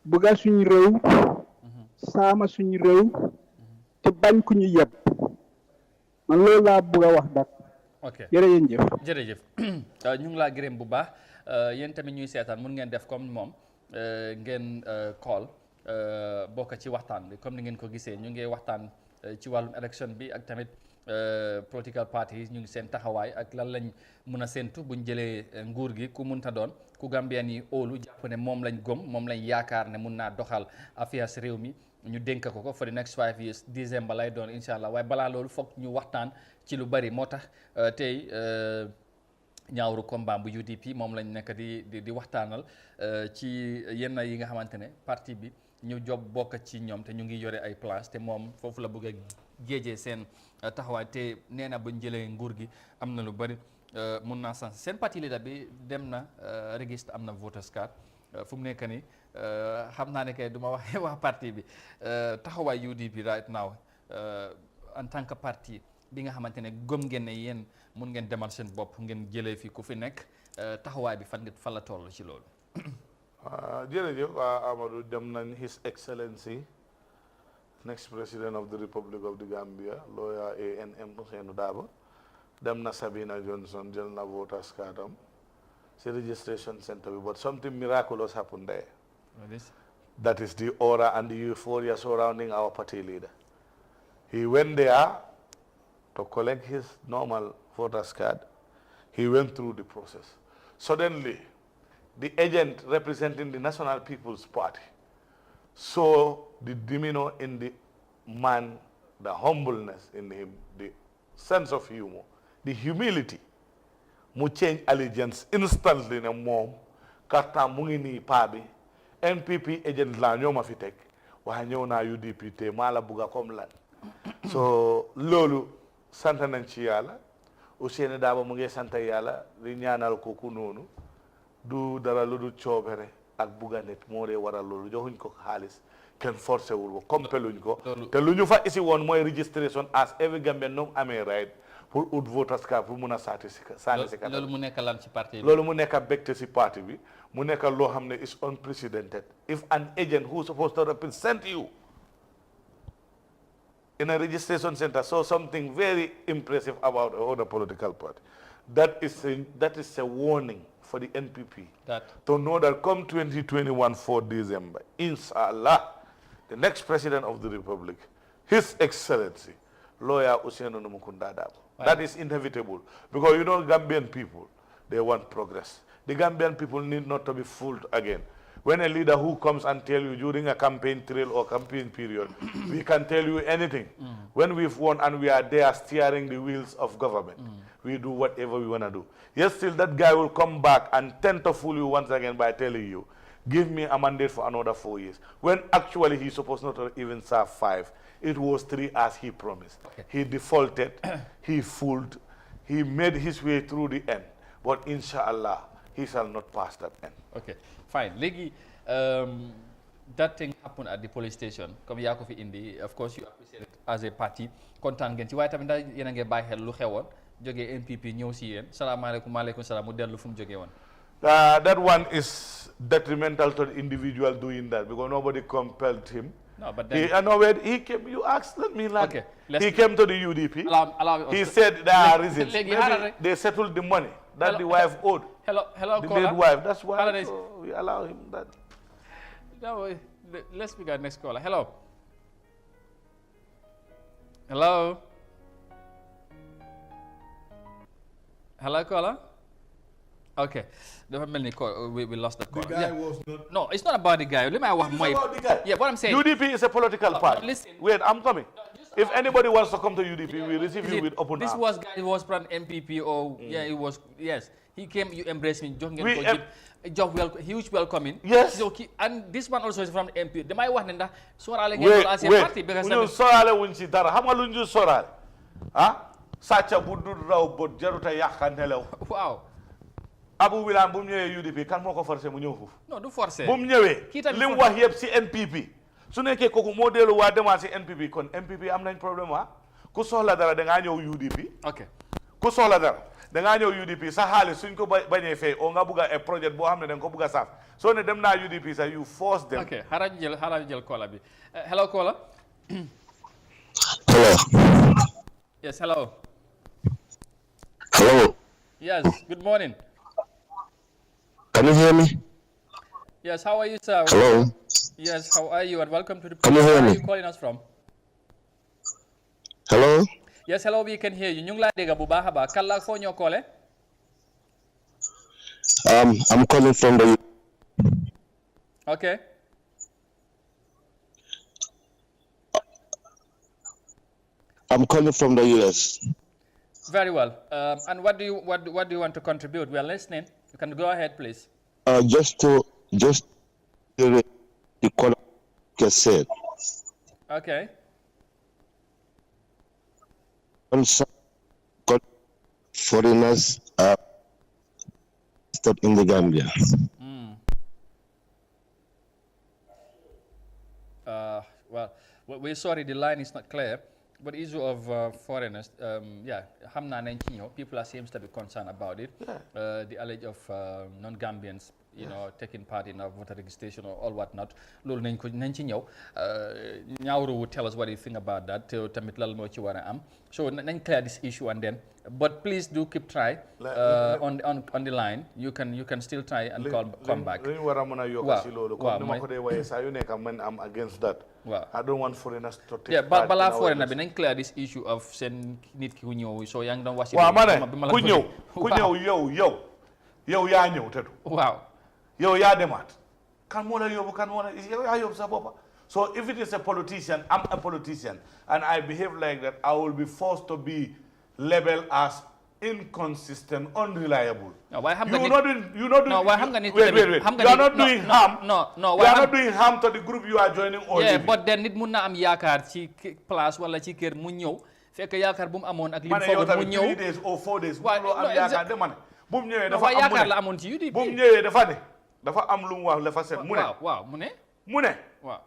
bëgga suñu réew saama suñu réew te bañ ku ñu yeb man loolu laa bëgg a wax dak ok jërëjëf ñu ngi laa gërëm bu baax yéen tamit ñuy seetaan mun ngeen def comme moom ngeen call bokk ci waxtaan bi comme ni ngeen ko gisee ñu ngi waxtaan ci wàllum élection bi ak tamit political parties ñu ngi seen taxawaay ak lan lañ mun a séentu buñ jëlee nguur gi ku munta doon ku Gambien yi óolu jàpp ne moom lañ gëm moom lañ yaakaar ne mun naa doxal affaires réew mi ñu dénk ko for the next 5 years décembre lay doon incha allah waaye balaa loolu foog ñu waxtaan ci lu bari moo tax tey ñaawru combat bu UDP moom lañ nekk di waxtaanal ci yenn yi nga xamante ne parti bi ñu job bokk ci ñoom te ñu ngi yore ay place te moom foofu la bëgg a géejee seen taxawaay te nee na buñ jëlee nguur gi am na lu bari mun naa sens seen parti leader bi dem na registre am na voters card fu mu nekk ni xam naa ne kay du ma waxee waa parti bi taxawaay UDP right now en tant que parti bi nga xamante ne gëm ngeen ne yéen mun ngeen demal seen bopp ngeen jëlee fi ku fi nekk taxawaay bi fan la toll ci loolu. jërëjëf Amadou dem nañ His Excellency next President of the Republic of the Gambia lawyer ANM Ousainou Darboe dem na Sabina Johnson jël na voters card am ci registration center bi but something miraculous happened there. That is the aura and the euphoria surrounding our party leader. He went there to collect his normal voters card. He went through the process. Suddenly, the agent representing the National People's Party saw the demeanor in the man, the humbleness in him, the sense of humor, the humility. Mu change allegiance instantly ne mom karta mu ngi nii paa bi NPP agent la ñoo ma fi teg waaye ñëw naa UDP te maa la bugga comme lan so loolu sant nañ ci yàlla Ousainou Darboe mu ngi sant yàlla di ñaanal kooku noonu du dara lu du coobere ak bugga nit moo dee waral loolu joxuñ ko xaalis kenn forcé wul ko compelluñ ko te lu ñu fa isi woon mooy registration as every Gambian no amee right pour ut voters card pour mun a saati si saani si loolu mu nekk lan ci parti bi loolu mu nekk bégte si parti bi mu nekk loo xam ne is unprecedented if an agent who is supposed to represent you in a registration center saw something very impressive about other political party that is a warning for the NPP to know that come 2021 4 December inshallah the next president of the republic His Excellency lawyer Ousainou Numukunda Darboe. That is inevitable because you know Gambian people, they want progress. The Gambian people need not to be fooled again. When a leader who comes and tell you during a campaign trail or campaign period, we can tell you anything. When we've won and we are there steering the wheels of government, we do whatever we want to do. Yes, still that guy will come back and tend to fool you once again by telling you, give me a mandate for another 4 years. When actually he's supposed not to even serve 5. It was 3 as he promised. He defaulted, he fooled, he made his way through the end. But inshallah, he shall not pass that end. Okay, fine. Legi, that thing happened at the police station. Comme yaa ko fi indi, of course you appreciate it as a party. Kontaan ngeen ci waaye tamit ndax yéen a ngi bàyyi xel lu xewoon jógee NPP ñëw si yéen salaamaaleykum maaleykum salaam mu dellu fu mu jógee woon. That one is detrimental to the individual doing that because nobody compelled him. No, but then he came. You asked. Let me learn. Okay, he came to the UDP. He said there are reasons. Maybe they settled the money that the wife owed. Hello, the dead wife. That's why we allow him that. No, let's pick our next caller. Hello. Hello. Hello, caller. Okay, we lost the call. The guy was not. No, it's not about the guy. Let me It's about the guy. Yeah, what I'm saying. UDP is a political party. Listen. Wait, I'm coming. If anybody wants to come to UDP, we receive you with open arms. This was guy who was from MPP or yeah, it was yes. He came, you embraced me. Huge welcoming. Yes. So, and this one also is from MP. The my one and Sorale as a party because Sorale wunci dara. How much lunju Sorale? Ah? Sacha budu raw bot jaruta yakantele. Wow. Abu William bu mu ñëwee UDP kan moo ko forcé mu ñëw foofu. Non du forcé. bu mu ñëwee li mu wax yëpp si NPP su nekkee kooku moo dellu waa demaat si NPP kon NPP am nañ problème ku soxla dara da ngaa ñëw UDP. ok ku soxla dara da ngaa ñëw UDP sa xaalis suñ ko bañee fay o nga bugg a projet boo xam ne da nga ko bugg a saaf soo ne dem naa UDP sax you force them. ok xaaral jël caller bi hello caller. Hello. Yes, hello. Hello. Yes, good morning. Can you hear me? Yes, how are you, sir? Hello. Yes, how are you? And welcome to the Can you hear Where me? are you calling us from? Hello. Yes, hello, we can hear you. Ñu ngi laa dégg bu baax a baax. Kan la foo ñoo calling? I'm calling from the. Okay. I'm calling from the US. Very well. And what do you want to contribute? We are listening. You can go ahead, please. Just the caller said. Okay. Foreigners are stopped in the Gambia. Well, we're sorry, the line is not clear. But the issue of foreigners, xam naa nañ ci ñëw. People seems to be concerned about it. The allege of non-Gambians, taking part in voter registration or all whatnot. Loolu nañ ci ñëw. Ñaawru will tell us what you think about that. Te tamit lal moo ci war a am. So nañ clear this issue and then. But please do keep try on the line. You can still try and come back. Li ñu war a mën a yokk si loolu. Comme ni ma ko dee waaye saa yu nekk man am against that. I don't want foreigners to take part. Balaa foreigner bi nañ clear this issue of seen nit ki ku ñëw so yaa ngi doon wax ci. waaw ma ne ku ñëw yow yaa ñëw te du. waaw yow yaa demaat. kan moo la yóbbu yow yaa yóbbu sa boppa. So if it is a politician, I'm a politician, and I behave like that, I will be forced to be labeled as inconsistent, unreliable. No, why you're not doing harm to the group you are joining. Yeah, but then nit mun na am yaakaar ci place wala ci kër mu ñëw fekk yaakaar bu mu amoon ak li mu foog mu ñëw 3 days or 4 days. waaw am yaakaar de ma ne bu mu ñëwee dafa am yaakaar la amoon ci UDP. bu mu ñëwee dafa am lu mu wax dafa set mu ne. waaw mu ne. waaw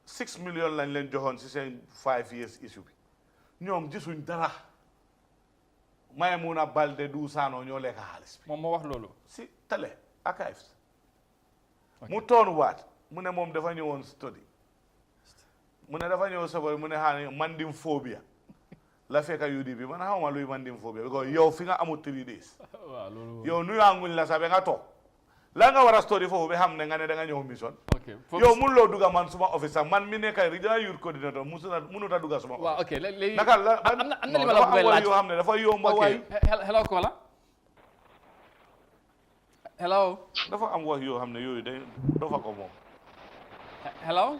6 million lañ leen joxoon ci seen 5 years issue bi ñoom gisuñ dara. Maimouna Balde du Sano ñoo lekk xaalis bi. moom moo wax loolu. si télé archives. mu toonu waat mu ne moom dafa ñëwoon study mu ne dafa ñëw sabari mu ne xaane mandim phobia la fekk UDP man xawma luy mandim phobia because yow fi nga amul 3 days. waaw loolu yow nuyaanguñ la sax ba nga toog la nga war a study foofu ba xam ne nga ne da nga ñëw mission. yow mun loo dugga man suma office sax man mi nekk regional youth coordinator mënut a dugga suma office. waaw ok léegi naka la am na li ma la bëgg laaj yoo xam ne dafa yomba waay. hello Kola. hello. dafa am wax yoo xam ne yooyu day dafa ko moom. hello.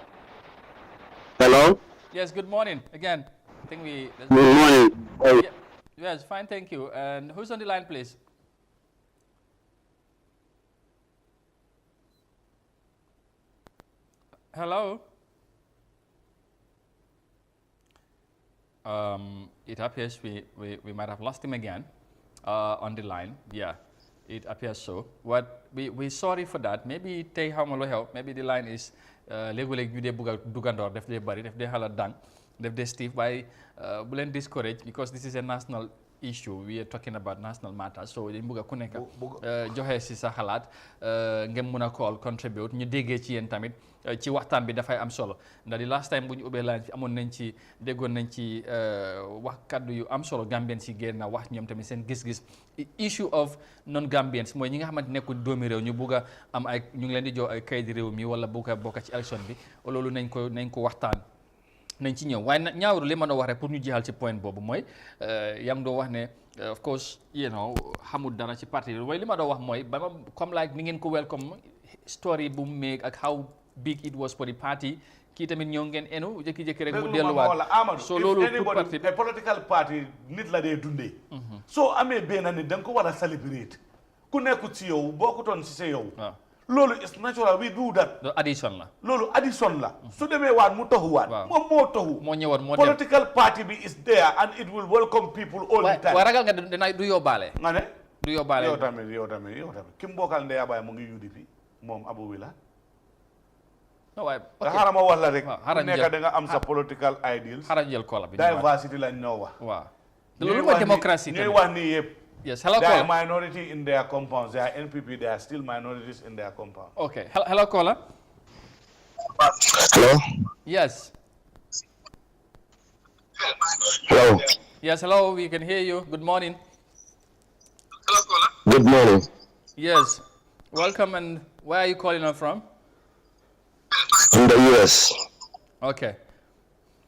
Hello. Yes, good morning again. I think we. Good morning. Yes, fine, thank you. And who's on the line, please? Hello. It appears we might have lost him again on the line. Yeah, it appears so. What we sorry for that. Maybe tey xaw ma lu xew. Maybe the line is léegi-léegi ñu dee bugg a duggandoor def dee bari def dee xala dang def dee Steve waaye bu leen discourage because this is a national issue. We are talking about national matters. So dañ bugg a ku nekk joxe si sa xalaat ngeen mun a call contribute ñu déggee ci yéen tamit ci waxtaan bi dafay am solo ndax di last time bu ñu ubbee line fi amoon nañ ci déggoon nañ ci wax kaddu yu am solo Gambians yi génn na wax ñoom tamit seen gis-gis issue of non Gambians mooy ñi nga xamante nekkul doomi réew ñu bugg a am ay ñu ngi leen di jox ay kayit réew mi wala bugg a bokk ci élection bi loolu nañ ko waxtaan nañ ci ñëw waaye nag ñaawru li mën a wax rek pour ñu jeexal ci point boobu mooy yaa ngi doo wax ne of course xamul dara ci parti bi waaye li ma doo wax mooy ba ma comme like ni ngeen ko welcome story bu mu make ak how big it was for the party kii tamit ñoo ngeen enu jékki-jékki rek mu delluwaat so loolu a political party nit la dee dundee soo amee benn nit da nga ko war a celebrate ku nekkut ci yow bokkutoon ci sa yow loolu is natural we do that loolu addition la su demee waat mu taxuwaat moom moo taxu moo ñëwaat moo dem political party bi is there and it will welcome people all the time waaye ragal nga dina du yóbbaale nga ne du yóbbaale yow tamit ki mu bokkal Ndeya Baye mu ngi UDP moom Abu Wila waaye xaaral ma wax la rek ku nekk da nga am sa political ideals xaaral jël kola bi diversity lañ ñoo wax waaw loolu mooy démocratie ñooy wax nii yëpp Yes, hello, They are caller. minority in their compounds. They are NPP. They are still minorities in their compound. Okay. Hello, caller. Hello? Yes. Hello? Yes, hello. We can hear you. Good morning. Good morning. Yes. Welcome. And where are you calling us from? From the US. Okay.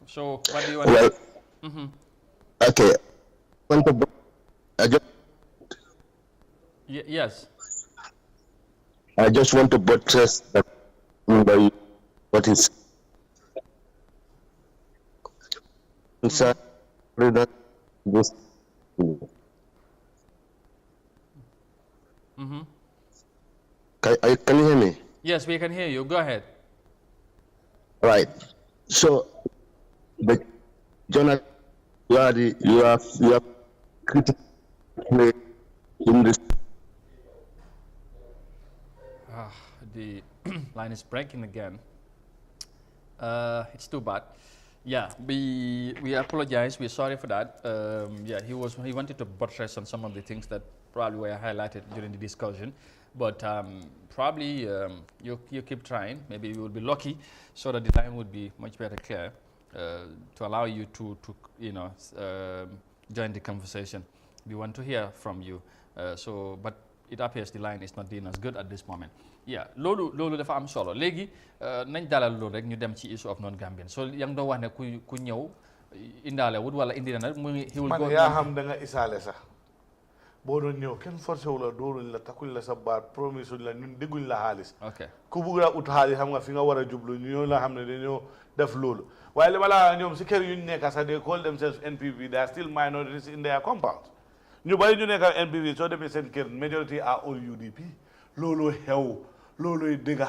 So, what do you want Well, to... Mm-hmm. okay. Yes. I just want to buttress that by what is inside this. Mm-hmm. Can you hear me? Yes, we can hear you. Go ahead. Right. So, the journalist, you are critical in this. The line is breaking again. It's too bad. Yeah, we apologize. We're sorry for that. Yeah, he wanted to buttress on some of the things that probably were highlighted during the discussion, but probably you keep trying. Maybe you will be lucky, so that the line would be much better clear to allow you to join the conversation. We want to hear from you. But it appears the line is not doing as good at this moment. Yeah, loolu dafa am solo léegi nañ dalal loolu rek ñu dem ci issue of non-Gambian so yaa ngi doon wax ne ku ñëw indaale wut wala indi na nag mu ngi. man yaa xam da nga isaale sax boo doon ñëw kenn forcé wu la dóoruñ la takkuñ la sa baat promise uñ la ñun dégguñ la xaalis. ok ku bugg a ut xaalis xam nga fi nga war a jublu ñoo la xam ne dañoo def loolu waaye li ma la ñoom si kër yuñ nekk sax they call themselves NPP they are still minorities in their compound ñu bari ñu nekk NPP soo demee seen kër majority are all UDP looloo xew loolooy dëgga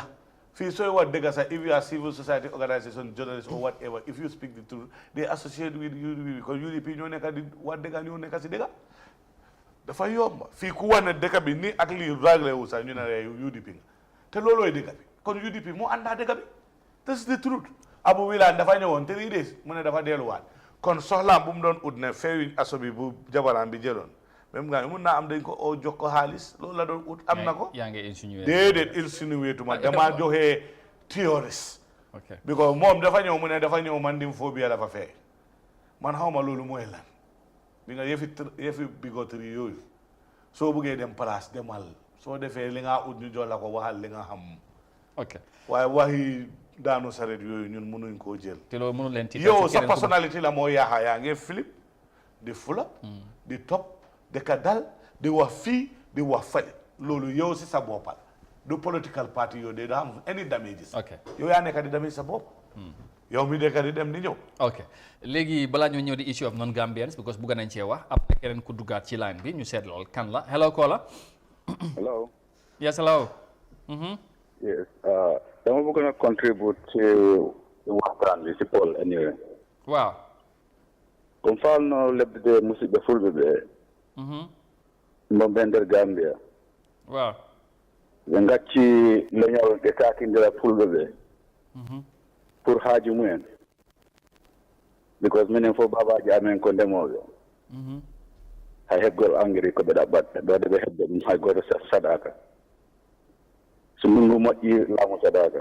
fii sooy wax dëgga sax if you are civil society organisation journalist or whatever if you speak the truth they associate with UDP because UDP ñoo nekk di wax dëgga ñoo nekk si dëgga dafa yomb fii ku wax ne dëkk bi ni ak lii ragle wu sax ñu ne UDP nga te loolooy dëgga bi kon UDP moo àndaa dëgga bi that's the truth Abu Wilane dafa ñëwoon 3 days mu ne dafa delluwaat kon soxlaam bu mu doon ut ne feewiñ aso bi bu jabaram bi jëloon même nga mun naa am dañ ko oo jox ko xaalis loolu la doon ut am na ko yaa ngi insinué déedéet insinué tuma damaa joxee théoriste because moom dafa ñëw mu ne dafa ñëw man dim phobia dafa fee man xaw ma loolu mooy lan bi nga yëfi bigoterie yooyu soo bëggee dem place demal soo defee li nga ut ñu jox la ko waxal li nga xam ok waaye waxi daanu saret yooyu ñun mënuñ koo jël te loolu mënu leen yow sa personnalité la moo yaaxa yaa ngi flip di fula di topp di ka dal di wax fii di wax fële loolu yow si sa boppal du political party yow de daa am any damages yow yaa nekk di damage sa bopp yow mi nekk di dem di ñëw ok léegi balaa ñoo ñëw di issue of non-Gambians because bugg nañ cee wax am na keneen ku duggaat ci line bi ñu seet lool kan la hello caller. hello. yes hello. yes dama bëgg na contribute ci waxtaan bi si Paul anyway. waaw. comme faal no lebde musidɓe fulɓe ɓe mo ɓe nder Gambia waaw ɓe gacci leñol ɗe kakindira fulɓe ɓe pour haaji mumen because minen fof babaji amen ko ndemoɓe hay heɓgol engrais ko ɓe ɗaɓɓat ɓe waɗa ɓe heɓde ɗum hay goto saɗaka so ndungu moƴƴi laamu saɗaka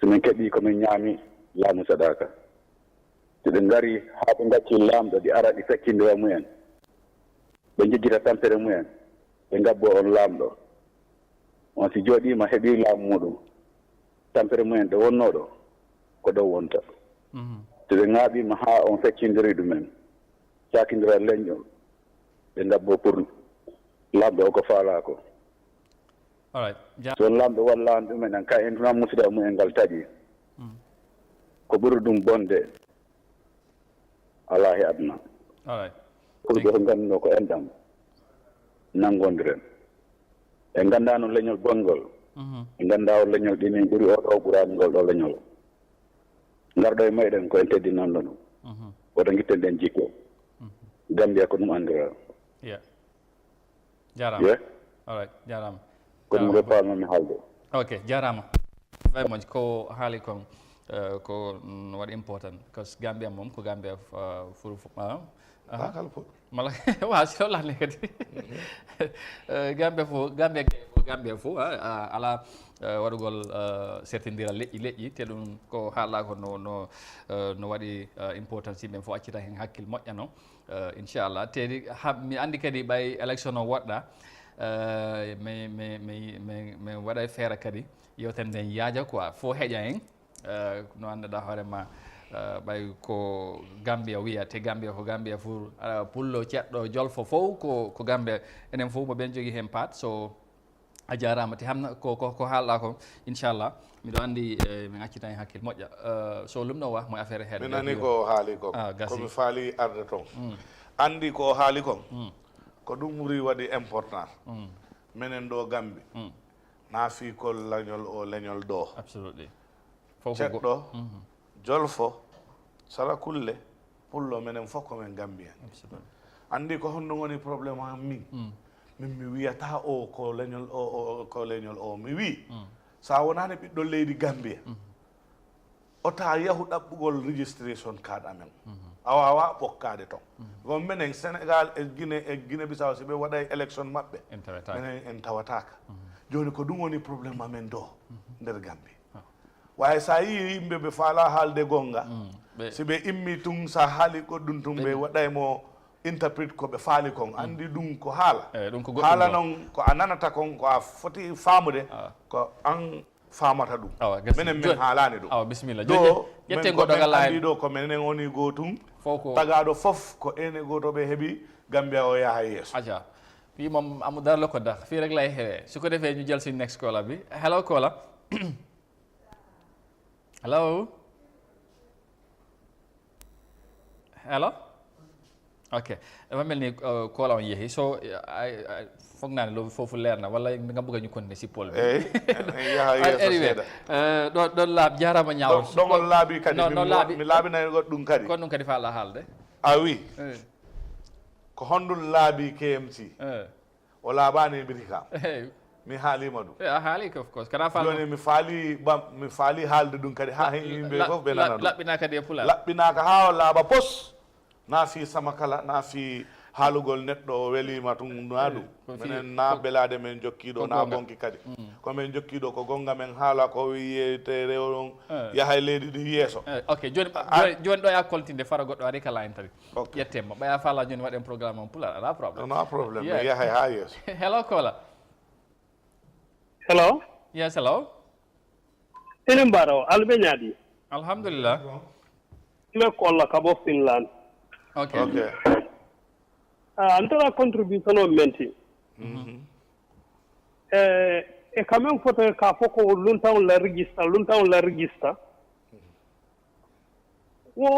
somin keeɓi komin ñaami laamu saɗaka so ɓe ngari haa ɓe gacci laamɗo ɗi ara ɗi feccindira mumen ɓe jejjita tampere mumen ɓe ngabbo on laamɗo on si jooɗima heeɓi laamu muɗum tampere mumen ɗo wonnoɗo ko ɗo wonta so ɓe ŋaaɓima haa on feccindiri ɗumen sakindira leñƴol ɓe ngabbo pour laamɗo o ko faala ko so laamɗo wallaani ɗumen en ka en tuna musidɗa mumen ngal taƴi ko ɓuri ɗum bonde alaa he aduna pour ɓe ko ngannduno ko enɗam nanngonndiren e nganndaano leñol bonngol e nganndaa o leñol ɗinin ɓuri oɗo ɓuraani ngol ɗo leñol ngarɗo e mayɗen ko en teddinanno ɗum woto gitten ɗen jikko Gambia ko ɗum anndira jarama alright jarama ko ɗum ɗo paalnomi haalde ok jarama very much ko haali kon ko what important because Gambia mom ko Gambia furu mala wa si la nekati Gambia fo ala warugol certaindira leƴƴi te ɗum ko haala ko no waɗi importance yimɓe fo accita hen hakkille moƴƴano inchallah te mi andi kadi ɓay élection o woɗɗa mi waɗa feere kadi yewtere nden yaaja quoi fo heƴa hen no annduɗa hoorema ɓay ko Gambia wiya te Gambia ko Gambia pour pullo ceɗɗo jolfo fof ko Gambia enen fof mo ɓen jogui hen part so a jarama te hamna ko haalɗa ko inchallah miɗo andi min accita hen hakkille moƴƴa so lumno wa mo affaire heeɗe mi nani ko haali ko komi faali arde toon andi ko haali kon ko ɗum ɓuri waɗi important minen ɗo Gambi naafikol leñol ɗo absolutely ceɗɗo jolfo sarakulle pullo minen fof komin Gambien andi ko honno woni probléme am min mi wiyata ko leñol o mi wi sa wonani ɓiɗɗo leydi Gambia o ta yahu ɗaɓɓugol registration card amen a wawa ɓokkade toon gon minen Sénégal e Guinée Bissau si ɓe waɗay élection maɓɓe minen en tawataka joni ko ɗum woni probléme amen ɗo nder Gambie wawi sa yi yimɓe ɓe faala haalde gonga si ɓe immi tun sa haali goɗɗum tun ɓe waɗaymo interprète ko ɓe faali kon andi ɗum ko haala noon ko a nanata kon ko a foti faamude ko an famata ɗum minen min haalani ɗum bisimilla ɗo andi ɗo ko minen woni goo tun tagaɗo fof ko ene goto ɓe heeɓi Gambia o yaha yeeso aja wi moom amu dara la ko dax fii rek lay xewee su ko defee ñu jël suñu next caller bi hello caller hello ok dafa mel ni caller on yeexi so foog naa ne loolu foofu leer na wala nga bëgg ñu continuer si pôle bi anyway ɗon laaɓ jarama ñaawol ɗomol laaɓi kadi mi laaɓinayi goɗɗum kadi kon ɗum kadi fa la haalde a wi ko honɗum laaɓi KMC o laaɓani mbiti kam mi haalima ɗum a haali of course kana joni mi faali haalde ɗum kadi ha hen yimɓe fof ɓe nana ɗum laɓɓinaka kadi e pulaar laɓɓinaka ha o laaɓa pos na fi sama kala na fi haalugol neɗɗo o welima tun na ɗum minen na belade men jokkiɗo na gonki kadi komin jokkiɗo ko gonga men haala ko wiyete rew on yahay leydi ɗi yeeso ok joni ɗo ya koltinde fara goɗɗo ari kala en tari ƴettema ɓaya faala joni waɗen programme on pulaar ala probléme no probléme mi yahay ha yeeso hello caller hello yes hello enen mbara o alɓe ñaaɗi alhamdulillah ɓe kolla ka ɓo Finland ok antara contribution o menti e quand même foto ka fof ko luntaw la registre wo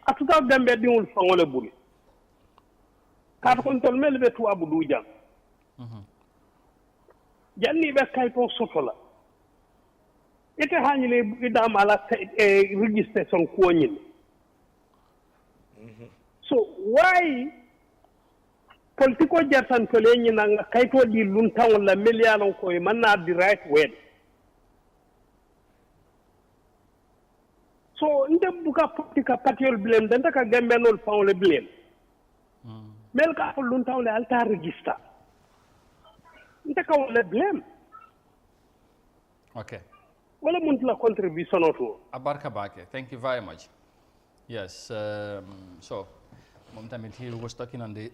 atuta Gambia ɗiŋol faŋole ɓuri kaata kon tol mele ɓe tuwabu duujam janniɓe kayto sotola ite hañile ɓiɗama ala registration kuwoñin so why politique o jartan to leñinanga kaytoɗi luntan walla millialon koye manna the right way so nde buka politique patiyol bilen denta ka gambenol fawle bilen mel ka fo luntan le alta registre nte ka wala bilen okay wala muntla contribution o to abarka bake thank you very much yes so mom tamit he was talking on the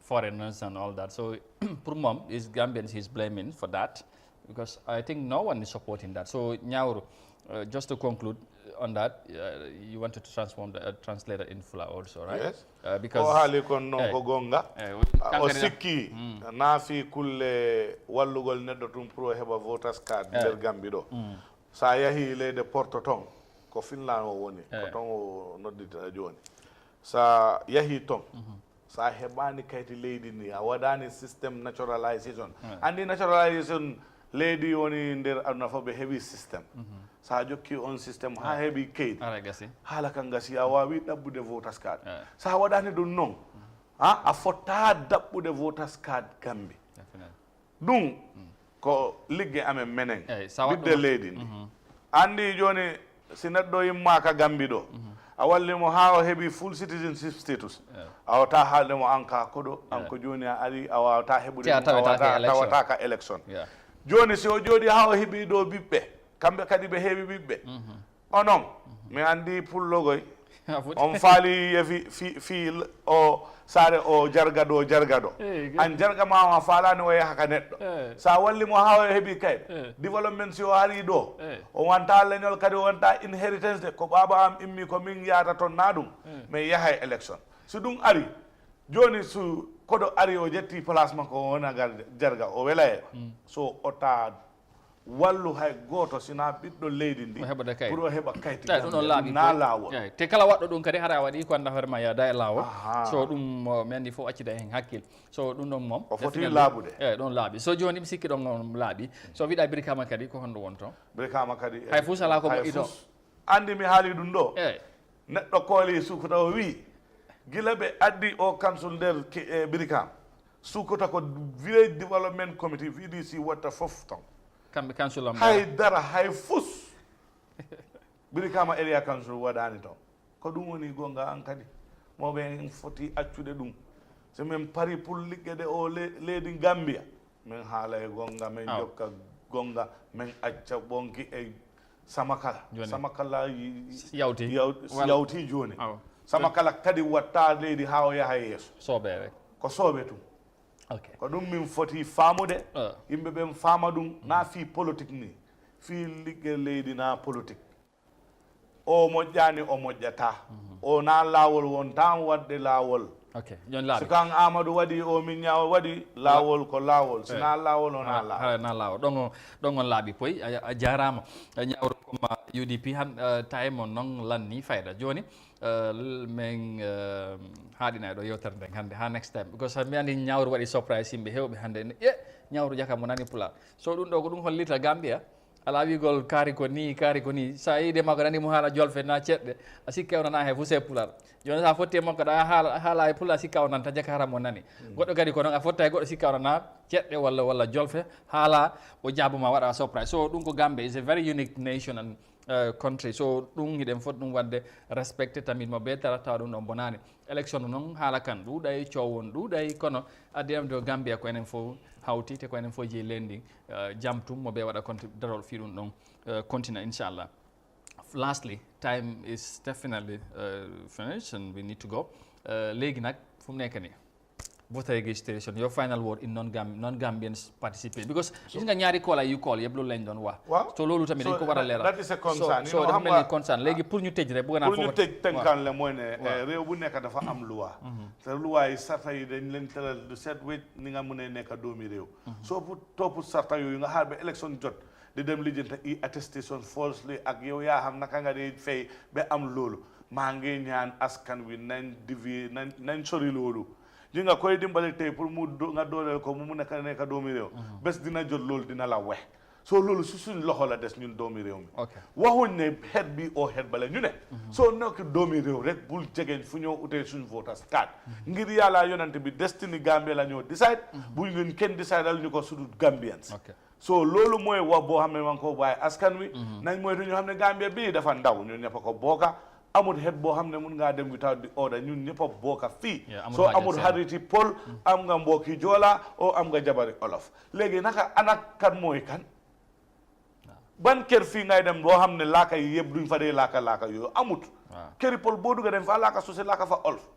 foreigners and all that. So, for mom, is Gambians he's blaming for that because I think no one is supporting that. So, Nyauru, just to conclude on that, you wanted to translate it in Fula also, right? Yes. Because gonga o sikki naafi kulle wallugol neɗɗo tum pour heɓa voters card nder Gambie ɗo sa yahi leyde Porto ton ko Finland o woni ko ton o noddita joni sa yahi ton sa heɓani kayti leydi ni a waɗani système naturalisation andi naturalisation leydi woni nder aduna fof ɓe heeɓi système sa jokki on système ha heeɓi keydi haala kan gasi a wawi ɗabbude voters card sa waɗani ɗum noon a fotta ɗabɓude voters card Gambie ɗum ko ligge amen menen ɓiɗde leydi ndi andi joni si neɗɗo yimmaka gambi ɗo a wallimo ha o heeɓi full citizenship status a wata haaldemo an ka koɗo an ko joni a ari a wawata heɓude tawataka élection joni si o jooɗi ha o heeɓi ɗo ɓiɓɓe kamɓe kadi ɓe heewi ɓiɓɓe onon mi andi pullogoy on faali yefi fi o saare o jargaɗo jargaɗo an jarga ma faalani o yaha ka neɗɗo sa wallimo ha o heeɓi kayit développement si o ari ɗo o wonta leñol kadi o wonta inheritance de ko ɓaaba am immi ko min yahata toon na ɗum mais yahay élection so ɗum ari joni so koɗo ari o jetti place makko o wona jarga o wela e so otta wallu hay goto sina ɓiɗɗo leydi ndi pour o heɓa kayti ɗum ɗon laaɓi na laawol te kala waɗɗo ɗum kadi hara waɗi ko anda hoore ma yaada e laawol so ɗum mi andi fof accida hen hakkille so ɗum ɗon moom o foti laaɓude eyyi ɗon laaɓi so joni mi sikki ɗon laaɓi so wiɗa Brikama kadi ko honɗo wonto Brikama kadi hay fuu sala ko moƴƴi to andi mi haali ɗum ɗo neɗɗo kooli Sukuta o wi gila ɓe addi o council nder Brikama Sukuta ko village development committee VDC watta fof ton kamɓe council am hay dara hay fus Brikama area council waɗani toon ko ɗum woni gonga an kadi moɓe en foti accude ɗum so min pari pour liggede o leydi Gambia min haala e gonga min jokka gonga min acca ɓonki e Samakala Samakala yawti joni Samakala kadi watta leydi ha o yaha yeeso soɓere ko sooɓe tum ko ɗum min foti faamude yimɓe ɓen faama ɗum na fi politique ni fi ligge leydi na politique o moƴƴani o moƴƴata o na laawol won tan wadde laawol so kan Amadou waɗi o min ñaw waɗi laawol ko laawol sina laawol o na laawol na laawol ɗon on laaɓi poy a jarama ñawro koma UDP han tawimo noon lanni fayda joni min haaɗina ɗo yewtere nden hannde ha next time because mi andi ñawru waɗi surprise yimɓe hewɓe hannde ñawru jaka mo nani pulaar so ɗum ɗo ko ɗum hollita Gambia ala wigol kaari ko ni sa yiide makko nani mo haala jolfe na ceɗɗe a sikka o nana he fuu se pulaar joni sa fotti e makko ɗa haala e pulaar sikka o nanta jaka hara mo nani goɗɗo kadi ko noon a fotta e goɗɗo sikka o nana ceɗɗe walla jolfe haala o jaabuma waɗa surprise so ɗum ko Gambia is a very unique nation and country so ɗum hiɗen foti ɗum wadde respecté tamit mo ɓe tawa ɗum ɗon bonani élection noon haala kan ɗuuɗay cowon ɗuuɗay kono addi am to Gambia ko enen fof hawti te ko enen fof jeeyi lendi jam tum mo ɓe waɗa darol fi ɗum ɗon continue inchallah. Lastly, time is definitely finished and we need to go léegi nag fu mu nekk nii voter registration your final word in non-Gambians participate because gis nga ñaari call yu call yëpp loolu lañ doon wax so loolu tamit dañ ko war a leeral that is a concern so dafa mel ni concern léegi pour ñu tëj rek bëgg naa pour ñu tëj tënkaan le mooy ne réew bu nekk dafa am loi te loi yi sarta yi dañ leen tëral du set wécc ni nga mën a nekk doomi réew soo pu topp sarta yooyu nga xaar ba élection jot di dem lijjante i attestation falsely ak yow yaa xam naka nga di fay ba am loolu maa ngi ñaan askan wi nañ dévier nañ sori loolu ji nga koy dimbali tey pour mu nga dooleel ko mu nekk doomi réew bés dina jot loolu dina la wex soo loolu su suñ loxo la des ñun doomi réew mi waxuñ ne xeet bi oo xeet bale ñu ne soo nekk doomi réew rek bul jegeñ fu ñoo utee suñ voters card ngir yàlla yonante bi destiny Gambia la ñoo decide bu ngeen kenn decide al ñu ko sudut Gambians so loolu mooy wax boo xam ne man ko bàyyi askan wi nañ moytu ñu xam ne Gambia bii dafa ndaw ñun ñëpp ko booka amul xeet boo xam ne mun ngaa dem without the order ñun ñëpp a bokk fii soo amul xariti Pël am nga mbokki Joola o am nga jabari Olof léegi naka anak kan mooy kan ban kër fii ngay dem boo xam ne laaka yi yëpp duñ fa dee laaka yooyu amut këri Pël boo dugga dem fa laaka soose laaka fa Olof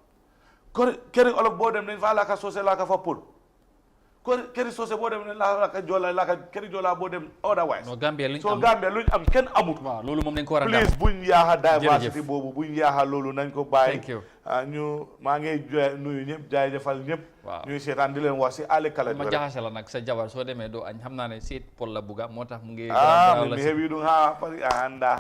këri Olof boo dem dañ fa laaka soose laaka fa Pël këri soose boo dem ne laaka Joola laaka këri Joola boo dem otherwise so Gambia luñ am kenn amut loolu moom dañ ko war a please buñ yaaxa diversity boobu buñ yaaxa loolu nañ ko bàyyi ñu maa ngi nuyu ñëpp jaajëfal ñëpp ñuy seetaan di leen wax si àll kala ma jaxase la nag sa jabar soo demee doo añ xam naa ne seet Pël la bugga moo tax mu ngi mi heewi ɗum ha pari a anda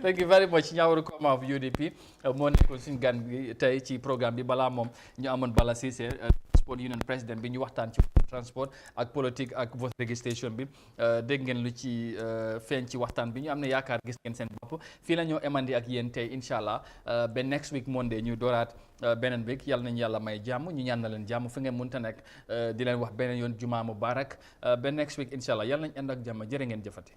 thank you very much Ñawru Koma of UDP moo nekkoon suñu gan gi tey ci programme bi balaa moom ñu amoon Bala Ceesay Transport Union président bi ñu waxtaan ci transport ak politique ak vote registration bi dégg ngeen lu ci feeñ ci waxtaan bi ñu am ne yaakaar gis ngeen seen bopp fii la ñoo emandi ak yéen tey incha allah ba next week Monday ñu dooraat beneen week yàlla nañu yàlla may jàmm ñu ñaan na leen jàmm fi ngeen mënta nekk di leen wax beneen yoon jumaa mubarak ba next week incha allah yàlla nañu ànd ak jàmm jërë ngeen jëfati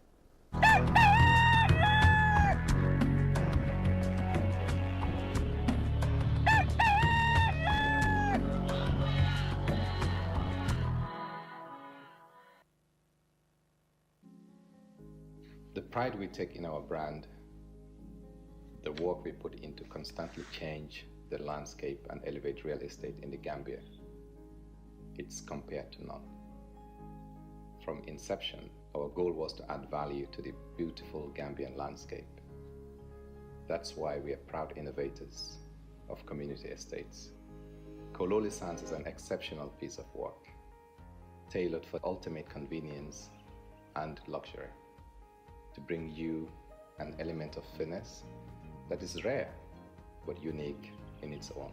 The pride we take in our brand, the work we put into constantly change the landscape and elevate real estate in the Gambia, it's compared to none. From inception, our goal was to add value to the beautiful Gambian landscape. That's why we are proud innovators of community estates. Kololi Sands is an exceptional piece of work, tailored for ultimate convenience and luxury, to bring you an element of finesse that is rare but unique in its own.